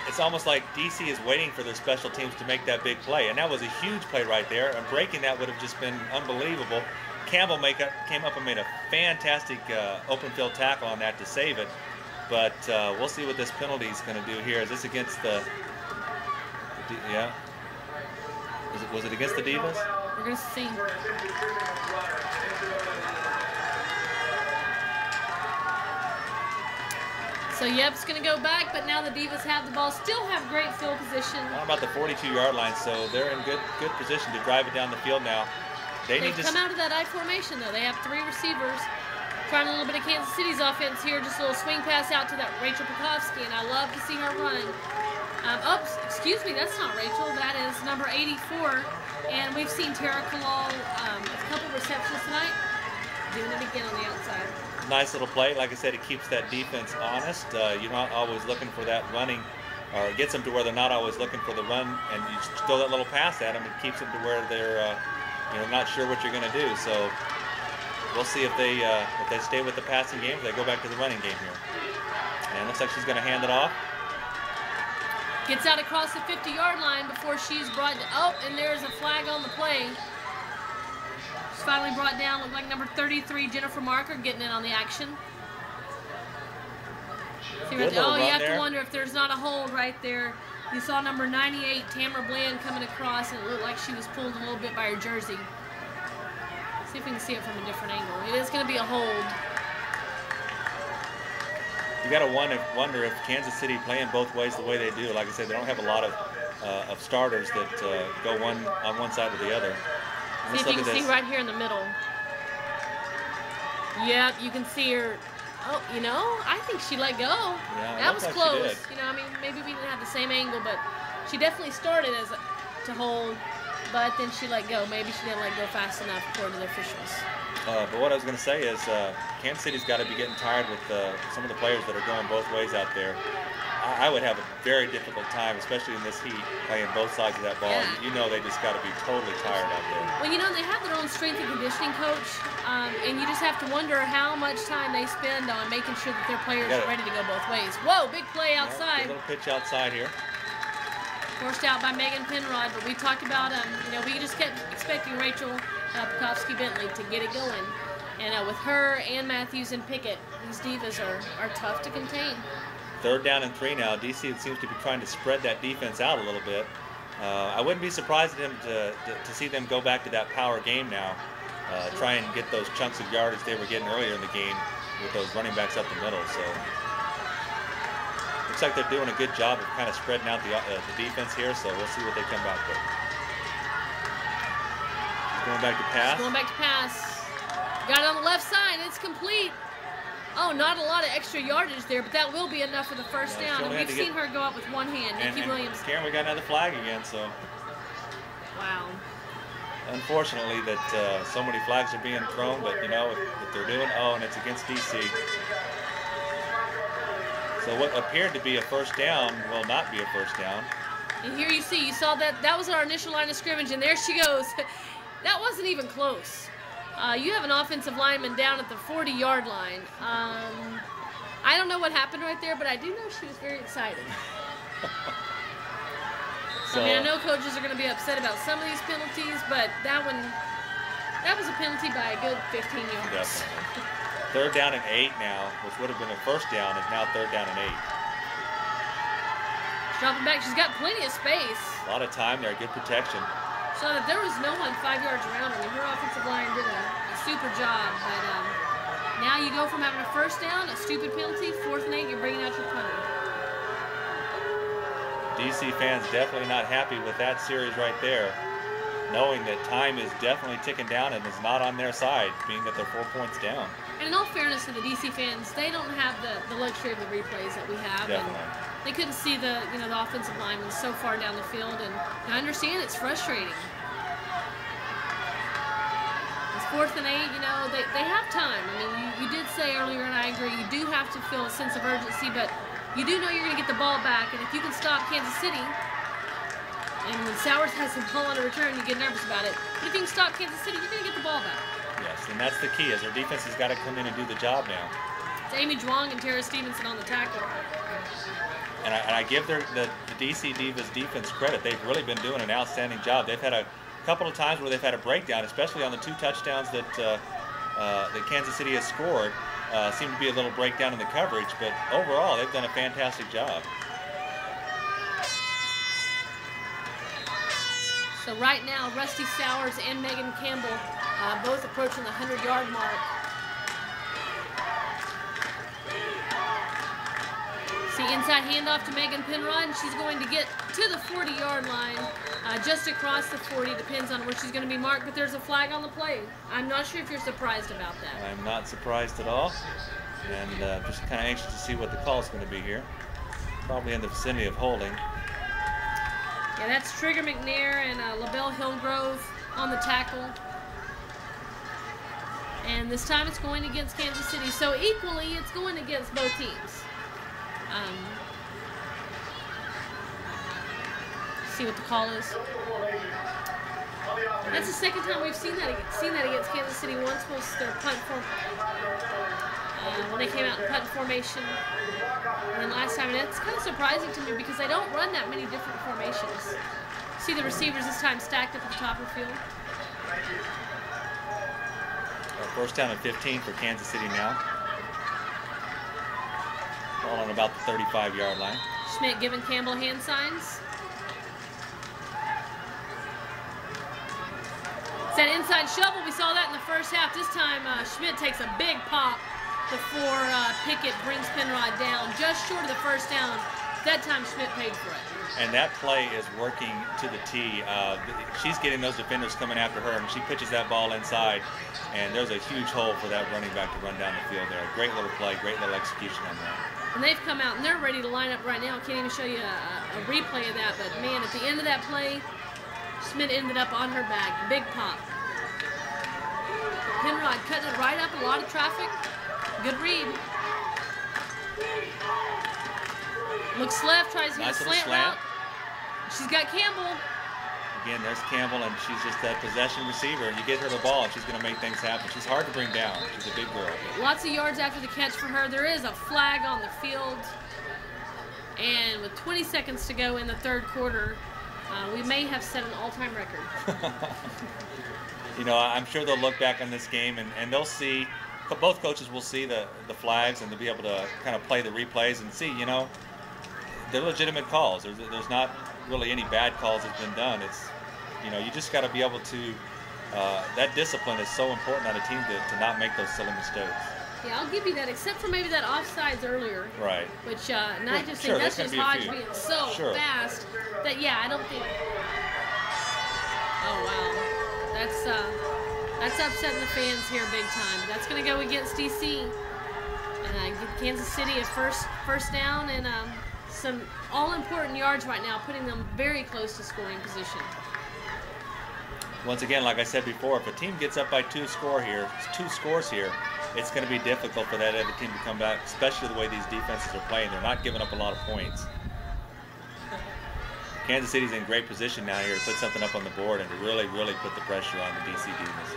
it's almost like DC is waiting for their special teams to make that big play. And that was a huge play right there. And breaking that would have just been unbelievable. Campbell came up and made a fantastic open field tackle on that to save it. But we'll see what this penalty is going to do here. Is this against the yeah? Was it against the Divas? We're going to see. So Yep's going to go back, but now the Divas have the ball. Still have great field position. How about the 42-yard line? So they're in good position to drive it down the field now. They've come out of that I formation, though. They have 3 receivers. Trying a little bit of Kansas City's offense here. Just a little swing pass out to that Rachel Pekowski, and I love to see her run. Excuse me, that's not Rachel. That is number 84. And we've seen Tara Kalal a couple receptions tonight. Doing it again on the outside. Nice little play. Like I said, it keeps that defense honest. You're not always looking for that running, or it gets them to where they're not always looking for the run, and you throw that little pass at them. It keeps them to where they're not sure what you're going to do. So we'll see if they stay with the passing game, if they go back to the running game here. And it looks like she's going to hand it off. Gets out across the 50-yard line before she's brought up, and there's a flag on the play. She's finally brought down. Looked like number 33, Jennifer Marker, getting in on the action. You have to wonder if there's not a hold right there. You saw number 98, Tamara Bland, coming across, and it looked like she was pulled a little bit by her jersey. See if we can see it from a different angle. It is going to be a hold. You got to wonder if Kansas City playing both ways the way they do. Like I said, they don't have a lot of starters that go on one side or the other. See if you can see right here in the middle. Yep, you can see her. Oh, I think she let go. Yeah, that was close. Maybe we didn't have the same angle, but she definitely started to hold, but then she let go. Maybe she didn't let go fast enough according to the officials. But what I was going to say is Kansas City's got to be getting tired with some of the players that are going both ways out there. I would have a very difficult time, especially in this heat, playing both sides of that ball. Yeah. They just got to be totally tired out there. Well, they have their own strength and conditioning coach, and you just have to wonder how much time they spend on making sure that their players are ready to go both ways. Whoa, big play outside. A little pitch outside here. Forced out by Megan Penrod, but we talked about, we just kept expecting Rachel Pekowski-Bentley to get it going. And with her and Matthews and Pickett, these Divas are tough to contain. 3rd down and 3 now. DC seems to be trying to spread that defense out a little bit. I wouldn't be surprised at them to see them go back to that power game now. Try and get those chunks of yardage they were getting earlier in the game with those running backs up the middle. So looks like they're doing a good job of kind of spreading out the defense here. So we'll see what they come back with. She's going back to pass. She's going back to pass. Got it on the left side. It's complete. Oh, not a lot of extra yardage there, but that will be enough for the first down. And we've seen her go up with one hand. Nikki Williams. Karen, we got another flag again, so. Wow. Unfortunately that so many flags are being thrown, but if they're doing, and it's against DC. So what appeared to be a first down will not be a first down. And here you saw that was our initial line of scrimmage, and there she goes. That wasn't even close. You have an offensive lineman down at the 40-yard line. I don't know what happened right there, but I do know she was very excited. I mean, I know coaches are going to be upset about some of these penalties, but that was a penalty by a good 15 yards. Definitely. 3rd down and 8 now, which would have been a 1st down, is now 3rd down and 8. She's dropping back. She's got plenty of space. A lot of time there, good protection. So that there was no one 5 yards around her. I mean, her offensive line did a super job, but now you go from having a 1st down, a stupid penalty, 4th and 8, you're bringing out your punter. DC fans definitely not happy with that series right there, knowing that time is definitely ticking down and is not on their side, being that they're 4 points down. And in all fairness to the DC fans, they don't have the luxury of the replays that we have. Definitely. And they couldn't see the offensive lineman so far down the field, and I understand it's frustrating. It's 4th and 8, they have time. I mean, you did say earlier, and I agree, you do have to feel a sense of urgency, but you do know you're going to get the ball back, and if you can stop Kansas City, and when Sowers has the ball on a return, you get nervous about it, but if you can stop Kansas City, you're going to get the ball back. Yes, and that's the key, is their defense has got to come in and do the job now. It's Amy Zhuang and Tara Stevenson on the tackle. And I give the DC Divas defense credit. They've really been doing an outstanding job. They've had a couple of times where they've had a breakdown, especially on the 2 touchdowns that Kansas City has scored. Seemed to be a little breakdown in the coverage, but overall they've done a fantastic job. So right now, Rusty Sowers and Megan Campbell both approaching the 100-yard mark. See, inside handoff to Megan Penrod, and she's going to get to the 40-yard line, just across the 40, depends on where she's going to be marked, but there's a flag on the play. I'm not sure if you're surprised about that. I'm not surprised at all, and just kind of anxious to see what the call is going to be here. Probably in the vicinity of holding. Yeah, that's Trigger McNair and LaBelle Hillgrove on the tackle. And this time it's going against Kansas City, so equally it's going against both teams. See what the call is. That's the second time we've seen that against Kansas City. Once was their punt when they came out in punt formation, and then last time. And that's kind of surprising to me because they don't run that many different formations. See the receivers this time stacked up at the top of the field. 1st down and 15 for Kansas City now. Ball on about the 35-yard line. Schmidt giving Campbell hand signs. It's that inside shovel. We saw that in the first half. This time Schmidt takes a big pop before Pickett brings Penrod down. Just short of the 1st down. That time Schmidt paid for it. And that play is working to the T. She's getting those defenders coming after her, and she pitches that ball inside, and there's a huge hole for that running back to run down the field there. Great little play, great little execution on that. And they've come out, and they're ready to line up right now. I can't even show you a replay of that, but man, at the end of that play, Schmidt ended up on her back. Big pop. Penrod cutting it right up, a lot of traffic. Good read. Looks left, tries to hit a slant route. She's got Campbell. Again, there's Campbell, and she's just that possession receiver. You get her the ball, and she's going to make things happen. She's hard to bring down. She's a big girl. Lots of yards after the catch for her. There is a flag on the field. And with 20 seconds to go in the 3rd quarter, we may have set an all-time record. I'm sure they'll look back on this game, and they'll see, both coaches will see the flags, and they'll be able to kind of play the replays and see, they're legitimate calls. There's not really any bad calls that's been done. It's, you just got to be able to, that discipline is so important on a team to not make those silly mistakes. Yeah, I'll give you that, except for maybe that offsides earlier. Right. Which, and I just think that's just Hodge being so fast that, I don't think. Oh, wow. That's upsetting the fans here big time. That's going to go against DC. And give Kansas City a first down and some all-important yards right now, putting them very close to scoring position. Once again, like I said before, if a team gets up by 2 scores here, it's going to be difficult for that other team to come back, especially the way these defenses are playing. They're not giving up a lot of points. Kansas City's in great position now here to put something up on the board and to really, really put the pressure on the DC Divas.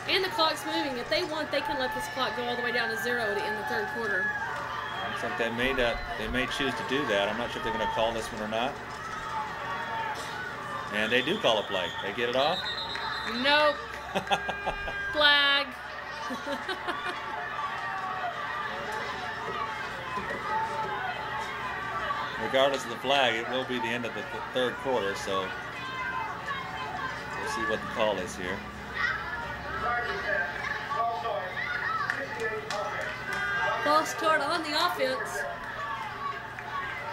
And the clock's moving. If they want, they can let this clock go all the way down to 0 in the 3rd quarter. Looks like they may choose to do that. I'm not sure if they're going to call this one or not. And they do call a play. They get it off. Nope. Flag. Regardless of the flag, it will be the end of the third quarter, so we'll see what the call is here. False start on the offense.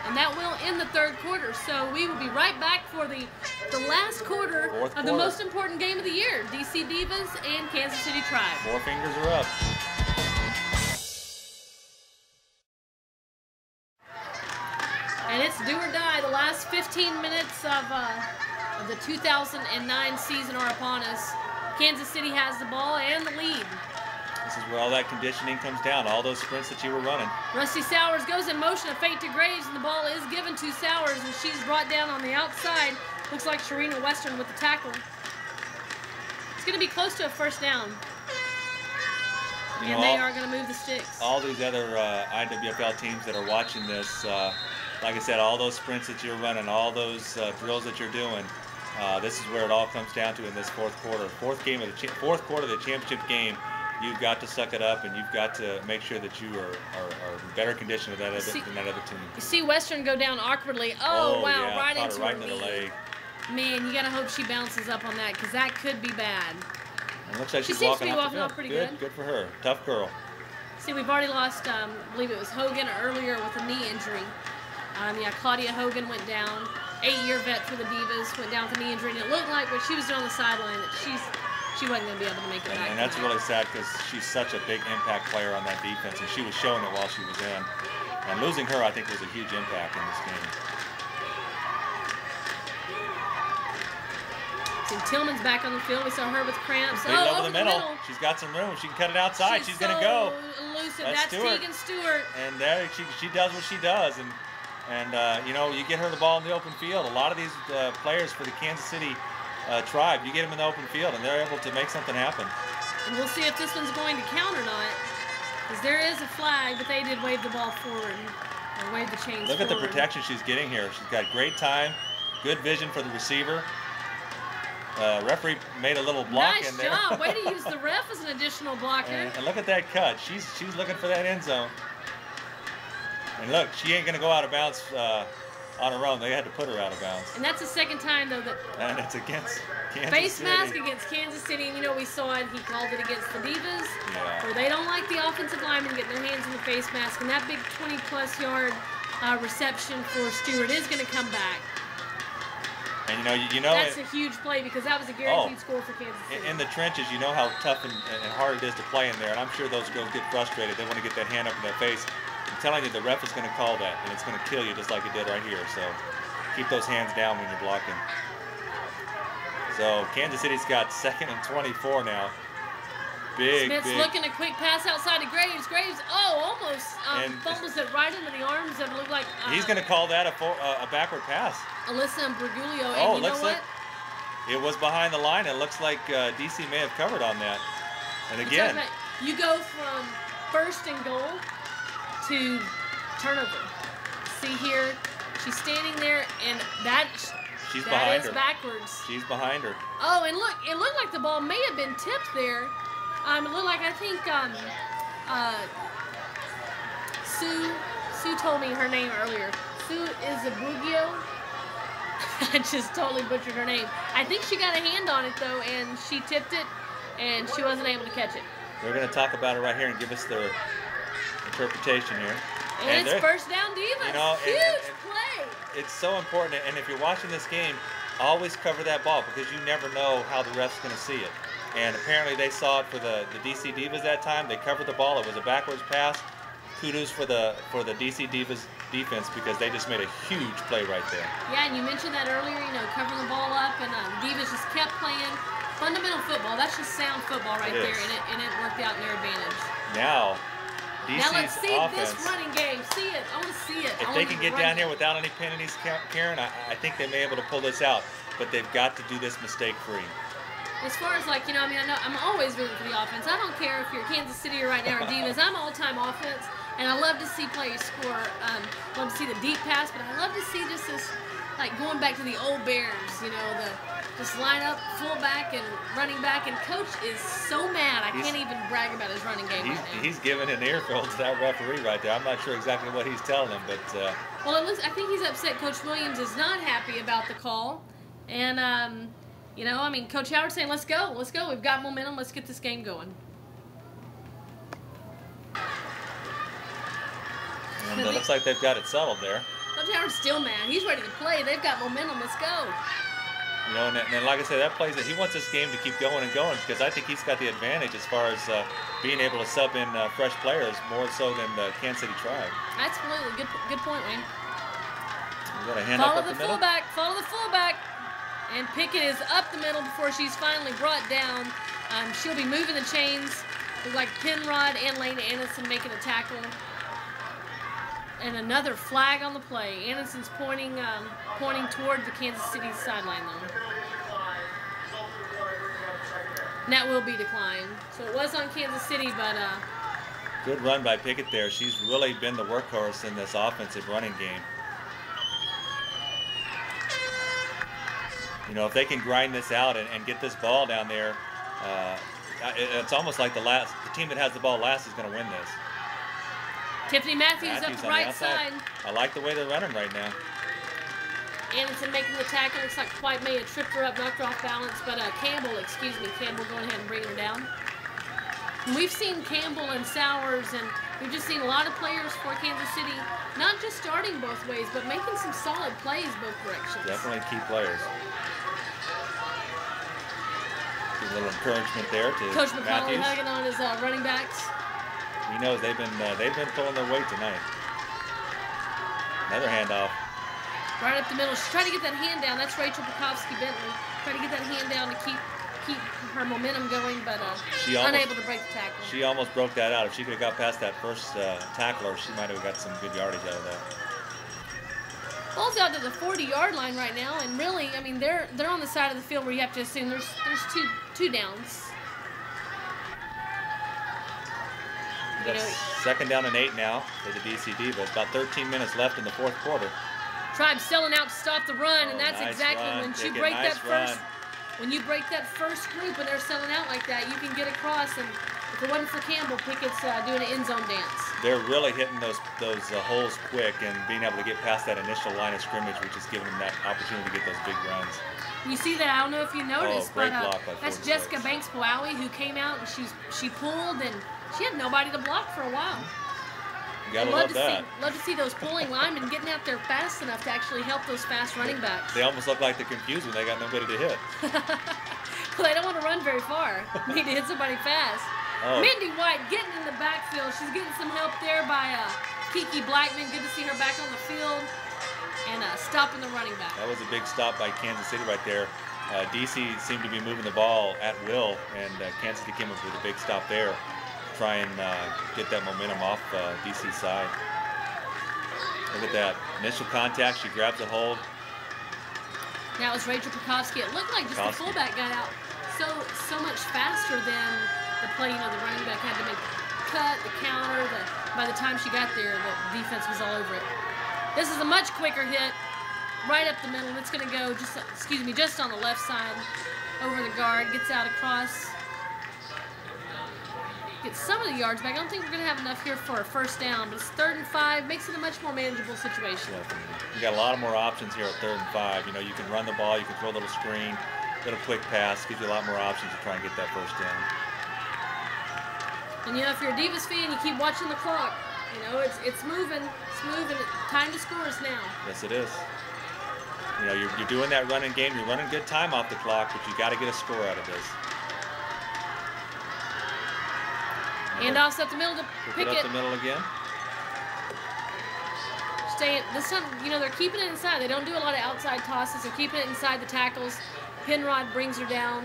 And that will end the third quarter. So we will be right back for the last quarter of the most important game of the year. DC Divas and Kansas City Tribe. 4 fingers are up. And it's do or die. The last 15 minutes of the 2009 season are upon us. Kansas City has the ball and the lead. This is where all that conditioning comes down, all those sprints that you were running. Rusty Sowers goes in motion, a fake to Graves, and the ball is given to Sowers, and she's brought down on the outside. Looks like Sharina Western with the tackle. It's going to be close to a first down. And they are going to move the sticks. All these other IWFL teams that are watching this, like I said, all those sprints that you're running, all those drills that you're doing, this is where it all comes down to in this fourth quarter. Fourth quarter of the championship game. You've got to suck it up, and you've got to make sure that you are in better condition than that other team. You see Western go down awkwardly. Oh wow, yeah, right into right her into the leg. Man, you got to hope she bounces up on that, because that could be bad. It looks like She she's seems to walking be off walking the off field. pretty good. Good for her. Tough girl. See, we've already lost, I believe it was Hogan earlier with a knee injury. Yeah, Claudia Hogan went down. 8-year vet for the Divas, went down with a knee injury, and it looked like when she was on the sideline that she wasn't going to be able to make it back. And that's really sad, because she's such a big impact player on that defense, and she was showing it while she was in. And losing her, I think, was a huge impact in this game. See, Tillman's back on the field. We saw her with cramps. Big over the middle. She's got some room. She can cut it outside. She's going to go. Elusive. That's Tegan Stewart. And there she does what she does. And you know, you get her the ball in the open field. A lot of these players for the Kansas City Tribe, you get them in the open field, and they're able to make something happen. And we'll see if this one's going to count or not, because there is a flag, but they did wave the ball forward, or wave the chains Look forward. at the protection she's getting here. She's got great time, good vision for the receiver. Referee made a little block in there. Nice job. Way to use the ref as an additional blocker. And look at that cut. She's looking for that end zone. And look, she ain't going to go out of bounds on her own. They had to put her out of bounds. And that's the second time, though, that and it's against Kansas face City. mask against Kansas City. And, you know, we saw it. He called it against the Divas, where they don't like the offensive linemen getting their hands in the face mask. And that big 20-plus yard reception for Stewart is going to come back. And you know that's a huge play, because that was a guaranteed score for Kansas City. In the trenches, you know how tough and hard it is to play in there, and I'm sure those girls get frustrated. They want to get that hand up in their face. I'm telling you, the ref is going to call that, and it's going to kill you just like it did right here. So keep those hands down when you're blocking. So Kansas City's got 2nd and 24 now. Smith's looking, a quick pass outside to Graves. Graves, almost fumbles it right into the arms of, looked like... he's going to call that a backward pass. Alyssa Brugulio, and you know what? It was behind the line. It looks like DC may have covered on that. And again... You go from 1st and goal to turnover. See here, she's standing there, and she's behind her. Backwards. She's behind her. Oh, and look, it looked like the ball may have been tipped there. It looked like, I think, Sue told me her name earlier. Sue Izabrugio. I just totally butchered her name. I think she got a hand on it, though, and she tipped it, and she wasn't able to catch it. We're going to talk about it right here and give us their interpretation here. And it's first down Divas. You know, huge play. It's so important, and if you're watching this game, always cover that ball, because you never know how the ref's going to see it. And apparently they saw it for the DC Divas that time. They covered the ball. It was a backwards pass. Kudos for the DC Divas defense, because they just made a huge play right there. Yeah, and you mentioned that earlier, covering the ball up, and Divas just kept playing fundamental football. That's just sound football right there, and it worked out in their advantage. Now, DC's now let's see offense, this running game. See it. I want to see it. If they can get down here without any penalties, Karen, I think they may be able to pull this out. But they've got to do this mistake-free. As far as I know, I'm always rooting for the offense. I don't care if you're Kansas City or right now or Divas. I'm all-time offense. And I love to see players score. Love to see the deep pass, but I love to see just this, like going back to the old Bears, you know, just line up fullback and running back. And Coach is so mad. I can't even brag about his running game right now. He's giving an earful to that referee right there. I'm not sure exactly what he's telling him, but. Well, it looks. I think he's upset. Coach Williams is not happy about the call, and you know, I mean, Coach Howard's saying, "Let's go, let's go. We've got momentum. Let's get this game going." And it looks like they've got it settled there. Coach Howard's still mad. He's ready to play. They've got momentum. Let's go. You know, and like I said, that plays that he wants this game to keep going and going because I think he's got the advantage as far as being able to sub in fresh players more so than the Kansas City Tribe. Absolutely, good point, Wayne. We got a hand follow up the the middle. fullback. Follow the fullback. And Pickett is up the middle before she's finally brought down. She'll be moving the chains. Look like Penrod and Lane Anderson making a tackle. And another flag on the play. Anderson's pointing toward the Kansas City sideline, though. And that will be declined. So it was on Kansas City, but good run by Pickett there. She's really been the workhorse in this offensive running game. You know, if they can grind this out and get this ball down there, it's almost like the team that has the ball last is going to win this. Tiffany Matthews up the right side. I like the way they're running right now. Anderson making the tackle. Looks like White may have tripped her up, knocked her off balance, but Campbell going ahead and bringing her down. And we've seen Campbell and Sowers, and we've just seen a lot of players for Kansas City, not just starting both ways, but making some solid plays both directions. Definitely key players. A little encouragement there to Coach McConnell Matthews. hugging on his running backs. He knows they've been pulling their weight tonight. Another handoff. Right up the middle. She's trying to get that hand down. That's Rachel Bukowski-Bentley. Trying to get that hand down to keep her momentum going, but unable to break the tackle. She almost broke that out. If she could have got past that first tackler, she might have got some good yardage out of that. Ball's out to the 40-yard line right now, and really, I mean, they're on the side of the field where you have to assume there's two downs. That's second down and 8 now for the DC Divas. About 13 minutes left in the fourth quarter. Tribe selling out to stop the run, and that's nice exactly run. when you Pickett, break nice that first. run. When you break that first group and they're selling out like that, you can get across. And if it wasn't for Campbell, Pickett's doing an end zone dance. They're really hitting those holes quick and being able to get past that initial line of scrimmage, which is giving them that opportunity to get those big runs. You see that? I don't know if you noticed, great but block by that's 46. Jessica Banks-Powawi who came out and she pulled and she had nobody to block for a while. You gotta love that. Love to see those pulling linemen getting out there fast enough to actually help those fast running backs. They almost look like they're confused when they got nobody to hit. Well, they don't want to run very far. Need to hit somebody fast. Oh. Mindy White getting in the backfield. She's getting some help there by Kiki Blackman. Good to see her back on the field and stopping the running back. That was a big stop by Kansas City right there. DC seemed to be moving the ball at will, and Kansas City came up with a big stop there. Try and get that momentum off DC's side. Look at that. Initial contact, she grabs a hold. That was Rachel Pukowski. It looked like just the fullback got out so much faster than the play. You know, the running back had to make the cut, the counter. By the time she got there, the defense was all over it. This is a much quicker hit, right up the middle. It's going to go just on the left side, over the guard. Gets out across. Get some of the yards back. I don't think we're going to have enough here for a first down, but it's 3rd and 5. Makes it a much more manageable situation. You got a lot of more options here at 3rd and 5. You know, you can run the ball, you can throw a little screen, little quick pass, gives you a lot more options to try and get that first down. And you know, if you're a Divas fan, you keep watching the clock. You know, it's moving. Time to score is now. Yes, it is. You know, you're doing that running game. You're running good time off the clock, but you got to get a score out of this. Handoffs up the middle to Pickett. Up the middle again. This time, you know, they're keeping it inside. They don't do a lot of outside tosses. They're keeping it inside the tackles. Penrod brings her down,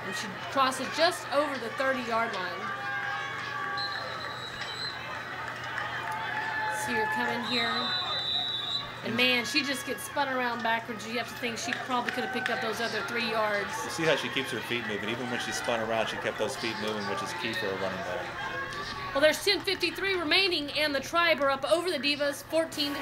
and she crosses just over the 30-yard line. See her coming here. And man, she just gets spun around backwards. You have to think she probably could have picked up those other 3 yards. You see how she keeps her feet moving. Even when she spun around, she kept those feet moving, which is key for a running back. Well, there's 10:53 remaining, and the Tribe are up over the Divas 14-10.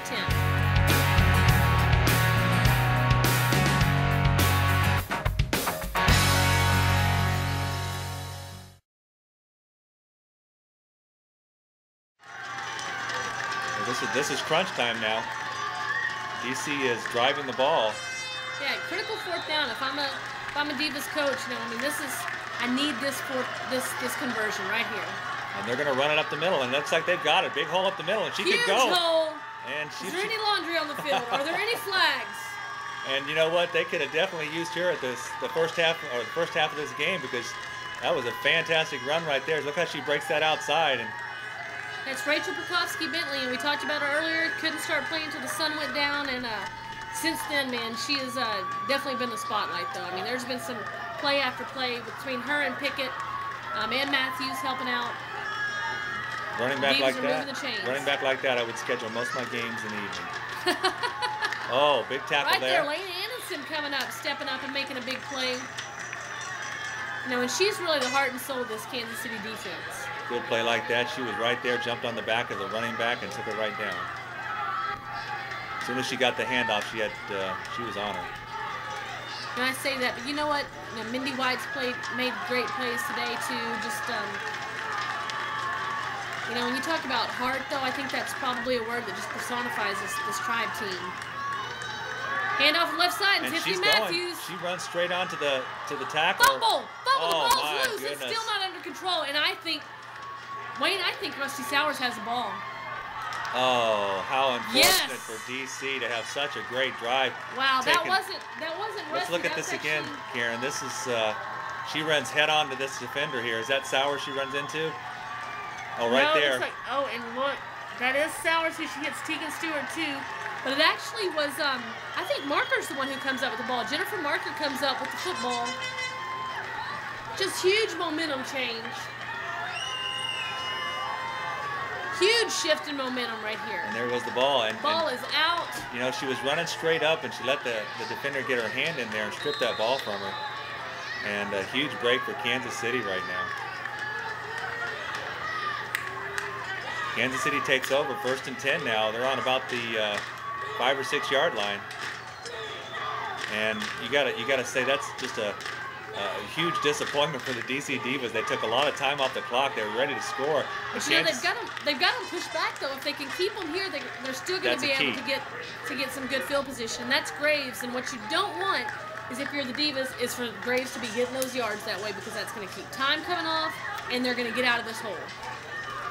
This is crunch time now. DC is driving the ball. Yeah, critical fourth down. If I'm a Divas coach, I need this conversion right here. And they're going to run it up the middle, and it looks like they've got it. Big hole up the middle, and she Huge could go. Hole. And is there any laundry on the field? Are there any flags? And you know what? They could have definitely used her at the first half of this game, because that was a fantastic run right there. Look how she breaks that outside. And that's Rachel Prokofsky-Bentley, and we talked about her earlier. Couldn't start playing until the sun went down, and since then, man, she has definitely been the spotlight, though. I mean, there's been some play after play between her and Pickett, and Matthews helping out. Running back like that, I would schedule most of my games in the evening. Oh, big tackle there. Right there, Lane Anderson coming up, stepping up and making a big play. And she's really the heart and soul of this Kansas City defense. Good play like that. She was right there, jumped on the back of the running back and took it right down. As soon as she got the handoff, she was on her. And I say that, but you know what? Mindy White's made great plays today too. Just when you talk about heart, though, I think that's probably a word that just personifies this Tribe team. Handoff left side, and Tiffany Matthews. She runs straight on to the tackle. Fumble! The ball's loose. Goodness. It's still not under control, and I think Rusty Sowers has the ball. Oh, how unfortunate for DC to have such a great drive. Wow, that wasn't Rusty. Let's look at this again, Karen. This is she runs head on to this defender here. Is that Sowers she runs into? Oh, right there. And look, that is Sowers who she hits Tegan Stewart too. But it actually was, I think Marker's the one who comes up with the ball. Jennifer Marker comes up with the football. Just huge momentum change. Huge shift in momentum right here. And there goes the ball. Ball is out. She was running straight up, and she let the defender get her hand in there and strip that ball from her. And a huge break for Kansas City right now. Kansas City takes over, 1st and 10 now. They're on about the 5 or 6 yard line. And you gotta say that's just a huge disappointment for the DC Divas. They took a lot of time off the clock. They were ready to score. But they've got them pushed back though. If they can keep them here, they're still going to be able to get some good field position. And that's Graves. And what you don't want is, if you're the Divas, is for Graves to be getting those yards that way, because that's going to keep time coming off, and they're going to get out of this hole.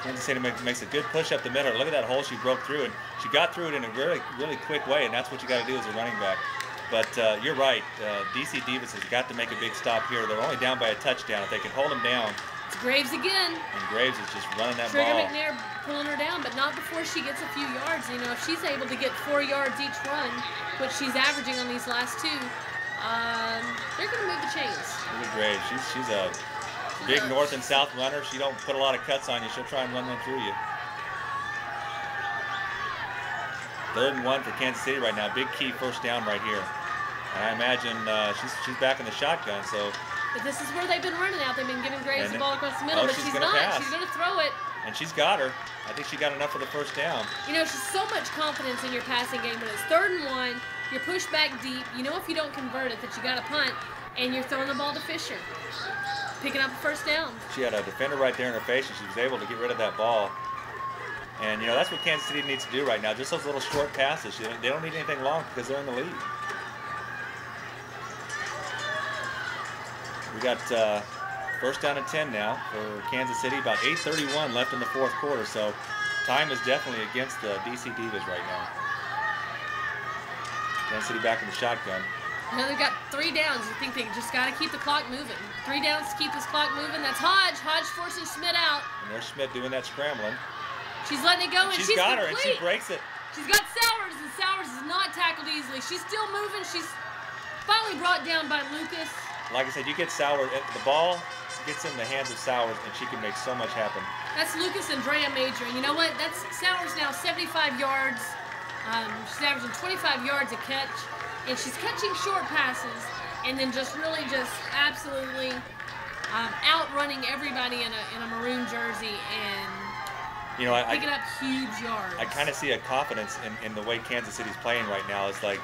Kansas City makes a good push up the middle. Look at that hole she broke through, and she got through it in a really, really quick way, and that's what you got to do as a running back. But you're right, DC Divas has got to make a big stop here. They're only down by a touchdown. If they can hold them down. It's Graves again. And Graves is just running that Trigger ball. McNair pulling her down, but not before she gets a few yards. If she's able to get 4 yards each run, which she's averaging on these last 2, they're going to move the chains. Look at Graves. She's a big north and south runner. She don't put a lot of cuts on you. She'll try and run them through you. 3rd and 1 for Kansas City right now. Big key first down right here. And I imagine she's back in the shotgun. So. But this is where they've been running out. They've been giving Graves the ball across the middle, but she's not. Pass. She's going to throw it. And she's got her. I think she got enough for the first down. She's so much confidence in your passing game. When it's 3rd and 1, you're pushed back deep. If you don't convert it, that you got to punt, and you're throwing the ball to Fisher. Picking up a first down. She had a defender right there in her face, and she was able to get rid of that ball. And, that's what Kansas City needs to do right now. Just those little short passes. They don't need anything long because they're in the lead. We got 1st down and 10 now for Kansas City. About 8:31 left in the 4th quarter. So time is definitely against the DC Divas right now. Kansas City back in the shotgun. They've got 3 downs. You think they just got to keep the clock moving. 3 downs to keep this clock moving. That's Hodge. Hodge forces Schmidt out. And there's Schmidt doing that scrambling. She's letting it go, and she's got complete. her, and she breaks it. She's got Sowers, and Sowers is not tackled easily. She's still moving. She's finally brought down by Lucas. Like I said, you get Sowers. The ball gets in the hands of Sowers, and she can make so much happen. That's Lucas and Drea Major. And you know what? That's Sowers now 75 yards. She's averaging 25 yards a catch. And she's catching short passes, and then just absolutely outrunning everybody in a maroon jersey. And You know, picking up huge yards. I kind of see a confidence in the way Kansas City's playing right now. It's like,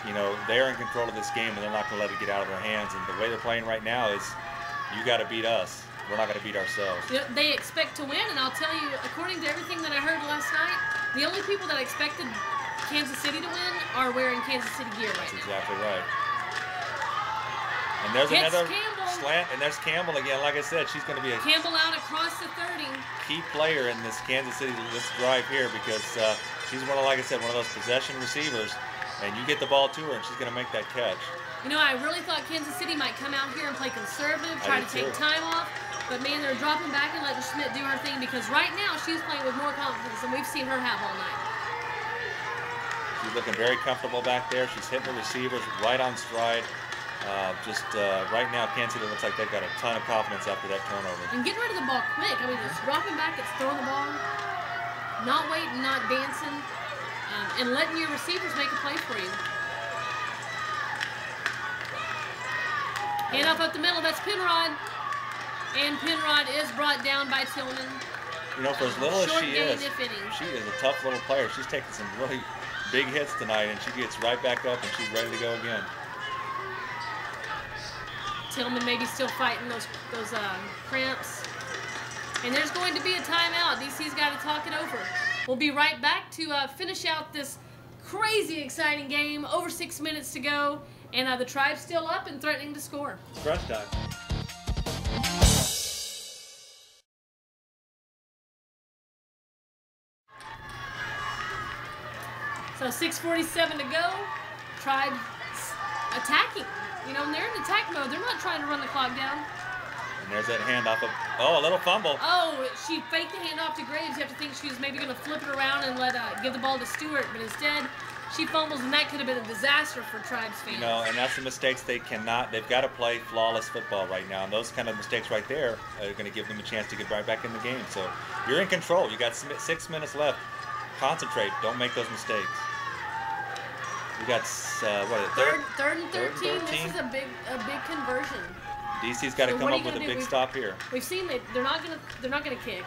you know, they're in control of this game and they're not going to let it get out of their hands. And the way they're playing right now is, you got to beat us. We're not going to beat ourselves. They expect to win, and I'll tell you, according to everything that I heard last night, the only people that expected Kansas City to win are wearing Kansas City gear right now. That's exactly right. And there's another slant, and there's Campbell again. Like I said, she's going to be a Campbell out across the 30. Key player in this Kansas City drive here because she's one of, like I said, one of those possession receivers, and you get the ball to her, and she's going to make that catch. You know, I really thought Kansas City might come out here and play conservative, try to take time off, but man, they're dropping back and letting Schmidt do her thing because right now she's playing with more confidence than we've seen her have all night. She's looking very comfortable back there. She's hitting the receivers right on stride. Right now, Kansas City looks like they've got a ton of confidence after that turnover. And getting rid of the ball quick. I mean, it's dropping back, it's throwing the ball, not waiting, not dancing, and letting your receivers make a play for you. Hand up the middle, that's Penrod. And Penrod is brought down by Tillman. You know, for as little as she is, if any. she is a tough little player. She's taking some really big hits tonight, and she gets right back up, and she's ready to go again. Tillman maybe still fighting those cramps. And there's going to be a timeout. DC's got to talk it over. We'll be right back to finish out this crazy exciting game. Over 6 minutes to go. And the Tribe's still up and threatening to score. Crunch time. So 6:47 to go. Tribe attacking. You know, and they're in attack mode. They're not trying to run the clock down. And there's that handoff of, a little fumble. Oh, she faked the handoff to Graves. You have to think she was maybe going to flip it around and give the ball to Stewart, but instead she fumbles, and that could have been a disaster for Tribes fans. You know, and that's the mistakes they've got to play flawless football right now, and those kind of mistakes right there are going to give them a chance to get right back in the game. So you're in control. You got 6 minutes left. Concentrate. Don't make those mistakes. We got third and 13. This is a big conversion. DC's got to come up with a big stop here. We've seen that they're not gonna kick.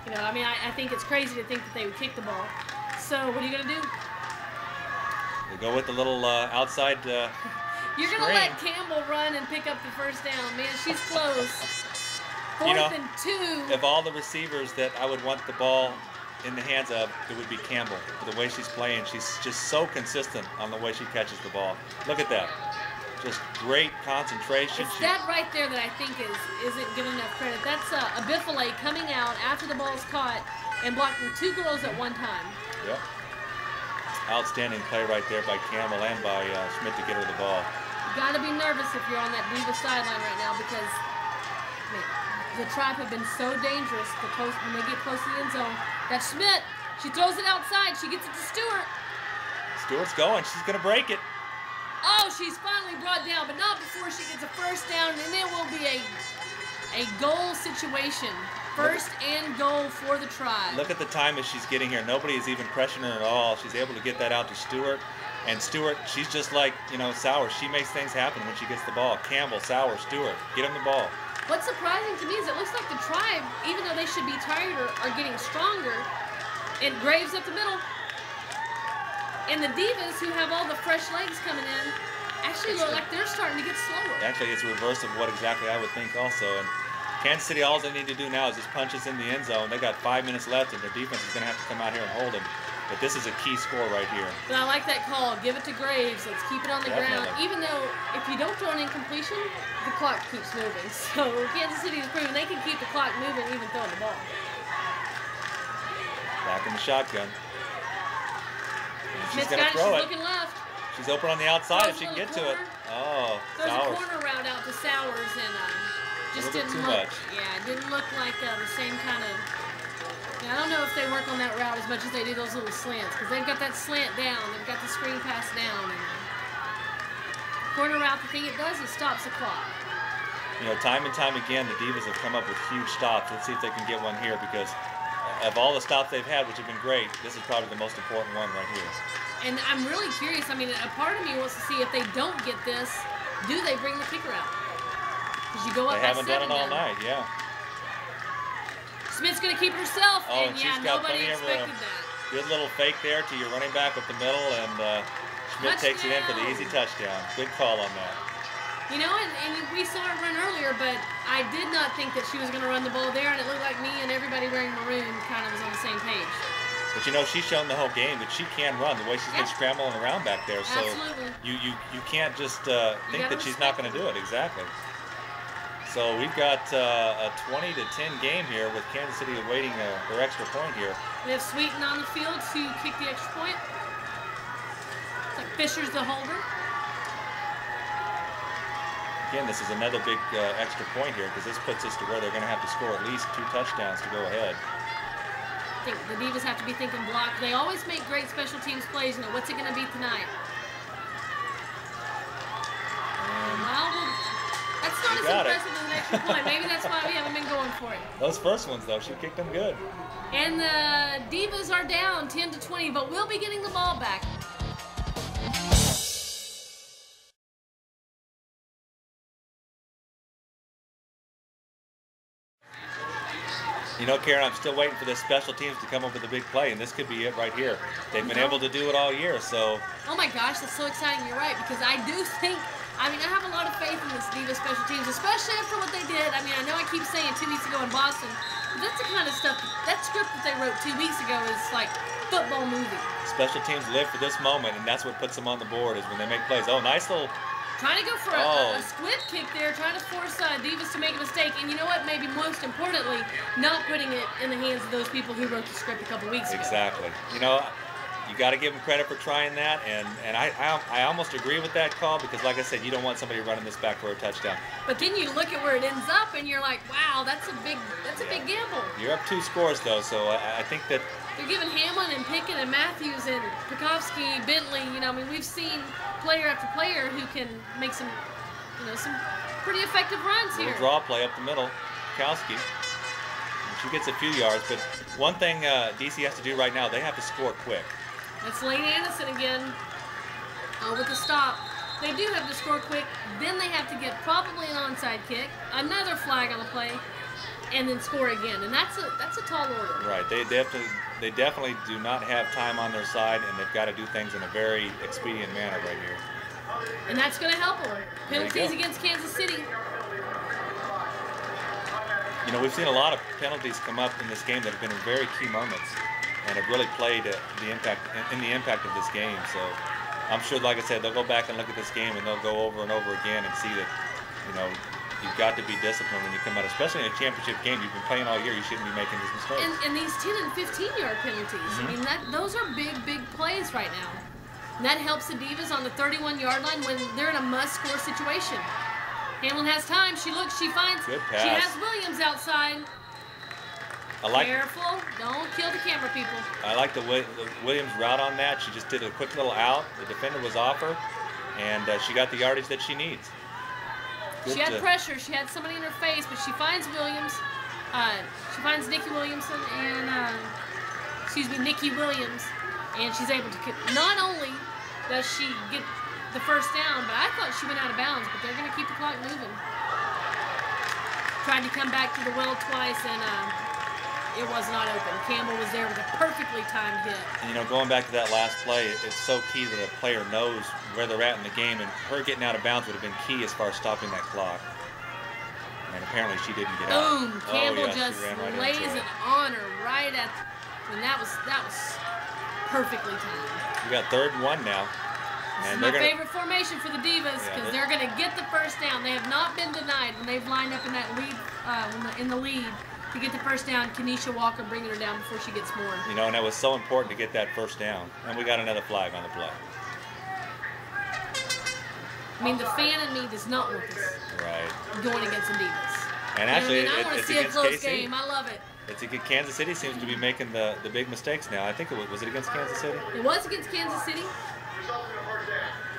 You know, I mean, I think it's crazy to think that they would kick the ball. So what are you gonna do? They go with the little outside. You're gonna let Campbell run and pick up the first down, man. She's close. Fourth and 2. Of all the receivers that I would want the ball in the hands of, it would be Campbell. The way she's playing, she's just so consistent on the way she catches the ball. Look at that. Just great concentration. It's that right there that I think isn't given enough credit. That's Abifale coming out after the ball's caught and blocking 2 girls at one time. Yep. Outstanding play right there by Campbell and by Schmidt to get her the ball. You got to be nervous if you're on that Divas sideline right now because the Tribe have been so dangerous when they get close to the end zone. That's Schmidt. She throws it outside. She gets it to Stewart. Stewart's going. She's going to break it. Oh, she's finally brought down, but not before she gets a first down, and it will be a goal situation. First and goal for the Tribe. Look at the time that she's getting here. Nobody is even pressuring her at all. She's able to get that out to Stewart. And Stewart, she's just like, Sauer. She makes things happen when she gets the ball. Campbell, Sauer, Stewart, get them the ball. What's surprising to me is it looks like the Tribe, even though they should be tired, are getting stronger. And Graves up the middle. And the Divas, who have all the fresh legs coming in, actually look like they're starting to get slower. Actually, it's reverse of what exactly I would think also. And Kansas City, all they need to do now is just punch us in the end zone. They got 5 minutes left, and their defense is going to have to come out here and hold them. But this is a key score right here. But I like that call. Give it to Graves. Let's keep it on the ground. Even though if you don't throw an incompletion, the clock keeps moving. So Kansas City has proven they can keep the clock moving even throwing the ball. Back in the shotgun. She's going to throw it. She's looking left. She's open on the outside if she can get to it. Oh, Throws a corner route out to Sowers and just didn't look. Yeah, it didn't look like the same kind of. I don't know if they work on that route as much as they do those little slants because they've got that slant down. They've got the screen pass down. And corner route, the thing it does is stops the clock. Time and time again, the Divas have come up with huge stops. Let's see if they can get one here because of all the stops they've had, which have been great, this is probably the most important one right here. And I'm really curious. I mean, a part of me wants to see if they don't get this, do they bring the kicker out? Because you go up by 7 They haven't done it all night, yeah. Smith's going to keep it herself, Oh, and she's yeah, got nobody plenty of expected room. that. Good little fake there to your running back up the middle, and Schmidt takes it in for the easy touchdown. Good call on that. You know, and we saw her run earlier, but I did not think that she was going to run the ball there, and it looked like me and everybody wearing maroon kind of was on the same page. But you know, she's shown the whole game that she can run the way she's been scrambling around back there. So Absolutely. you can't just think that she's not going to do it. Exactly. So we've got a 20-10 game here with Kansas City awaiting their extra point here. We have Sweeten on the field to kick the extra point. It's like Fisher's the holder. Again, this is another big extra point here because this puts us to where they're going to have to score at least 2 touchdowns to go ahead. I think the Divas have to be thinking block. They always make great special teams plays. You know, what's it going to be tonight? Well, that's not as impressive as an extra point. Maybe that's why we haven't been going for it. Those first ones, though, she kicked them good. And the Divas are down 10-20, but we'll be getting the ball back. You know, Karen, I'm still waiting for the special teams to come up with a big play, and this could be it right here. They've been able to do it all year, so. Oh my gosh, that's so exciting. You're right, because I do think, I mean, I have a lot of faith in this Divas special teams, especially after what they did. I mean, I know I keep saying 2 weeks ago in Boston, but that's the kind of stuff, that script that they wrote 2 weeks ago is like football movie. Special teams live for this moment, and that's what puts them on the board is when they make plays. Oh, nice little. Trying to go for a squib kick there, trying to force Divas to make a mistake. And you know what? Maybe most importantly, not putting it in the hands of those people who wrote the script a couple weeks ago. Exactly. You know, you got to give them credit for trying that. And I almost agree with that call because, like I said, you don't want somebody running this back for a touchdown. But then you look at where it ends up, and you're like, wow, that's a big gamble. You're up 2 scores, though, so I think that. They're giving Hamlin and Pickett and Matthews and Pekovsky, Bentley, you know, I mean, we've seen player after player who can make some, you know, some pretty effective runs here. Little draw play up the middle, Pekovsky. She gets a few yards, but one thing DC has to do right now, they have to score quick. That's Lane Anderson again with the stop. They do have to score quick, then they have to get probably an onside kick, another flag on the play, and then score again, and that's a tall order. Right, they definitely do not have time on their side, and they've got to do things in a very expedient manner right here. And that's going to help them. Penalties against Kansas City. You know, we've seen a lot of penalties come up in this game that have been in very key moments and have really played the impact of this game. So I'm sure, like I said, they'll go back and look at this game and they'll go over and over again and see that, you know, you've got to be disciplined when you come out, especially in a championship game. You've been playing all year. You shouldn't be making these mistakes. And these 10 and 15-yard penalties. I mean, those are big plays right now. And that helps the Divas on the 31-yard line when they're in a must-score situation. Hamlin has time. She looks. She finds. Good pass. She has Williams outside. Careful. Don't kill the camera, people. I like the Williams route on that. She just did a quick little out. The defender was off her, and she got the yardage that she needs. She had pressure. She had somebody in her face, but she finds Williams. She finds Nikki Williamson and, Nikki Williams, and she's able to kick. Not only does she get the first down, but I thought she went out of bounds, but they're going to keep the clock moving. Tried to come back to the well twice, and it was not open. Campbell was there with a perfectly timed hit. And, you know, going back to that last play, it's so key that a player knows where they're at in the game, and her getting out of bounds would have been key as far as stopping that clock. And apparently she didn't get out. Boom! Campbell just lays it on her right at, and that was perfectly timed. We got 3rd and 1 now. This is my favorite formation for the Divas because they're going to get the first down. They have not been denied when they've lined up in that lead, in the lead to get the first down. Kenesha Walker bringing her down before she gets more. You know, and that was so important to get that first down. And we got another flag on the play. I mean, the fan in me does not want this going against the Divas. And actually, I want to see a close game. I love it. It's Kansas City seems to be making the big mistakes now. I think was it against Kansas City? It was against Kansas City.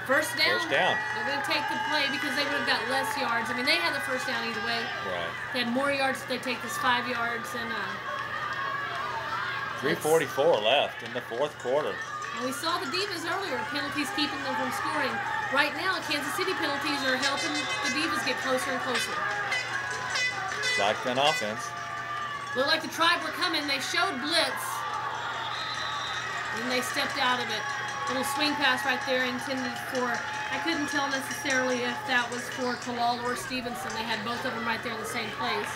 First down. First down. They're going to take the play because they would have got less yards. I mean, they had the first down either way. Right. They had more yards if they take this 5 yards. And 3:44 left in the 4th quarter. And we saw the Divas earlier, penalties keeping them from scoring. Right now, Kansas City penalties are helping the Divas get closer and closer. Shotgun offense. Looked like the Tribe were coming. They showed blitz. And they stepped out of it. Little swing pass right there intended for, I couldn't tell necessarily if that was for Kalal or Stevenson. They had both of them right there in the same place.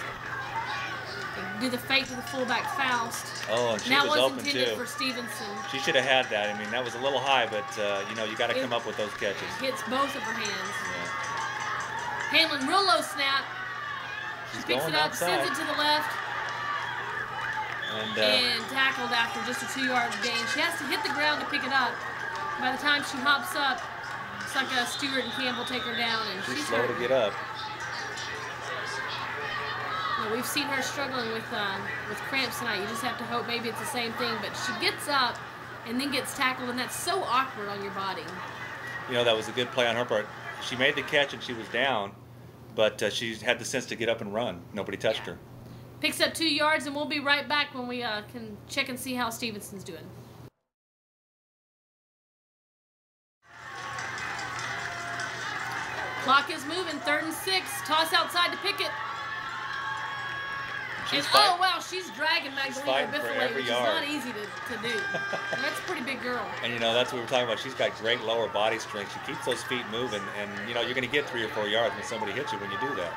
They do the fake to the fullback Faust. Oh, and she that was open intended too. for Stevenson. She should have had that. I mean, that was a little high, but you know, you got to come up with those catches. Hits both of her hands. Yeah. Hamlin, real low snap. She picks it up, sends it to the left. And tackled after just a 2-yard gain. She has to hit the ground to pick it up. By the time she hops up, it's like Stewart and Campbell take her down, and she's slow to get up. Well, we've seen her struggling with cramps tonight. You just have to hope maybe it's the same thing. But she gets up and then gets tackled, and that's so awkward on your body. You know, that was a good play on her part. She made the catch and she was down, but she had the sense to get up and run. Nobody touched her. Picks up 2 yards, and we'll be right back when we can check and see how Stevenson's doing. Clock is moving, 3rd and 6. Toss outside to Pickett. Oh, wow, she's dragging Magdalena Biffle, which is not easy to do. That's a pretty big girl. And, you know, that's what we were talking about. She's got great lower body strength. She keeps those feet moving, and, you know, you're going to get 3 or 4 yards when somebody hits you when you do that.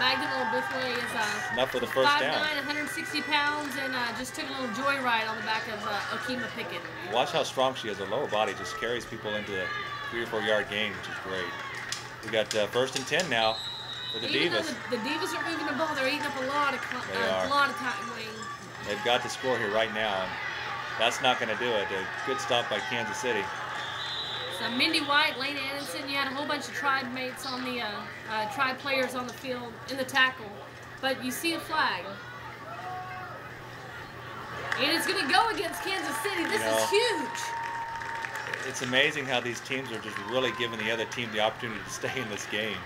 Magdalena Biffle is enough for the first 5'9", down. 160 pounds, and just took a little joyride on the back of Okima Pickett. Watch how strong she is. Her lower body just carries people into a 3 or 4 yard gain, which is great. We got 1st and 10 now for the Divas. The Divas are moving the ball. They're eating up a lot of time, Wayne. They've got to score here right now, and that's not going to do it. A good stop by Kansas City. So Mindy White, Lane Anderson, you had a whole bunch of Tribe mates on the Tribe players on the field in the tackle, but you see a flag. And it's going to go against Kansas City. This is huge. It's amazing how these teams are just really giving the other team the opportunity to stay in this game.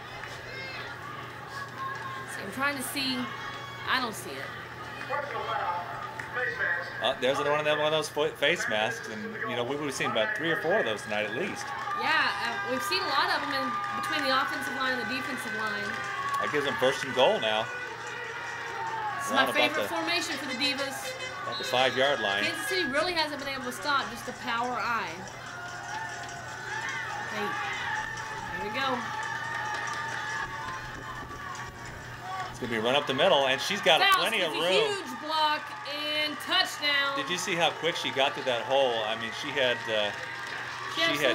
So I'm trying to see. I don't see it. There's one of those face masks, and you know we've seen about 3 or 4 of those tonight at least. Yeah, we've seen a lot of them in between the offensive line and the defensive line. That gives them 1st and goal now. It's my favorite formation for the Divas. At the 5 yard line. Kansas City really hasn't been able to stop, just the power eye. Hey, here we go. It's going to be run up the middle, and she's got plenty of room. Huge block and touchdown. Did you see how quick she got through that hole? I mean, she had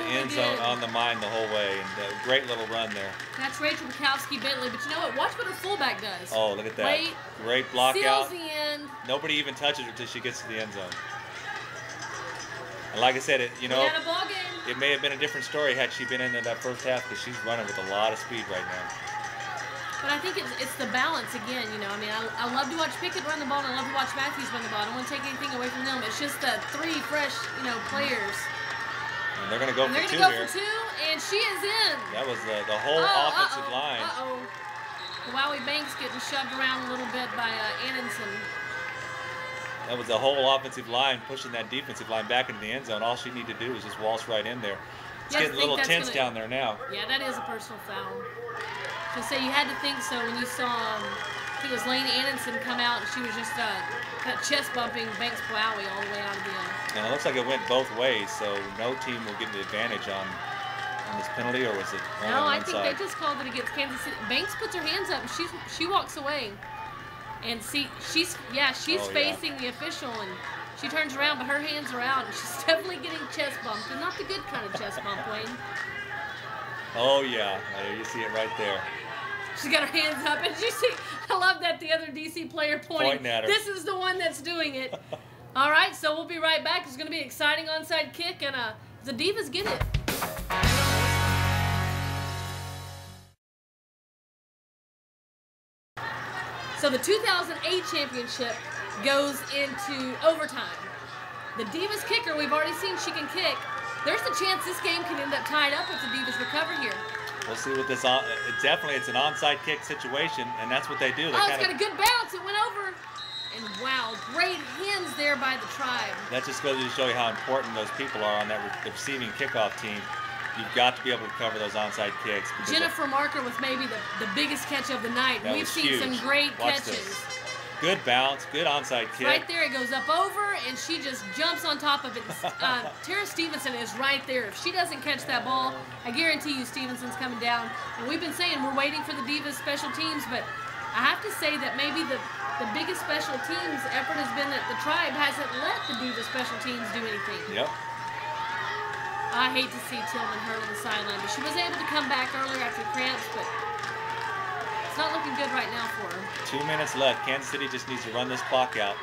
end zone on the mind the whole way, and a great little run there. That's Rachel Bukowski-Bentley, but you know what? Watch what her fullback does. Oh, look at that. Great block seals out. The end. Nobody even touches her until she gets to the end zone. And like I said, it may have been a different story had she been in that first half, because she's running with a lot of speed right now. But I think it's the balance again, you know. I mean, I love to watch Pickett run the ball, and I love to watch Matthews run the ball. I don't want to take anything away from them. It's just the 3 fresh, players. And they're going to go for 2 here. They're going to go for 2, and she is in. That was the whole offensive line. Wowie Banks getting shoved around a little bit by Anderson. That was the whole offensive line pushing that defensive line back into the end zone. All she needed to do was just waltz right in there. It's getting a little tense down there now. Yeah, that is a personal foul. To say you had to think so when you saw I think it was Lane Anderson come out, and she was just chest bumping Banks Wowie all the way out of the end. And it looks like it went both ways, so no team will get the advantage on this penalty, or was it only on one I think side? they just called it against Kansas City. Banks puts her hands up, and she walks away, and she's facing the official, and she turns around, but her hands are out, and she's definitely getting chest bumped, and not the good kind of chest bump, Wayne. Oh yeah, you see it right there. She's got her hands up, and you see, I love that the other DC player pointing at her. This is the one that's doing it. All right, so we'll be right back. It's going to be an exciting onside kick, and the Divas get it. So the 2008 championship goes into overtime. The Divas kicker, we've already seen she can kick. There's a chance this game can end up tied up if the Divas recover here. We'll see what this. It's an onside kick situation, and that's what they do. It's got a good bounce. It went over. And wow, great hands there by the Tribe. That just goes to show you how important those people are on that receiving kickoff team. you've got to be able to cover those onside kicks. Jennifer Marker with maybe the biggest catch of the night. We've seen some great catches. Good bounce, good onside kick. Right there, it goes up over, and she just jumps on top of it. Tara Stevenson is right there. If she doesn't catch that ball, I guarantee you Stevenson's coming down. And we've been saying we're waiting for the Divas special teams, but I have to say that maybe the biggest special teams effort has been that the Tribe hasn't let the Divas special teams do anything. Yep. I hate to see Tillman hurt on the sideline, but she was able to come back earlier after cramps, but it's not looking good right now for her. 2 minutes left. Kansas City just needs to run this clock out,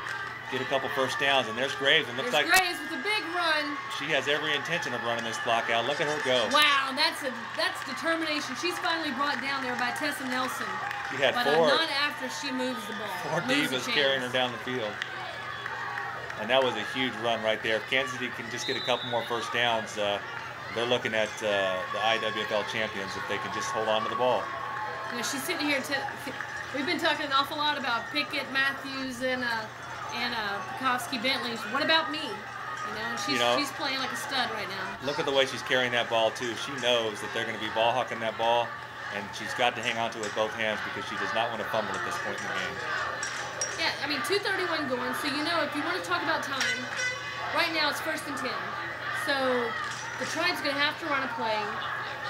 get a couple first downs, and there's Graves. And looks like Graves with a big run. She has every intention of running this clock out. Look at her go. Wow, that's determination. She's finally brought down there by Tessa Nelson. She had but not after she moves the ball. 4 Divas carrying her down the field. And that was a huge run right there. If Kansas City can just get a couple more first downs, they're looking at the IWFL champions if they can just hold on to the ball. You know, she's sitting here. We've been talking an awful lot about Pickett, Matthews, and Pekowski, Bentley. What about me? You know, she's playing like a stud right now. Look at the way she's carrying that ball too. She knows that they're going to be ball hawking that ball, and she's got to hang on to it with both hands because she does not want to fumble at this point in the game. Yeah, I mean 2:31 going. So you know, if you want to talk about time, right now it's 1st and 10. So the Tribe's going to have to run a play,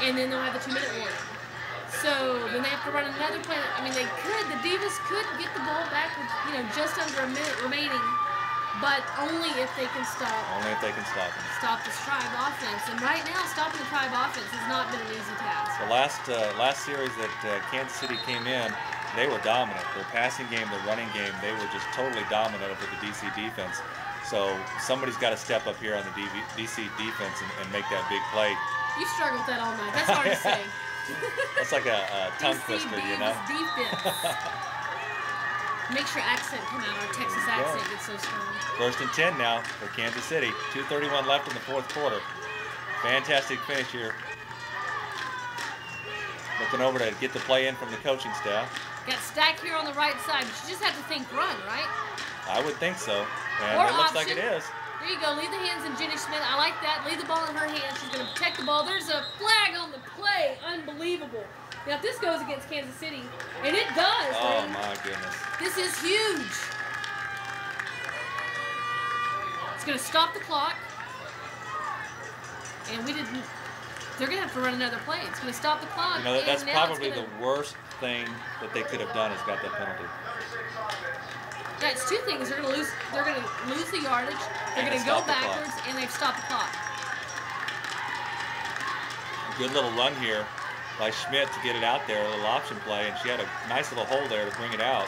and then they'll have the 2-minute warning. So then they have to run another play. I mean, the Divas could get the ball back with, just under a minute remaining, but only if they can stop. Only if they can stop them. Stop this Tribe offense. And right now, stopping the Tribe offense has not been an easy task. The last series that Kansas City came in, they were dominant. Their passing game, their running game, they were just totally dominant over the DC defense. So somebody's got to step up here on the DC defense and make that big play. You struggled with that all night. That's hard to say. That's like a tongue twister, you know? Defense. Makes your accent come out. Our Texas accent gets so strong. 1st and 10 now for Kansas City. 2:31 left in the 4th quarter. Fantastic finish here. Looking over to get the play in from the coaching staff. Got Stack here on the right side. But you just have to think run, right? I would think so. And or it looks option. like it is. There you go. Leave the hands in Jenny Smith. I like that. Leave the ball in her hands. She's going to protect the ball. There's a flag on the play. Unbelievable. Now, if this goes against Kansas City, and it does. Oh, my goodness. This is huge. It's going to stop the clock. And they're going to have to run another play. It's going to stop the clock. You know, that's probably the worst thing that they could have done is got that penalty. Yeah, it's 2 things. They're going to lose the yardage. They're going to go backwards, and they've stopped the clock. Good little run here by Schmidt to get it out there, a little option play, and she had a nice little hole there to bring it out.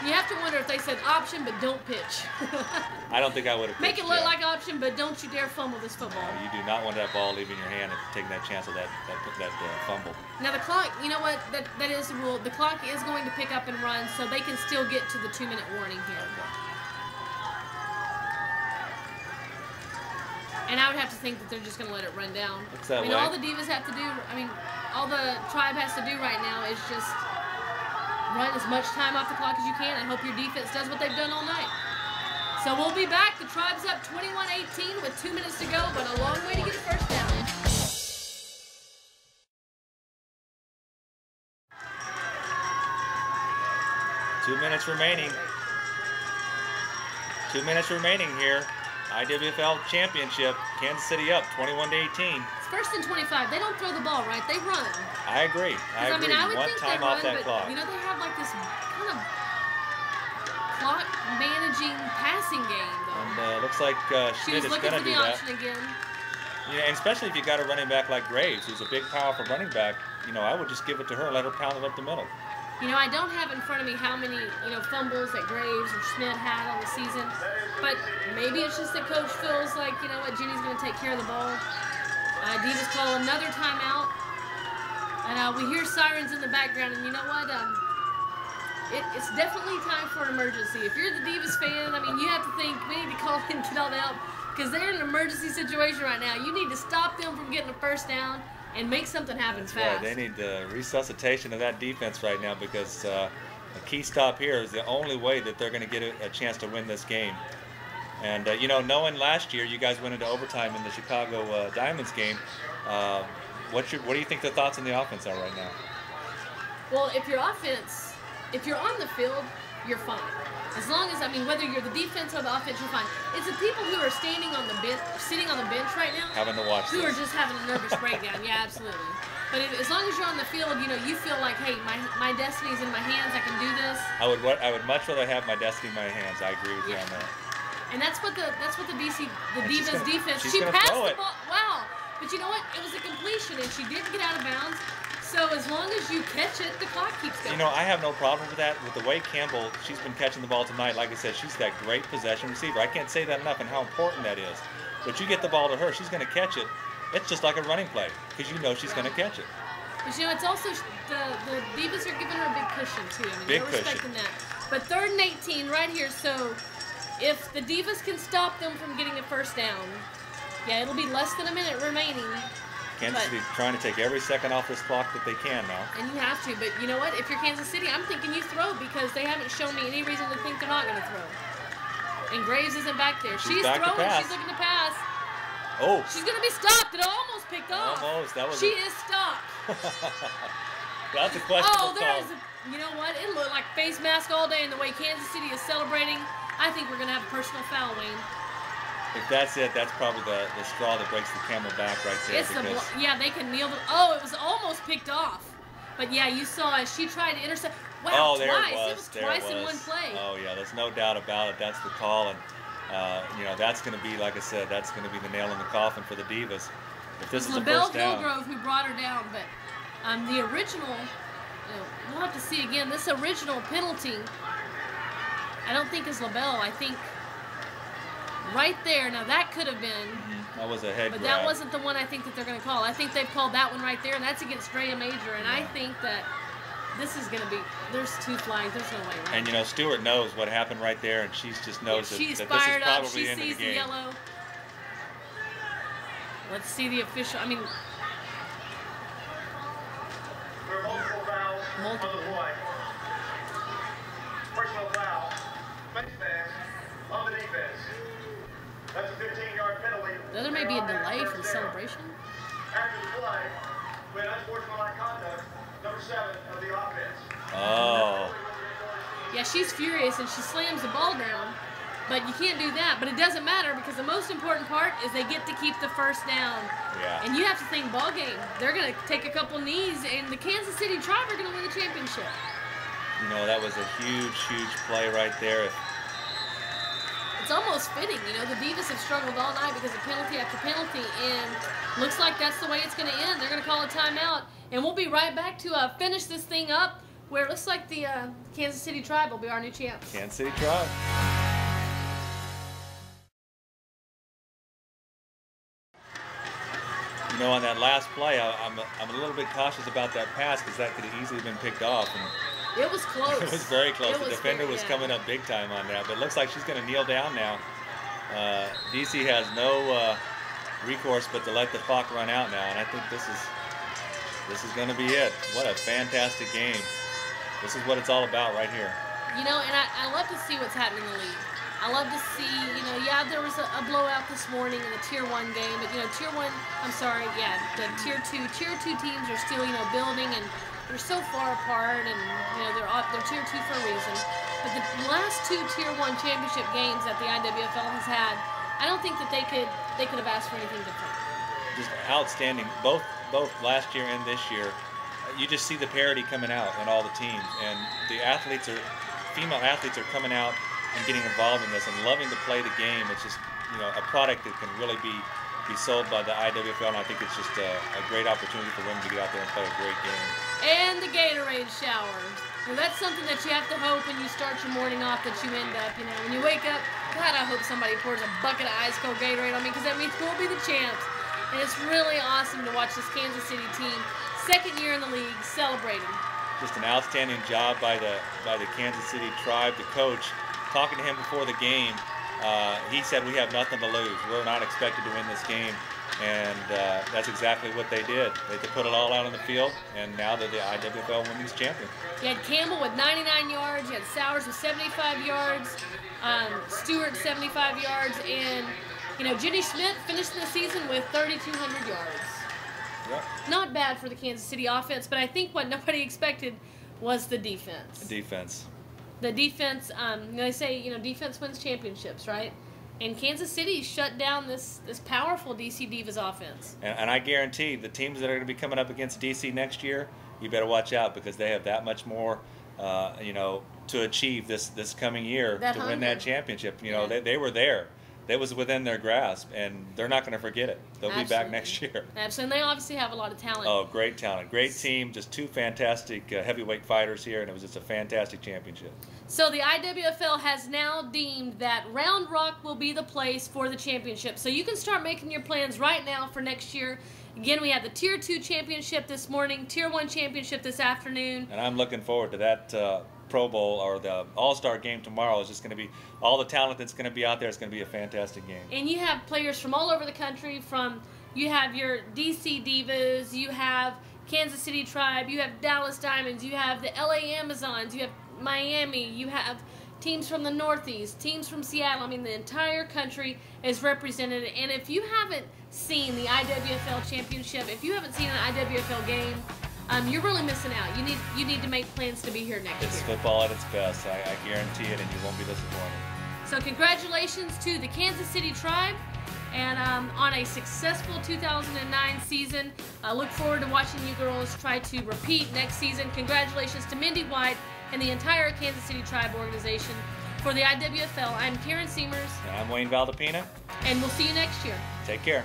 You have to wonder if they said option, but don't pitch. I don't think I would have pitched. Make it look like option, but don't you dare fumble this football. You do not want that ball leaving your hand and taking that chance of that fumble. Now the clock, you know what, that is the rule. The clock is going to pick up and run, so they can still get to the 2-minute warning here. And I would have to think that they're just going to let it run down. Looks that way. All the Divas have to do, all the Tribe has to do right now is just run as much time off the clock as you can. I hope your defense does what they've done all night. So we'll be back. The Tribe's up 21-18 with 2 minutes to go, but a long way to get a first down. Two minutes remaining. 2 minutes remaining here. IWFL Championship. Kansas City up 21-18. It's 1st and 25. They don't throw the ball, right? They run. I agree. I agree. I would One think time they off run, that but, clock. you know, they have like this kind of clock managing passing game, though. And looks like Schmidt is going to do that. She was looking for the option again. Yeah, and especially if you got a running back like Graves, who's a big, powerful running back, you know, I would just give it to her and let her pound it up the middle. You know, I don't have in front of me how many, fumbles that Graves or Schmidt had on the season, but maybe it's just that Coach feels like, you know what, Jenny's going to take care of the ball. Divas call another timeout, and we hear sirens in the background, and you know what, it's definitely time for an emergency. If you're the Divas fan, you have to think, we need to call in and tell them, because they're in an emergency situation right now. You need to stop them from getting a first down and make something happen fast. Right. They need the resuscitation of that defense right now because a key stop here is the only way that they're going to get a chance to win this game. And you know, knowing last year you guys went into overtime in the Chicago Diamonds game, what do you think the thoughts on the offense are right now? Well, if you're on the field, you're fine. As long as, I mean, whether you're the defense or the offense, you're fine. It's the people who are standing on the bench, sitting on the bench right now, having to watch who are just having a nervous breakdown. Yeah, absolutely. But as long as you're on the field, you know, you feel like, hey, my destiny's in my hands. I can do this. I would much rather have my destiny in my hands. I agree with you on that. And that's what the Divas defense. She passed the ball. Wow. But you know what? It was a completion, and she didn't get out of bounds. So as long as you catch it, the clock keeps going. You know, I have no problem with that. With the way Campbell, she's been catching the ball tonight. Like I said, she's that great possession receiver. I can't say that enough and how important that is. But you get the ball to her, she's going to catch it. It's just like a running play because you know she's going to catch it. But you know, it's also the Divas are giving her a big cushion too. I mean, big they're respecting that. But 3rd and 18 right here. So if the Divas can stop them from getting a first down, yeah, it'll be less than a minute remaining. Kansas City trying to take every second off this clock that they can now. And you have to, but you know what? If you're Kansas City, I'm thinking you throw because they haven't shown me any reason to think they're not going to throw. And Graves isn't back there. She's throwing. She's looking to pass. Oh. She's going to be stopped. It almost picked off. Almost. That was. She is stopped. That's a question. Oh, there's. You know what? It looked like face mask all day, and the way Kansas City is celebrating, I think we're going to have a personal foul, Wayne. If that's it, that's probably the straw that breaks the camel back right there. Yeah, they can kneel. Oh, it was almost picked off. But yeah, you saw as she tried to intercept. Wow, there twice. It was twice in one play. Oh yeah, there's no doubt about it. That's the call, and you know that's going to be, like I said, that's going to be the nail in the coffin for the Divas. If this is a first down. Hillgrove who brought her down, but the original, we'll have to see again. This original penalty, I don't think is LaBelle. I think. Right there. Now that could have been. That was a head grab. But that wasn't the one I think that they're going to call. I think they've called that one right there, and that's against Drea Major. And I think that this is going to be. There's 2 flags. There's no way around. And you know, Stewart knows what happened right there, and she's just knows that this is probably the end of the game. She sees the yellow. Let's see the official. I mean, multiple fouls. Multiple. Personal foul. Face mask on the defense. That's a 15-yard penalty. Now, there may be a delay for the celebration. After the play, with unsportsmanlike conduct, number 7 of the offense. Oh. Yeah, she's furious and she slams the ball down, but you can't do that. But it doesn't matter because the most important part is they get to keep the first down. Yeah. And you have to think ball game. They're going to take a couple knees, and the Kansas City Tribe are going to win the championship. You know, that was a huge, huge play right there. It's almost fitting, you know, the Divas have struggled all night because of penalty after penalty, and looks like that's the way it's going to end. They're going to call a timeout, and we'll be right back to finish this thing up, where it looks like the Kansas City Tribe will be our new champs. Kansas City Tribe. You know, on that last play, I'm a little bit cautious about that pass because that could have easily been picked off. And it was close. It was very close. The defender was coming up big time on that, but it looks like she's going to kneel down now. DC has no recourse but to let the clock run out now, and I think this is going to be it. What a fantastic game. This is what it's all about right here. You know, and I love to see what's happening in the league. I love to see, you know, yeah, there was a blowout this morning in the Tier 1 game, but, you know, Tier 1, I'm sorry, yeah, the Tier 2 teams are still, you know, building, and they're so far apart, and, you know, they're Tier 2 for a reason. But the last 2 Tier 1 championship games that the IWFL has had, I don't think that they could have asked for anything different. Just outstanding, both last year and this year. You just see the parity coming out in all the teams, and the female athletes are coming out and getting involved in this and loving to play the game. It's just, you know, a product that can really be sold by the IWFL, and I think it's just a great opportunity for women to get out there and play a great game. And the Gatorade shower. Well, that's something that you have to hope when you start your morning off that you end up, you know, when you wake up, God, I hope somebody pours a bucket of ice cold Gatorade on me because that means we'll be the champs. And it's really awesome to watch this Kansas City team, 2nd year in the league, celebrating. Just an outstanding job by the Kansas City Tribe, the coach. Talking to him before the game, he said we have nothing to lose. We're not expected to win this game. And that's exactly what they did. They put it all out on the field, and now they're the IWFL Women's Champion. You had Campbell with 99 yards, you had Sowers with 75 yards, Stewart 75 yards, and Jenny Schmidt finished the season with 3,200 yards. Yep. Not bad for the Kansas City offense, but I think what nobody expected was the defense. The defense. The defense, they say, defense wins championships, right? And Kansas City shut down this powerful DC Divas offense. And I guarantee the teams that are going to be coming up against DC next year, you better watch out because they have that much more, to achieve this coming year to win that championship. They were there. That was within their grasp, and they're not going to forget it. They'll be back next year. Absolutely, and they obviously have a lot of talent. Oh, great talent. Great team, just two fantastic heavyweight fighters here, and it was just a fantastic championship. So the IWFL has now deemed that Round Rock will be the place for the championship. So you can start making your plans right now for next year. Again, we have the Tier 2 championship this morning, Tier 1 championship this afternoon. And I'm looking forward to that Pro Bowl or the All-Star game tomorrow. Is just going to be all the talent that's going to be out there. It's going to be a fantastic game. And you have players from all over the country. You have your DC Divas, you have Kansas City Tribe, you have Dallas Diamonds, you have the LA Amazons, you have Miami, you have teams from the Northeast, teams from Seattle. I mean, the entire country is represented. And if you haven't seen the IWFL championship, if you haven't seen an IWFL game, you're really missing out. You need to make plans to be here next year. It's football at its best. I guarantee it, and you won't be disappointed. So congratulations to the Kansas City Tribe and on a successful 2009 season. I look forward to watching you girls try to repeat next season. Congratulations to Mindy White and the entire Kansas City Tribe organization. For the IWFL, I'm Karen Seamers. And I'm Wayne Valdepina. And we'll see you next year. Take care.